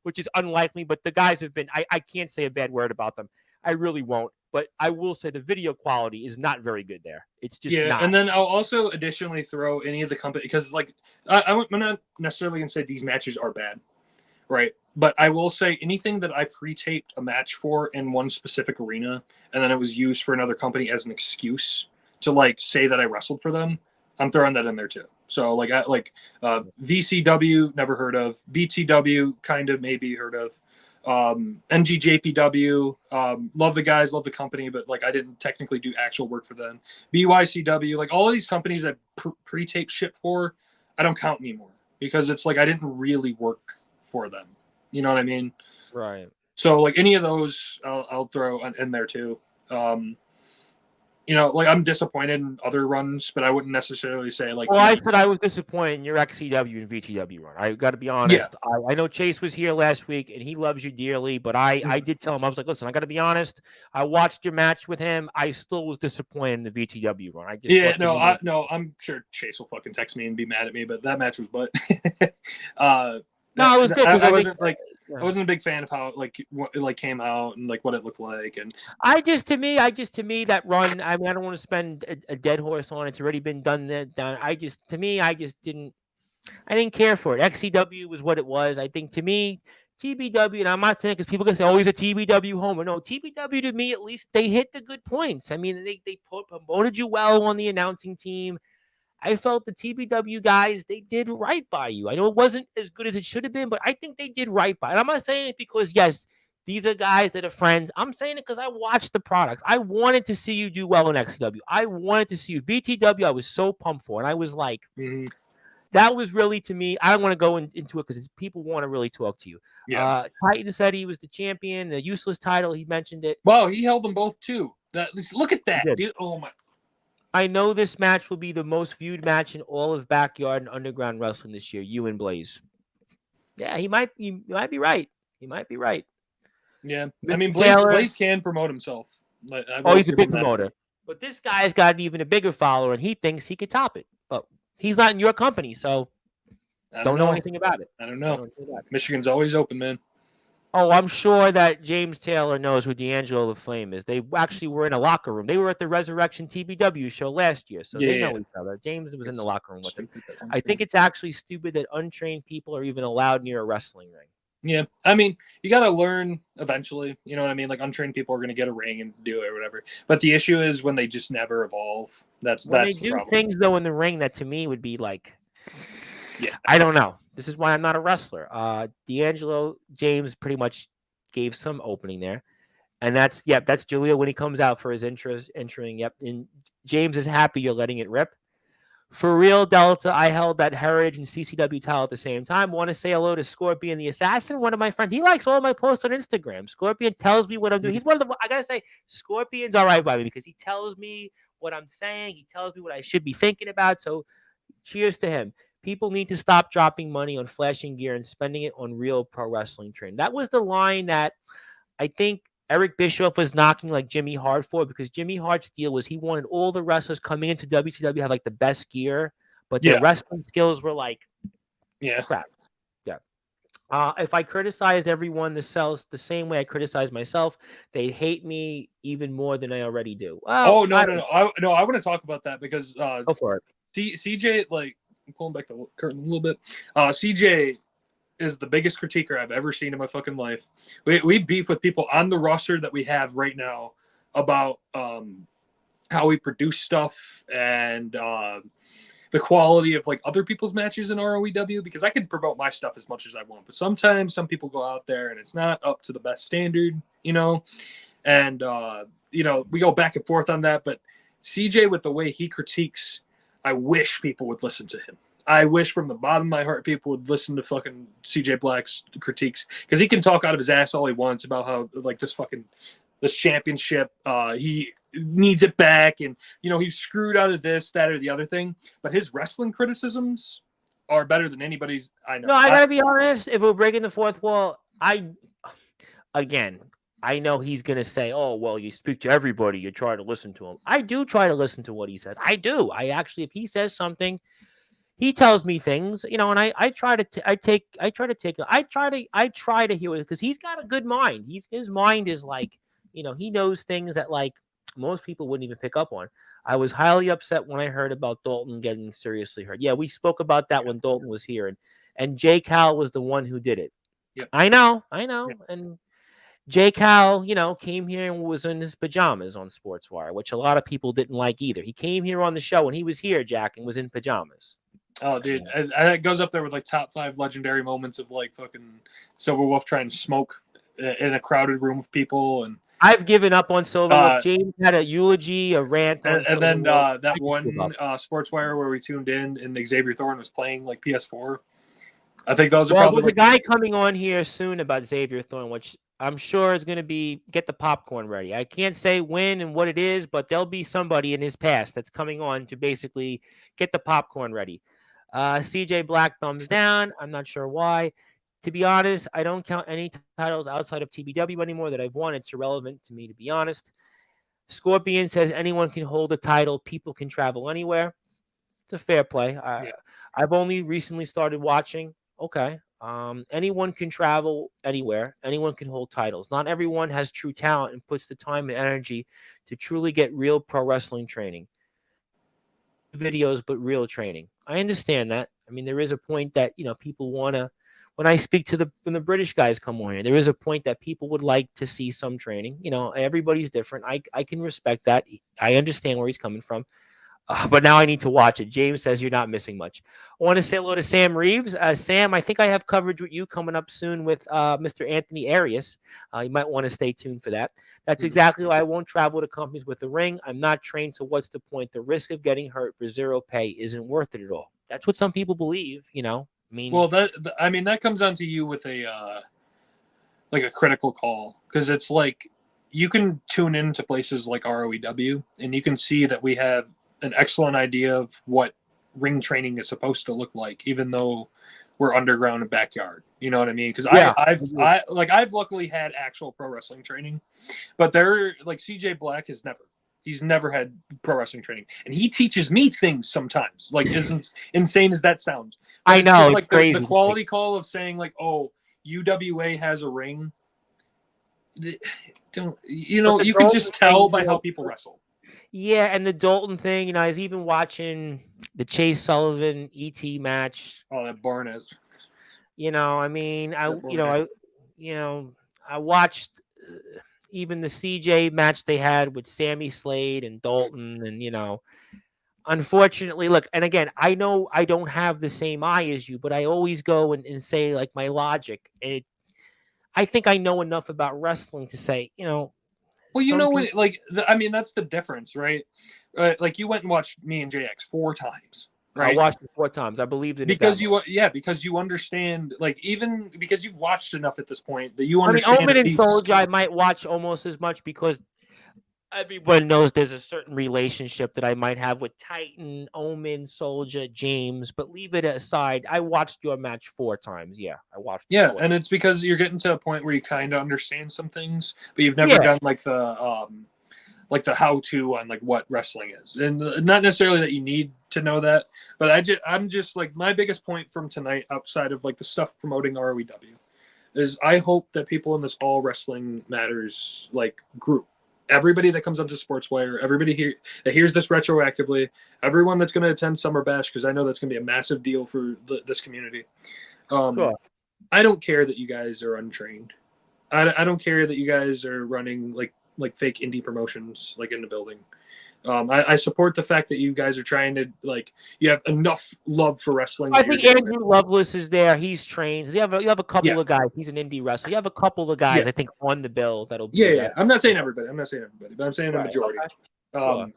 which is unlikely, but the guys have been, I can't say a bad word about them. I really won't, but I will say the video quality is not very good there. It's just not. And then I'll also additionally throw any of the company, because like, I'm not necessarily going to say these matches are bad, right? But I will say anything that I pre-taped a match for in one specific arena, and then it was used for another company as an excuse to like say that I wrestled for them, I'm throwing that in there too. So like VCW, never heard of. BTW, kind of maybe heard of. NGJPW, love the guys, love the company, but like I didn't technically do actual work for them. BYCW, like all of these companies that pre-tape shit for, I don't count anymore, because it's like I didn't really work for them. You know what I mean? Right. So like any of those, I'll throw in there too. like I'm disappointed in other runs, but I wouldn't necessarily say like. Well, I said I was disappointed in your XCW and VTW run. I got to be honest. I know Chase was here last week and he loves you dearly, but I did tell him, I was like, listen, I got to be honest. I watched your match with him. I still was disappointed in the VTW run. I just I'm sure Chase will fucking text me and be mad at me, but that match was but. No, it was good because I wasn't I wasn't a big fan of how it came out and like what it looked like, and to me that run. I mean, I don't want to spend a dead horse on it. It's already been done. I just didn't care for it. XCW was what it was. I think to me, TBW, and I'm not saying because people can say, oh, he's a TBW homer. No, TBW to me, at least they hit the good points. I mean, they promoted you well on the announcing team. I felt the TBW guys, they did right by you. I know it wasn't as good as it should have been, but I think they did right by it. I'm not saying it because, yes, these are guys that are friends. I'm saying it because I watched the products. I wanted to see you do well in XCW. I wanted to see you. VTW, I was so pumped for. And I was like, that was really, to me, I don't want to go into it because people want to really talk to you. Yeah. Titan said he was the champion, the useless title. He mentioned it. Wow, he held them both, too. Look at that, dude. Oh, my. I know this match will be the most viewed match in all of backyard and underground wrestling this year. You and Blaze. Yeah, he might be right. He might be right. Yeah, I mean Blaze can promote himself. He's a big promoter. But this guy's got even a bigger follower, and he thinks he could top it. But he's not in your company, so don't know anything about it. I don't know. Michigan's always open, man. Oh, I'm sure that James Taylor knows who D'Angelo the Flame is. They actually were in a locker room. They were at the Resurrection TBW show last year, so they know each other. James was in the locker room with them. I think it's actually stupid that untrained people are even allowed near a wrestling ring. Yeah, I mean, you got to learn eventually. You know what I mean? Like untrained people are going to get a ring and do it or whatever. But the issue is when they just never evolve. That's the problem. Things though in the ring that to me would be like, I don't know. This is why I'm not a wrestler. D'Angelo James pretty much gave some opening there. And that's Julio when he comes out for his entering. Yep. And James is happy you're letting it rip. For real, Delta, I held that Heritage and CCW title at the same time. Want to say hello to Scorpion the Assassin, one of my friends. He likes all my posts on Instagram. Scorpion tells me what I'm doing. He's one of the, I got to say, Scorpion's all right by me because he tells me what I'm saying. He tells me what I should be thinking about. So cheers to him. People need to stop dropping money on flashing gear and spending it on real pro wrestling training. That was the line that I think Eric Bischoff was knocking like Jimmy Hart for, because Jimmy Hart's deal was he wanted all the wrestlers coming into WCW have like the best gear, but their wrestling skills were like crap. Yeah. If I criticized everyone the same way I criticize myself, they hate me even more than I already do. Well, no. I want to talk about that because go for it. CJ, like pulling back the curtain a little bit. CJ is the biggest critiquer I've ever seen in my fucking life. We beef with people on the roster that we have right now about how we produce stuff and the quality of like other people's matches in ROEW, because I can promote my stuff as much as I want, but sometimes some people go out there and it's not up to the best standard, and we go back and forth on that. But CJ, with the way he critiques, I wish people would listen to him. I wish from the bottom of my heart people would listen to fucking CJ Black's critiques, because he can talk out of his ass all he wants about how like this championship, he needs it back, and he's screwed out of this, that, or the other thing. But his wrestling criticisms are better than anybody's I know. No, I gotta be honest. If we're breaking the fourth wall, I know he's gonna say, "Oh, well, you speak to everybody. You try to listen to him." I do try to listen to what he says. I do. I actually, if he says something, he tells me things, and I try to hear it, because he's got a good mind. His mind is like, he knows things that like most people wouldn't even pick up on. I was highly upset when I heard about Dalton getting seriously hurt. Yeah, we spoke about that when Dalton was here, and Jay Cal was the one who did it. Yep. I know. Yep. And Jay Cal, came here and was in his pajamas on Sportswire, which a lot of people didn't like either. He came here on the show and he was here, Jack, and was in pajamas. Oh, dude, it goes up there with like top 5 legendary moments of like fucking Silver Wolf trying to smoke in a crowded room with people. And I've given up on Silver Wolf. James had a eulogy, a rant, and then that one Sportswire where we tuned in and Xavier Thorne was playing like PS4. I think those are probably the guy coming on here soon about Xavier Thorne, which I'm sure it's going to be get the popcorn ready. I can't say when and what it is, but there'll be somebody in his past that's coming on to basically get the popcorn ready. CJ Black thumbs down. I'm not sure why. To be honest, I don't count any titles outside of TBW anymore that I've won. It's irrelevant to me, to be honest. Scorpion says anyone can hold a title. People can travel anywhere. It's a fair play. Yeah. I've only recently started watching. Okay. Anyone can travel anywhere. Anyone can hold titles. Not everyone has true talent and puts the time and energy to truly get real pro wrestling training. Videos, but real training. I understand that. I mean, there is a point that people want to. When I speak to when the British guys come on here, there is a point that people would like to see some training. Everybody's different. I can respect that. I understand where he's coming from. But now I need to watch it. James says you're not missing much. I want to say hello to Sam Reeves. Sam, I think I have coverage with you coming up soon with Mr. Anthony Arias. You might want to stay tuned for that. That's exactly why I won't travel to companies with the ring. I'm not trained, so what's the point? The risk of getting hurt for zero pay isn't worth it at all. That's what some people believe, I mean, well, that comes down to you with a critical call, because it's like you can tune into places like ROEW and you can see that we have an excellent idea of what ring training is supposed to look like, even though we're underground and backyard. You know what I mean? Because I've luckily had actual pro wrestling training, but CJ Black he's never had pro wrestling training, and he teaches me things sometimes. Like, isn't insane as that sounds? But I know, it's crazy. The quality call of saying like, oh, UWA has a ring. Don't you can just tell by how people wrestle. Yeah, and the Dalton thing, I was even watching the Chase Sullivan ET match. Oh, that Barnett. I mean, I watched even the CJ match they had with Sammy Slade and Dalton, and unfortunately, look, and again, I know I don't have the same eye as you, but I always go and say like my logic, and I think I know enough about wrestling to say, Well, that's the difference, right? Like you went and watched me and JX 4 times, right? I watched it 4 times. I believed in because you understand, like, even because you've watched enough at this point that you understand. Omen and Soldier, I might watch almost as much because everyone knows there's a certain relationship that I might have with Titan, Omen, Soldier, James. But leave it aside. I watched your match 4 times. Yeah, I watched. Yeah, and it's because you're getting to a point where you kind of understand some things, but you've never done like the how-to on like what wrestling is, and not necessarily that you need to know that. But I'm just like, my biggest point from tonight, outside of like the stuff promoting ROEW, is I hope that people in this All Wrestling Matters like group, everybody that comes onto Sportswire, everybody here that hears this retroactively, everyone that's going to attend Summer Bash, because I know that's going to be a massive deal for this community. Sure. I don't care that you guys are untrained. I don't care that you guys are running like fake indie promotions like in the building. I support the fact that you guys are trying to, like, you have enough love for wrestling. I think Andrew Lovelace is there. He's trained. You have a couple of guys. He's an indie wrestler. You have a couple of guys, I think, on the bill that'll be Yeah. I'm not saying everybody. But I'm saying the majority. Okay.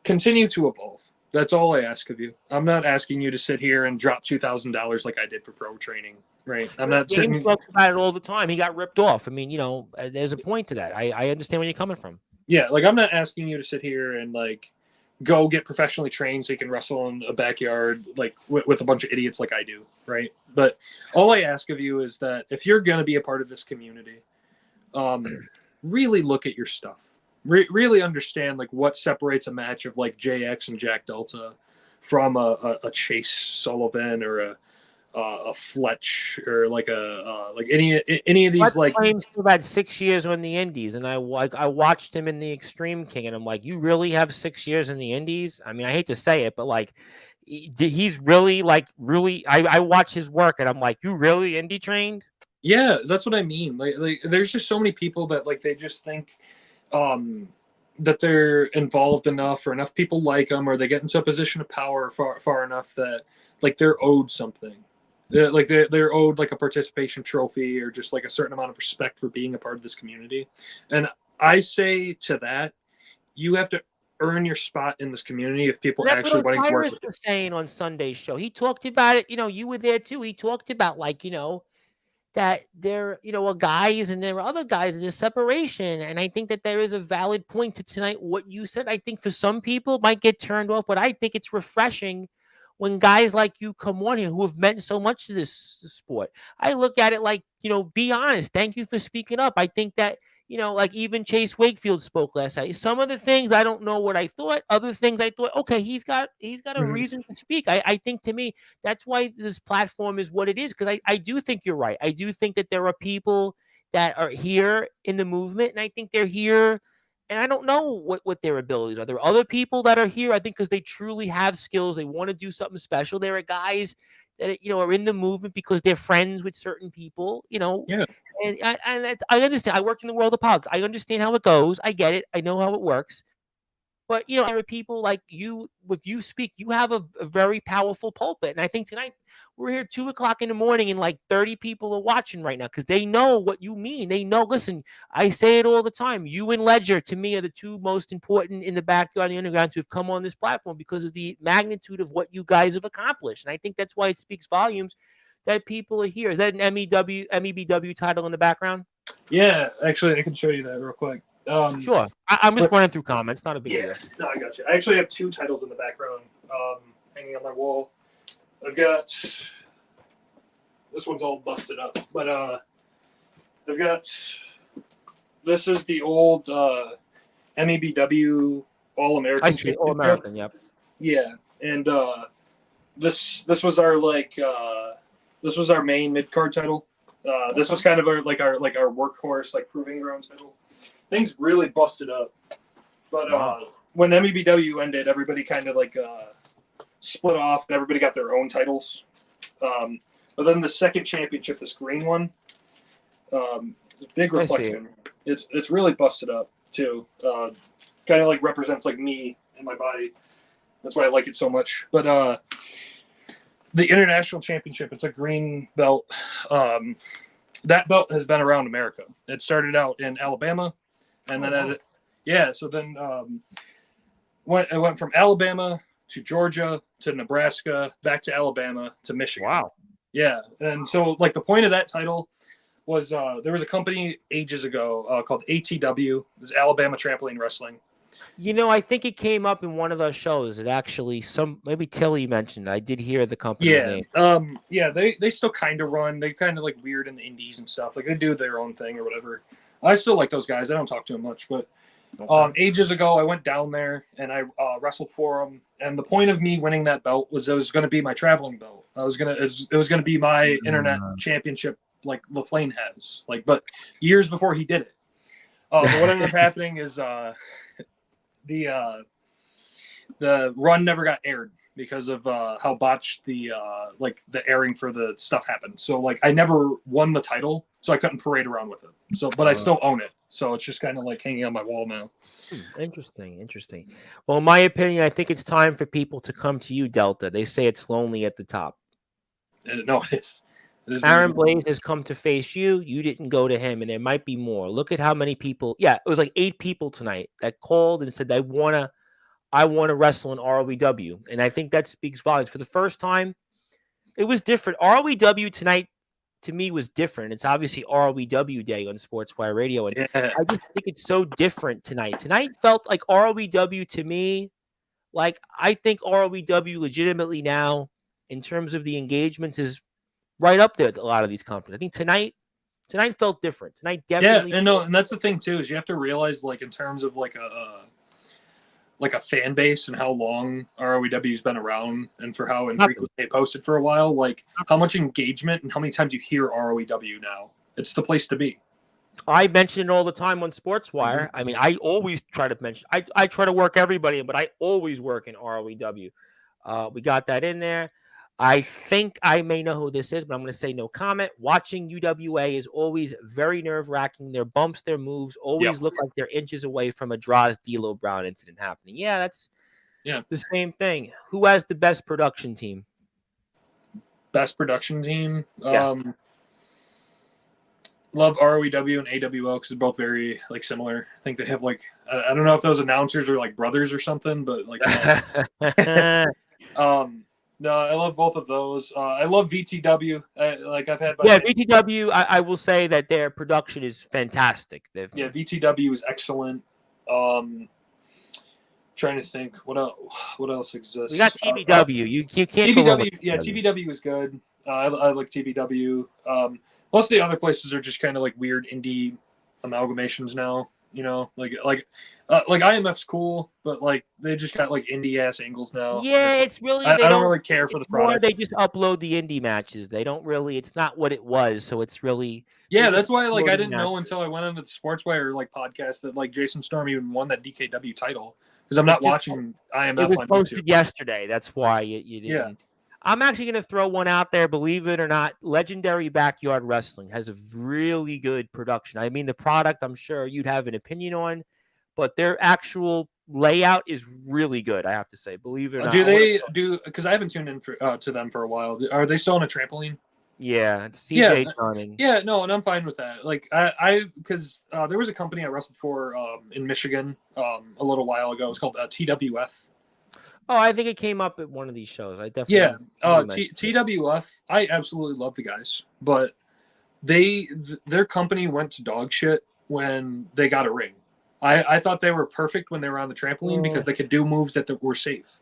Continue to evolve. That's all I ask of you. I'm not asking you to sit here and drop $2,000 like I did for pro training, right? I'm not James sitting. talks about it all the time. He got ripped off. I mean, there's a point to that. I understand where you're coming from. Yeah, like, I'm not asking you to sit here and like go get professionally trained so you can wrestle in a backyard like with a bunch of idiots like I do, right? But all I ask of you is that if you're going to be a part of this community, really look at your stuff. Really understand like what separates a match of like JX and Jack Delta from a Chase Sullivan or a Fletch or like any of these. Fletch like claims to have had 6 years on the Indies, and I watched him in the Extreme King, and I'm like, you really have 6 years in the Indies? I mean, I hate to say it, but like, he's really I watch his work, and I'm like, you really indie trained? Yeah, that's what I mean. Like there's just so many people that like they just think that they're involved enough, or enough people like them, or they get into a position of power far enough that like they're owed something. They're owed like a participation trophy, or just like a certain amount of respect for being a part of this community. And I say to that, you have to earn your spot in this community if people actually want to work with was saying on Sunday's show. He talked about it. You were there too. He talked about like, that there, are guys and there are other guys. There's separation, and I think that there is a valid point to tonight. What you said, I think for some people it might get turned off, but I think it's refreshing when guys like you come on here who have meant so much to this sport. I look at it like, be honest. Thank you for speaking up. I think that, like even Chase Wakefield spoke last night. Some of the things I don't know what I thought. Other things I thought, okay, he's got a Mhm. reason to speak. I think to me that's why this platform is what it is, because I do think you're right. I do think that there are people that are here in the movement, and I think they're here. And I don't know what their abilities are. There are other people that are here, I think, because they truly have skills. They want to do something special. There are guys that are in the movement because they're friends with certain people. Yeah. And I understand. I work in the world of politics. I understand how it goes. I get it. I know how it works. But there are people like you. If you speak, you have a very powerful pulpit. And I think tonight we're here 2 o'clock in the morning, and like 30 people are watching right now because they know what you mean. They know. Listen, I say it all the time. You and Ledger, to me, are the two most important in the backyard of the underground to have come on this platform because of the magnitude of what you guys have accomplished. And I think that's why it speaks volumes that people are here. Is that an MEBW title in the background? Yeah, actually, I can show you that real quick. Sure. I'm just but- running through comments. Not a big Yeah, deal. no, I got you. I actually have two titles in the background hanging on my wall. I've got this one's all busted up, but I've got this is the old MEBW All American. I see. All American. Yep. Yeah, and this was our this was our main mid card title. This was kind of our workhorse, like proving ground title. Things really busted up, but Wow. when MEBW ended, everybody kind of split off, and everybody got their own titles. But then the second championship, this green one, big reflection. It's really busted up too. Kind of represents me and my body. That's why I like it so much. But the international championship, it's a green belt. That belt has been around America. It started out in Alabama, and then so then it went from Alabama to Georgia to Nebraska, back to Alabama to Michigan. Wow. Yeah, and so the point of that title was there was a company ages ago called ATW, it was Alabama Trampoline Wrestling. I think it came up in one of those shows. It actually maybe Tilly mentioned. I did hear the company's name. They still kind of run. They kind of weird in the indies and stuff. They do their own thing or whatever. I still like those guys. I don't talk to them much, but ages ago I went down there and I wrestled for them. And the point of me winning that belt was it was going to be my traveling belt. It was going to be my internet championship like LaFlame has. But years before he did it. But what ended up happening is the run never got aired because of how botched the airing for the stuff happened. So I never won the title, so I couldn't parade around with it. So, but I still own it. So it's just kind of hanging on my wall now. Interesting. Well, in my opinion, I think it's time for people to come to you, Delta. They say it's lonely at the top. No, it is. Aaron Blaze has come to face you. You didn't go to him, and there might be more. Look at how many people. Yeah, it was 8 people tonight that called and said I want to wrestle in ROEW, and I think that speaks volumes. For the first time, it was different. ROEW tonight to me was different. It's obviously ROEW day on Sportswire Radio, and I just think it's so different tonight. Tonight felt like ROEW to me. I think ROEW legitimately now, in terms of the engagements, is right up there with a lot of these companies. I think tonight felt different. Tonight definitely. Yeah, and that's the thing too is you have to realize in terms of a fan base and how long ROEW's been around and for how infrequently they posted for a while, how much engagement and how many times you hear ROEW now. It's the place to be. I mention it all the time on Sportswire. I mean, I always try to mention. I try to work everybody in, but I always work in ROEW. We got that in there. I think I may know who this is, but I'm going to say no comment. Watching UWA is always very nerve-wracking. Their bumps, their moves always look like they're inches away from a Draws D'Lo Brown incident happening. Yeah, that's the same thing. Who has the best production team? Best production team? Yeah. Love ROEW and AWO because they're both very similar. I think they have I don't know if those announcers are brothers or something, but No, I love both of those. I love VTW. Like I've had my Yeah, VTW. I will say that their production is fantastic. yeah, VTW is excellent. Um, trying to think what else We got exists. TBW. You can't go wrong with TBW, yeah, TBW is good. I like TBW. Most of the other places are just kind of like weird indie amalgamations now. You know, like IMF's cool, but like they just got like indie ass angles now. Yeah, it's really I they don't don't. really care for the It's more product. they just upload the indie matches. They don't really. It's not what it was. So it's really they're Yeah, just that's why like I uploading didn't know matches. until I went on to the Sportswire like podcast that like Jason Storm even won that DKW title because I'm It not just watching it IMF was on YouTube. posted yesterday. That's why you Yeah. didn't. I'm actually going to throw one out there. Believe it or not, Legendary Backyard Wrestling has a really good production. I mean, the product I'm sure you'd have an opinion on, but their actual layout is really good. I have to say, believe it or not. Do they do? Because I haven't tuned in to them for a while. Are they still on a trampoline? Yeah, it's Yeah, CJ Dunning. yeah, no, and I'm fine with that. Like because there was a company I wrestled for in Michigan a little while ago. It was called TWF. Oh, I think it came up at one of these shows. I Yeah, definitely somebody mentioned it. TWF. I absolutely love the guys, but their company went to dog shit when they got a ring. I thought they were perfect when they were on the trampoline because they could do moves that were safe.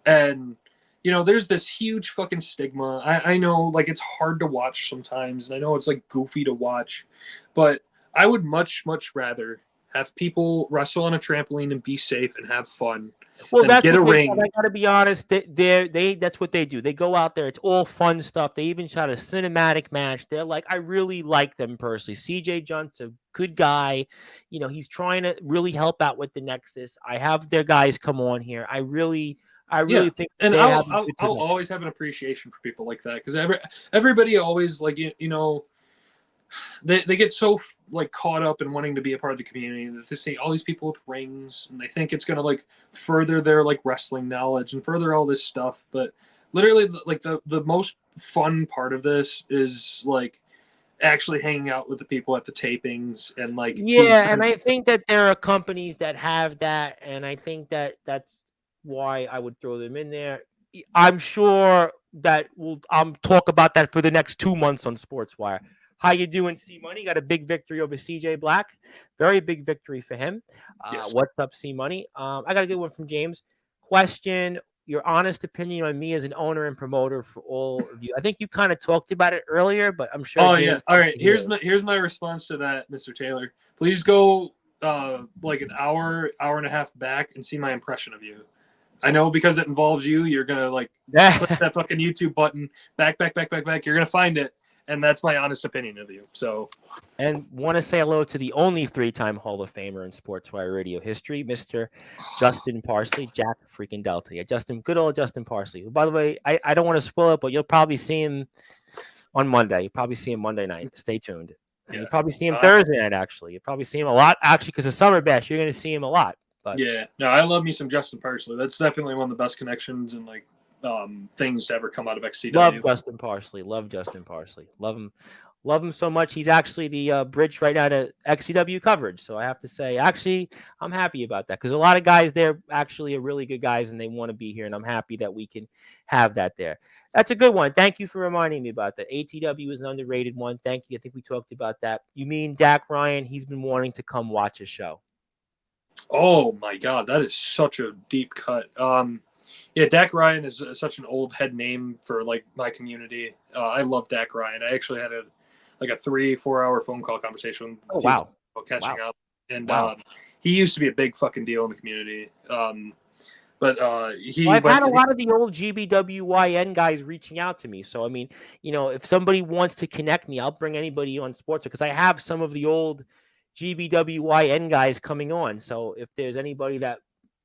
And you know, there's this huge fucking stigma. I know like it's hard to watch sometimes, and I know it's like goofy to watch, but I would much rather have people wrestle on a trampoline and be safe and have fun Well, than that's get a what they. ring. I gotta be honest. They that's what they do. They go out there. It's all fun stuff. They even shot a cinematic match. They're like, I really like them personally. CJ Junt's a good guy. You know, he's trying to really help out with the Nexus. I have their guys come on here. I Yeah, really think and they have a I'll, good I'll production. always have an appreciation for people like that because everybody always like you know they get so like caught up in wanting to be a part of the community that they see all these people with rings and they think it's gonna like further their like wrestling knowledge and further all this stuff. But literally, like the most fun part of this is like actually hanging out with the people at the tapings and like being Yeah, and friends. I think that there are companies that have that, and I think that that's why I would throw them in there. I'm sure that we'll talk about that for the next 2 months on Sportswire. How you doing, C Money? Got a big victory over CJ Black. Very big victory for him. Yes. What's up, C Money? I got a good one from James. Question: Your honest opinion on me as an owner and promoter for all of you. I think you kind of talked about it earlier, but I'm sure Oh James. yeah. All right. Can hear Here's my response to that, Mr. Taylor. Please go like an hour and a half back and see my impression of you. I know because it involves you, you're gonna like click it. that fucking YouTube button, back. You're gonna find it, and that's my honest opinion of you. So And want to say hello to the only three-time Hall of Famer in Sportswire radio history, Mr. Justin Parsley, Jack freaking Delta. Yeah, Justin, good old Justin Parsley. Who, by the way, I don't want to spoil it, but you'll probably see him on Monday. You'll probably see him Monday night. Stay tuned. And yeah, you'll probably see him Thursday night, actually. You'll probably see him a lot, actually, because of Summer Bash. You're going to see him a lot. But yeah. No, I love me some Justin Parsley. That's definitely one of the best connections and like things to ever come out of love XCW. Justin Parsley. Love Justin Parsley. Love him. Love him so much. He's actually the bridge right now to XCW coverage. So I have to say, actually, I'm happy about that because a lot of guys there actually are really good guys and they want to be here. And I'm happy that we can have that there. That's a good one. Thank you for reminding me about that. ATW is an underrated one. Thank you. I think we talked about that. You mean Dak Ryan? He's been wanting to come watch a show. Oh my God, that is such a deep cut. Yeah, Dak Ryan is such an old head name for like my community. I love Dak Ryan. I actually had a 3-4 hour phone call conversation with Oh, a few wow. people catching up, and Wow. he used to be a big fucking deal in the community. But he Well, I've went. had a lot of the old GBWYN guys reaching out to me. So, I mean, you know, if somebody wants to connect me, I'll bring anybody on sports because I have some of the old GBWYN guys coming on. So, if there's anybody that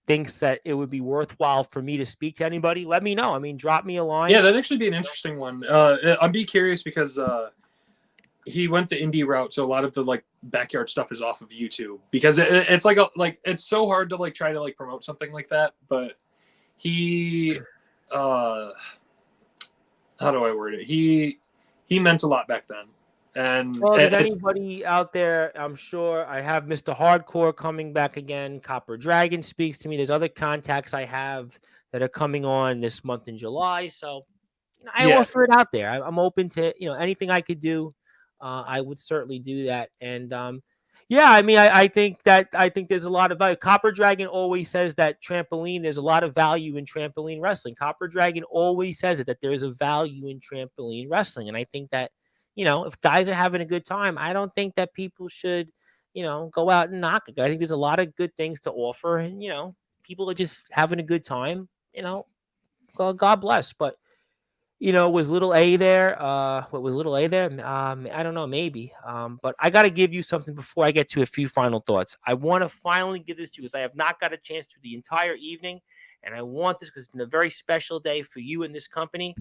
thinks that it would be worthwhile for me to speak to anybody, let me know. I mean, drop me a line. Yeah, that'd actually be an interesting one. I'd be curious because he went the indie route, so a lot of the like backyard stuff is off of YouTube because it's like it's so hard to like try to like promote something like that. But he, how do I word it? He meant a lot back then, and Well, if there's anybody out there, I'm sure I have Mr. Hardcore coming back again. Copper Dragon speaks to me. There's other contacts I have that are coming on this month in July. So I Yeah. offer it out there. I'm open to anything I could do. I would certainly do that. And yeah, I mean, I think there's a lot of value. Copper Dragon always says that trampoline. There's a lot of value in trampoline wrestling. Copper Dragon always says it, that there's a value in trampoline wrestling, and I think that if guys are having a good time, I don't think that people should go out and knock it. I think there's a lot of good things to offer, and people are just having a good time. God bless. But was little A there? What was little A there? I don't know, maybe. But I got to give you something before I get to a few final thoughts. I want to finally give this to you, because I have not got a chance to the entire evening, and I want this because it's been a very special day for you and this company.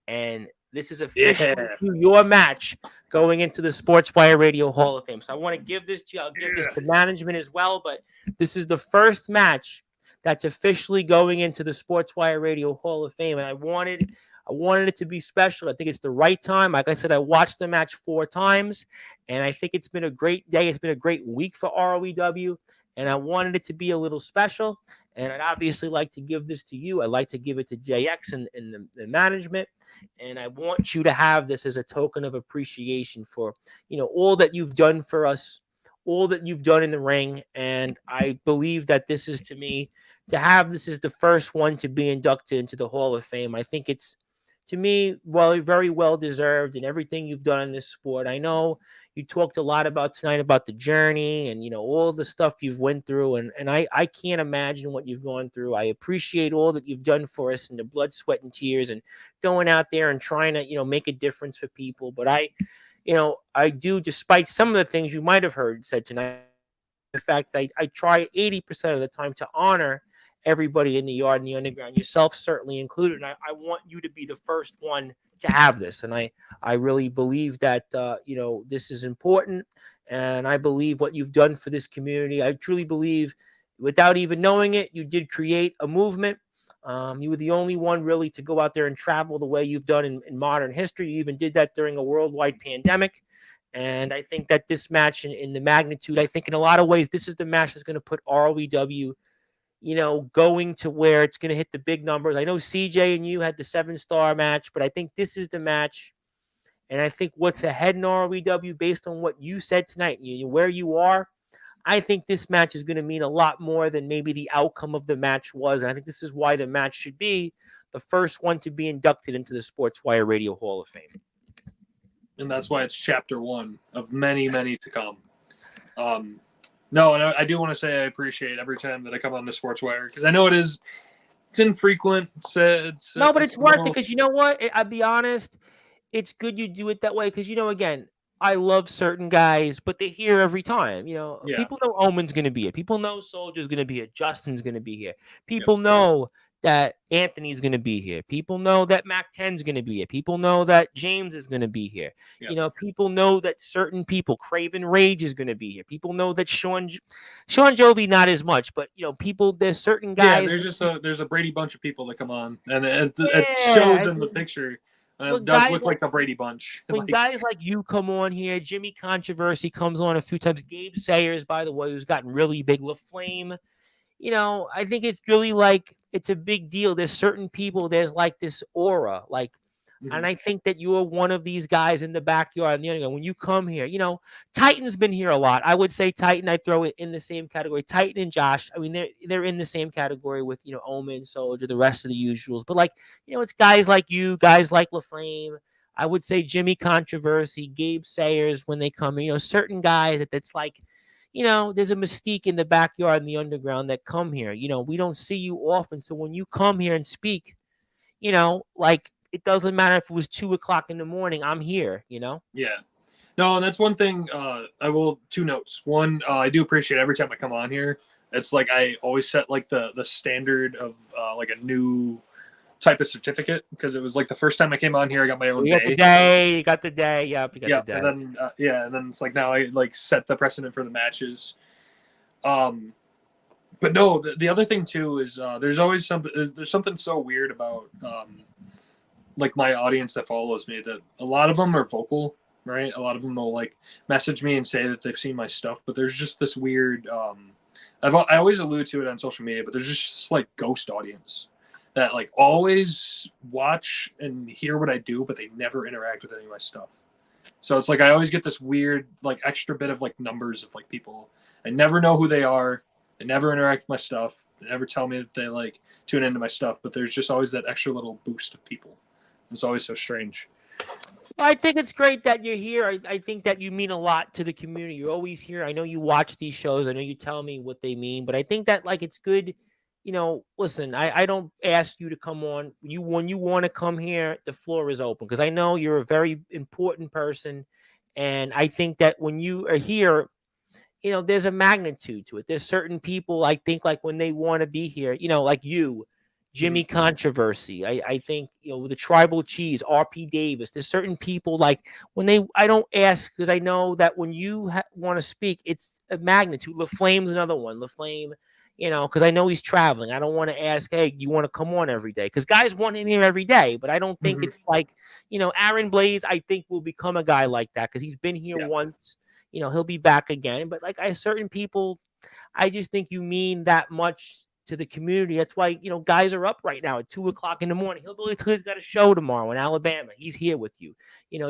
And this is officially your match going into the Sportswire Radio Hall of Fame. So I want to give this to you. I'll give this to management as well, but this is the first match that's officially going into the Sportswire Radio Hall of Fame, and I wanted it to be special. I think it's the right time. Like I said, I watched the match 4 times, and I think it's been a great day. It's been a great week for ROEW, and I wanted it to be a little special. And I'd obviously like to give this to you. I'd like to give it to JX and the management. And I want you to have this as a token of appreciation for, all that you've done for us, all that you've done in the ring. And I believe that this is, to me, to have this is the first one to be inducted into the Hall of Fame. I think it's, to me, very well deserved, and everything you've done in this sport. I know you talked a lot about tonight about the journey and all the stuff you've went through, and I can't imagine what you've gone through. I appreciate all that you've done for us, and the blood, sweat, and tears, and going out there and trying to make a difference for people. But I do, despite some of the things you might have heard said tonight. In fact, I try 80% of the time to honor everybody in the yard and the underground, yourself certainly included. And I want you to be the first one to have this. And I really believe that, this is important. And I believe what you've done for this community. I truly believe, without even knowing it, you did create a movement. You were the only one really to go out there and travel the way you've done in modern history. You even did that during a worldwide pandemic. And I think that this match in the magnitude, I think in a lot of ways, this is the match that's going to put ROEW going to where it's going to hit the big numbers. I know CJ and you had the 7-star match, but I think this is the match. And I think what's ahead in ROEW, based on what you said tonight, where you are, I think this match is going to mean a lot more than maybe the outcome of the match was. And I think this is why the match should be the first one to be inducted into the Sportswire Radio Hall of Fame. And that's why it's chapter 1 of many, many to come. No, and I do want to say I appreciate every time that I come on the Sportswire, because I know it's infrequent. It's worth it, because you know what? I'll be honest, it's good you do it that way, because again, I love certain guys, but they're here every time. People know Omen's going to be here. People know Soldier's going to be here. Justin's going to be here. People know that Anthony's going to be here. People know that Mac 10's going to be here. People know that James is going to be here. People know that certain people, Craven Rage is going to be here. People know that Sean Jovi, not as much, but people, there's certain guys. Yeah, there's a Brady bunch of people that come on, and it shows in the picture. It does look like the Brady Bunch. When guys like you come on here, Jimmy Controversy comes on a few times. Gabe Sayers, by the way, who's gotten really big. LaFlame. I think it's really it's a big deal. There's certain people, there's this aura, and I think that you are one of these guys in the backyard. And when you come here, Titan's been here a lot. I would say Titan, I throw it in the same category. Titan and Josh, I mean, they're in the same category with, Omen, Soldier, the rest of the usuals. But it's guys like you, guys like LaFlame. I would say Jimmy Controversy, Gabe Sayers, when they come in, certain guys that's there's a mystique in the backyard and the underground that come here. We don't see you often. So when you come here and speak, it doesn't matter if it was 2:00 in the morning, I'm here, Yeah. No, and that's one thing. I will 2 notes. One, I do appreciate every time I come on here. It's I always set the standard of a new type of certificate, because it was the first time I came on here, I got my own day. You got the day. Yep, you got the day. And then and then it's now I set the precedent for the matches. But no, the other thing too is there's something so weird about my audience that follows me, that a lot of them are vocal, right? A lot of them will message me and say that they've seen my stuff, but there's just this weird I always allude to it on social media, but there's just ghost audience. that like always watch and hear what I do, but they never interact with any of my stuff. So it's like I always get this weird like extra bit of like numbers of like people. I never know who they are. They never interact with my stuff. They never tell me that they like tune into my stuff, but there's just always that extra little boost of people. It's always so strange. Well, I think it's great that you're here. I think that you mean a lot to the community. You're always here. I know you watch these shows. I know you tell me what they mean, but I think that like it's good. Listen, I don't ask you to come on. When you want to come here, the floor is open because I know you're a very important person, and I think that when you are here, there's a magnitude to it. There's certain people I think like when they want to be here, like you, Jimmy Controversy. I think, the Tribal Cheese, RP Davis. There's certain people like I don't ask because I know that when you want to speak, it's a magnitude. LaFlame's another one. LaFlame, because I know he's traveling. I don't want to ask, hey, you want to come on every day? Because guys want in here every day, but I don't think it's like, Aaron Blaze, I think will become a guy like that because he's been here once. He'll be back again. But like certain people, I just think you mean that much to the community. That's why, guys are up right now at 2:00 in the morning. He's got a show tomorrow in Alabama. He's here with you.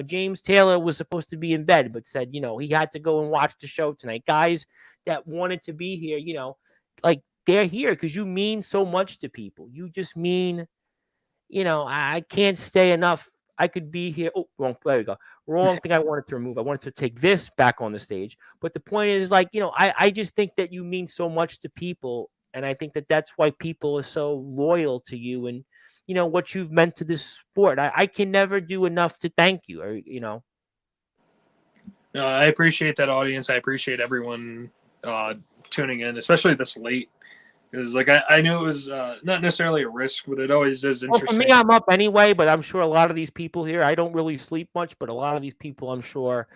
James Taylor was supposed to be in bed, but said, he had to go and watch the show tonight. Guys that wanted to be here, like they're here because you mean so much to people. You just mean, I can't stay enough. I could be here. Oh, wrong. There we go. Wrong thing I wanted to remove. I wanted to take this back on the stage. But the point is, like, I just think that you mean so much to people. And I think that that's why people are so loyal to you and, what you've meant to this sport. I can never do enough to thank you. No, I appreciate that audience. I appreciate everyone tuning in, especially this late. Because like I knew it was not necessarily a risk, but it always is interesting. Well, for me, I'm up anyway, but I'm sure a lot of these people here, I don't really sleep much, but a lot of these people, I'm sure,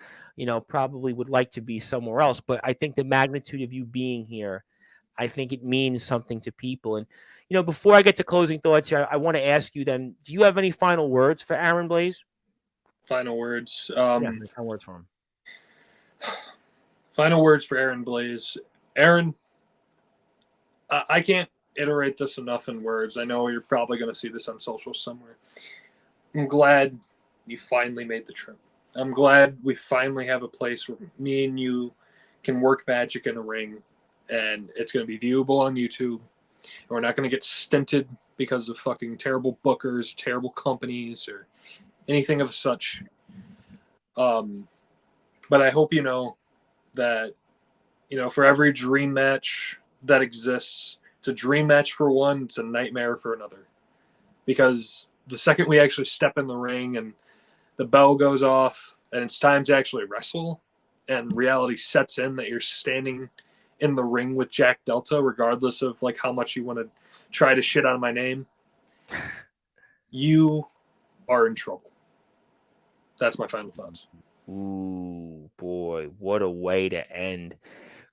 probably would like to be somewhere else. But I think the magnitude of you being here, I think it means something to people. And, before I get to closing thoughts here, I want to ask you then, do you have any final words for Aaron Blaze? Final words. Final words for him. Final words for Aaron Blaze. Aaron, I can't iterate this enough in words. I know you're probably going to see this on social somewhere. I'm glad you finally made the trip. I'm glad we finally have a place where me and you can work magic in a ring, and it's going to be viewable on YouTube. And we're not going to get stinted because of fucking terrible bookers, terrible companies, or anything of such. But I hope you know that, for every dream match that exists, it's a dream match for one, it's a nightmare for another. Because the second we actually step in the ring and the bell goes off and it's time to actually wrestle and reality sets in that you're standing in the ring with Jack Delta, regardless of like how much you want to try to shit on my name, you are in trouble. That's my final thoughts. Ooh, boy, what a way to end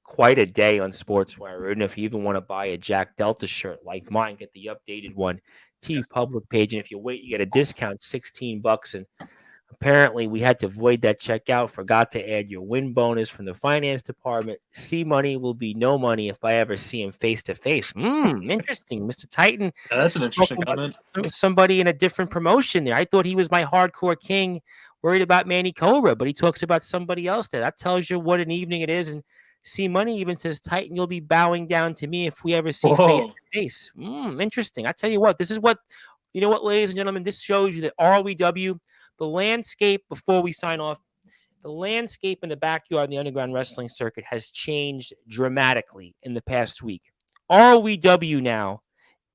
quite a day on Sportswire. And if you even want to buy a Jack Delta shirt like mine, get the updated one, T Public page. And if you wait, you get a discount, $16. And apparently we had to void that checkout. Forgot to add your win bonus from the finance department. C Money will be no money if I ever see him face to face. Interesting, Mr. Titan. Now, that's an interesting comment. Somebody in a different promotion there. I thought he was my hardcore king, worried about Manny Cobra, but he talks about somebody else there. That tells you what an evening it is. And C Money even says, Titan, you'll be bowing down to me if we ever see face to face. Interesting. I tell you what, this is what, ladies and gentlemen, this shows you that ROEW, the landscape, before we sign off, the landscape in the backyard in the underground wrestling circuit has changed dramatically in the past week. ROEW now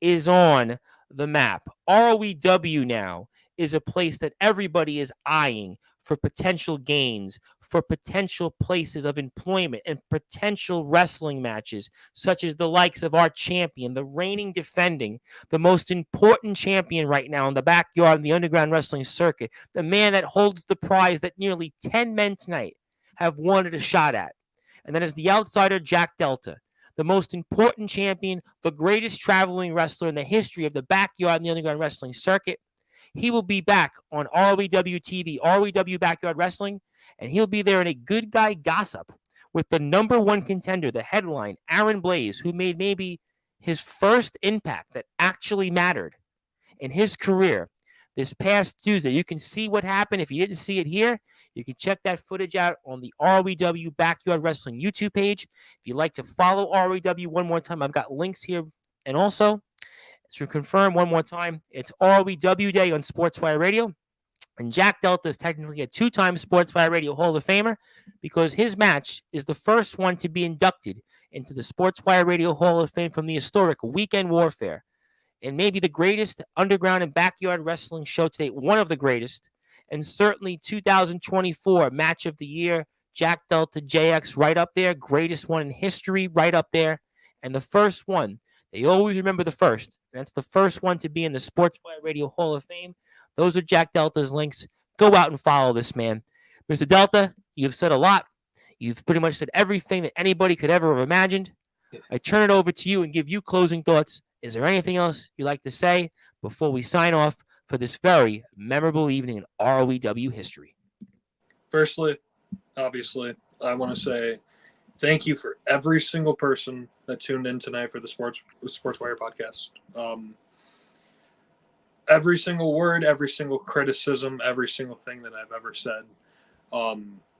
is on the map. ROEW now is a place that everybody is eyeing for potential gains, for potential places of employment and potential wrestling matches, such as the likes of our champion, the reigning defending, the most important champion right now in the backyard in the underground wrestling circuit, the man that holds the prize that nearly 10 men tonight have wanted a shot at. And that is the outsider, Jack Delta, the most important champion, the greatest traveling wrestler in the history of the backyard in the underground wrestling circuit. He will be back on ROEW TV, ROEW Backyard Wrestling, and he'll be there in a good guy gossip with the number one contender, the headline, Aaron Blaze, who made maybe his first impact that actually mattered in his career this past Tuesday. You can see what happened. If you didn't see it here, you can check that footage out on the ROEW Backyard Wrestling YouTube page. If you'd like to follow ROEW one more time, I've got links here. And also, to confirm one more time, it's ROEW Day on Sportswire Radio. And Jack Delta is technically a two-time Sportswire Radio Hall of Famer because his match is the first one to be inducted into the Sportswire Radio Hall of Fame from the historic Weekend Warfare. And maybe the greatest underground and backyard wrestling show to date, one of the greatest, and certainly 2024 match of the year, Jack Delta JX right up there, greatest one in history right up there, and the first one. They always remember the first. That's the first one to be in the Sportswire Radio Hall of Fame. Those are Jack Delta's links. Go out and follow this man. Mr. Delta, you've said a lot. You've pretty much said everything that anybody could ever have imagined. I turn it over to you and give you closing thoughts. Is there anything else you'd like to say before we sign off for this very memorable evening in ROEW history? Firstly, obviously, I want to say thank you for every single person that tuned in tonight for the Sportswire podcast. Every single word, every single criticism, every single thing that I've ever said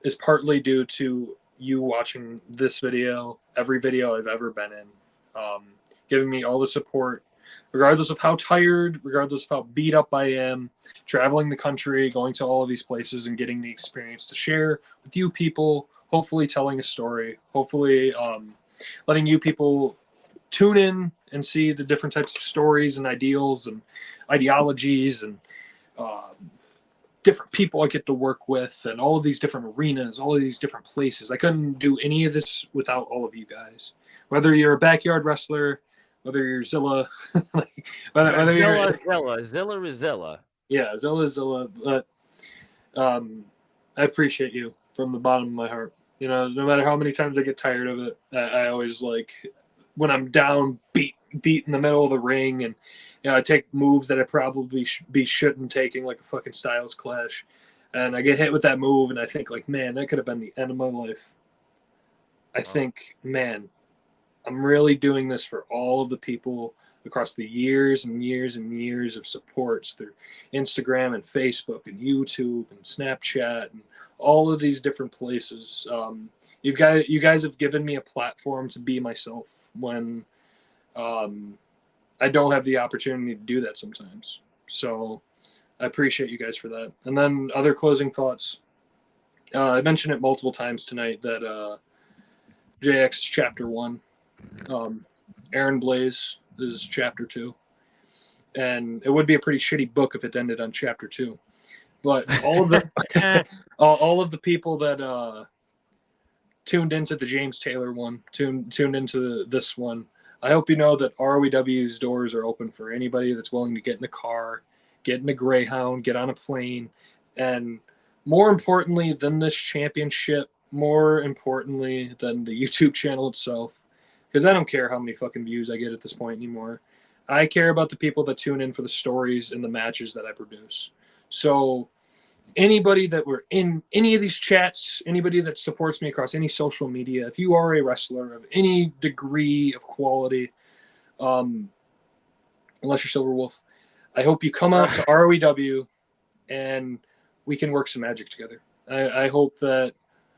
is partly due to you watching this video, every video I've ever been in, giving me all the support, regardless of how tired, regardless of how beat up I am, traveling the country, going to all of these places and getting the experience to share with you people, hopefully telling a story, hopefully letting you people tune in and see the different types of stories and ideals and ideologies and different people I get to work with and all of these different arenas, all of these different places. I couldn't do any of this without all of you guys. Whether you're a backyard wrestler, whether you're Zilla, whether you're Zilla. Yeah, Zilla. But I appreciate you from the bottom of my heart. You know, no matter how many times I get tired of it, I always like when I'm down, beat in the middle of the ring, and you know, I take moves that I probably shouldn't taking, like a fucking Styles Clash, and I get hit with that move, and I think like, man, that could have been the end of my life. I think, man, I'm really doing this for all of the people across the years and years and years of supports through Instagram and Facebook and YouTube and Snapchat and all of these different places. You guys have given me a platform to be myself when I don't have the opportunity to do that sometimes. So I appreciate you guys for that. And then other closing thoughts. I mentioned it multiple times tonight that JX is chapter 1. Aaron Blaze is chapter 2. And it would be a pretty shitty book if it ended on chapter 2. But all of the all of the people that tuned into the James Taylor one, tuned into this one, I hope you know that ROEW's doors are open for anybody that's willing to get in a car, get in a Greyhound, get on a plane, and more importantly than this championship, more importantly than the YouTube channel itself, because I don't care how many fucking views I get at this point anymore. I care about the people that tune in for the stories and the matches that I produce. So anybody that were in any of these chats, anybody that supports me across any social media, if you are a wrestler of any degree of quality, unless you're Silver Wolf, I hope you come out to ROEW and we can work some magic together. I hope that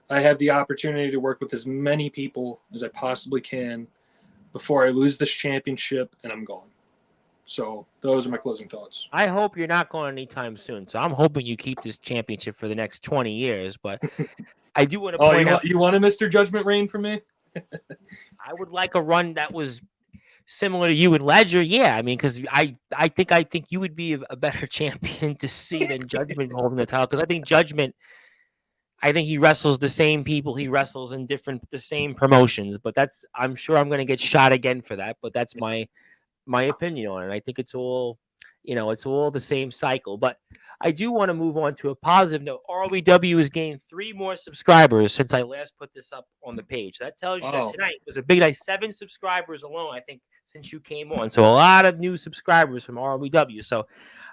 I have the opportunity to work with as many people as I possibly can before I lose this championship and I'm gone. So those are my closing thoughts. I hope you're not going anytime soon. So I'm hoping you keep this championship for the next 20 years. But I do want to point out. You want a Mr. Judgment reign from me? I would like a run that was similar to you and Ledger. Yeah, I mean, because I think you would be a better champion to see than Judgment holding the title. Because I think Judgment, I think he wrestles the same people he wrestles in the same promotions. But I'm sure I'm going to get shot again for that. But that's my opinion on it. I think it's all the same cycle. But I do want to move on to a positive note. ROEW has gained 3 more subscribers since I last put this up on the page. That tells you that tonight was a big night. 7 subscribers alone, I think, since you came on. So a lot of new subscribers from ROEW. So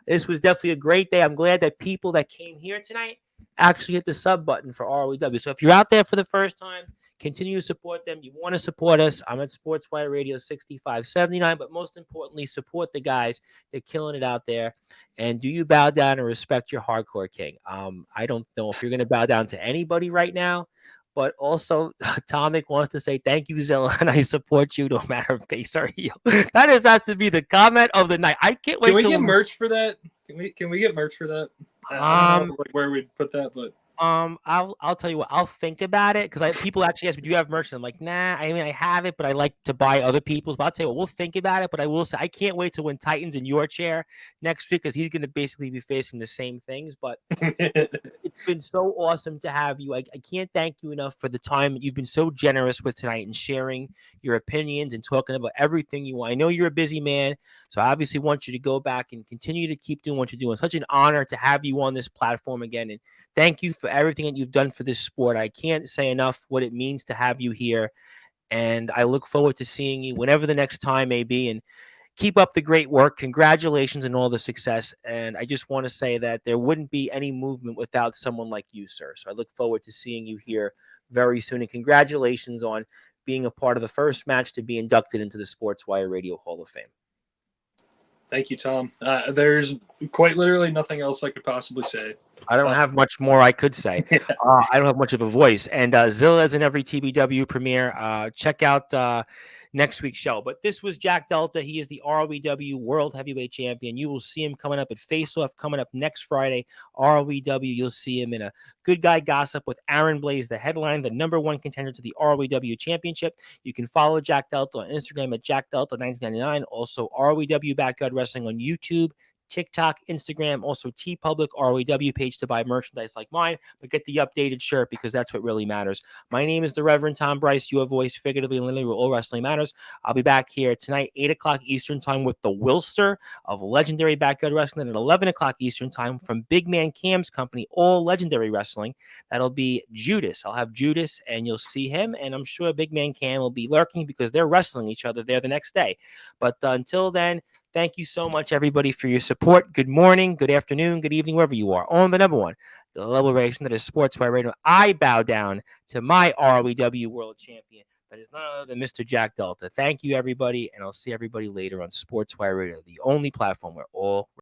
this was definitely a great day. I'm glad that people that came here tonight actually hit the sub button for ROEW. So if you're out there for the first time, Continue to support them. You want to support us. I'm at Sportswire Radio 6579, but most importantly, support the guys. They're killing it out there. And do you bow down and respect your hardcore king? I don't know if you're going to bow down to anybody right now, but also Tomic wants to say thank you, Zilla, and I support you no matter face or heel. That has to be the comment of the night. I can't wait. Can we get merch for that? Can we get merch for that? I don't know where we'd put that, but I'll tell you what, I'll think about it because people actually ask me, do you have merch? And I'm like, nah, I mean, I have it, but I like to buy other people's. But I'll tell you what, we'll think about it. But I will say, I can't wait to win Titans in your chair next week because he's going to basically be facing the same things. But it's been so awesome to have you. I can't thank you enough for the time you've been so generous with tonight and sharing your opinions and talking about everything you want. I know you're a busy man, so I obviously want you to go back and continue to keep doing what you're doing. Such an honor to have you on this platform again. And thank you for everything that you've done for this sport. I can't say enough what it means to have you here. And I look forward to seeing you whenever the next time may be. And keep up the great work. Congratulations on all the success. And I just want to say that there wouldn't be any movement without someone like you, sir. So I look forward to seeing you here very soon. And congratulations on being a part of the first match to be inducted into the Sportswire Radio Hall of Fame. Thank you, Tom. There's quite literally nothing else I could possibly say. I don't have much more I could say. I don't have much of a voice. And Zilla's in every TBW premiere. Check out next week's show. But this was Jack Delta. He is the ROEW World Heavyweight Champion. You will see him coming up at Face Off coming up next Friday. ROEW, you'll see him in a Good Guy Gossip with Aaron Blaze, the headline, the #1 contender to the ROEW Championship. You can follow Jack Delta on Instagram at Jack Delta 1999. Also, ROEW Backyard Wrestling on YouTube, TikTok, Instagram, also TeePublic, ROEW page to buy merchandise like mine, but get the updated shirt because that's what really matters. My name is the Reverend Tom Bryce, your voice, figuratively and literally, where all wrestling matters. I'll be back here tonight, 8 o'clock Eastern time with the Wilster of Legendary Backyard Wrestling, and at 11 o'clock Eastern time from Big Man Cam's company, All Legendary Wrestling. That'll be Judas. I'll have Judas, and you'll see him, and I'm sure Big Man Cam will be lurking because they're wrestling each other there the next day. But until then, thank you so much, everybody, for your support. Good morning, good afternoon, good evening, wherever you are. On the #1, the Liberation that is Sportswire Radio. I bow down to my ROEW World Champion. That is none other than Mr. Jack Delta. Thank you, everybody, and I'll see everybody later on Sportswire Radio, the only platform where all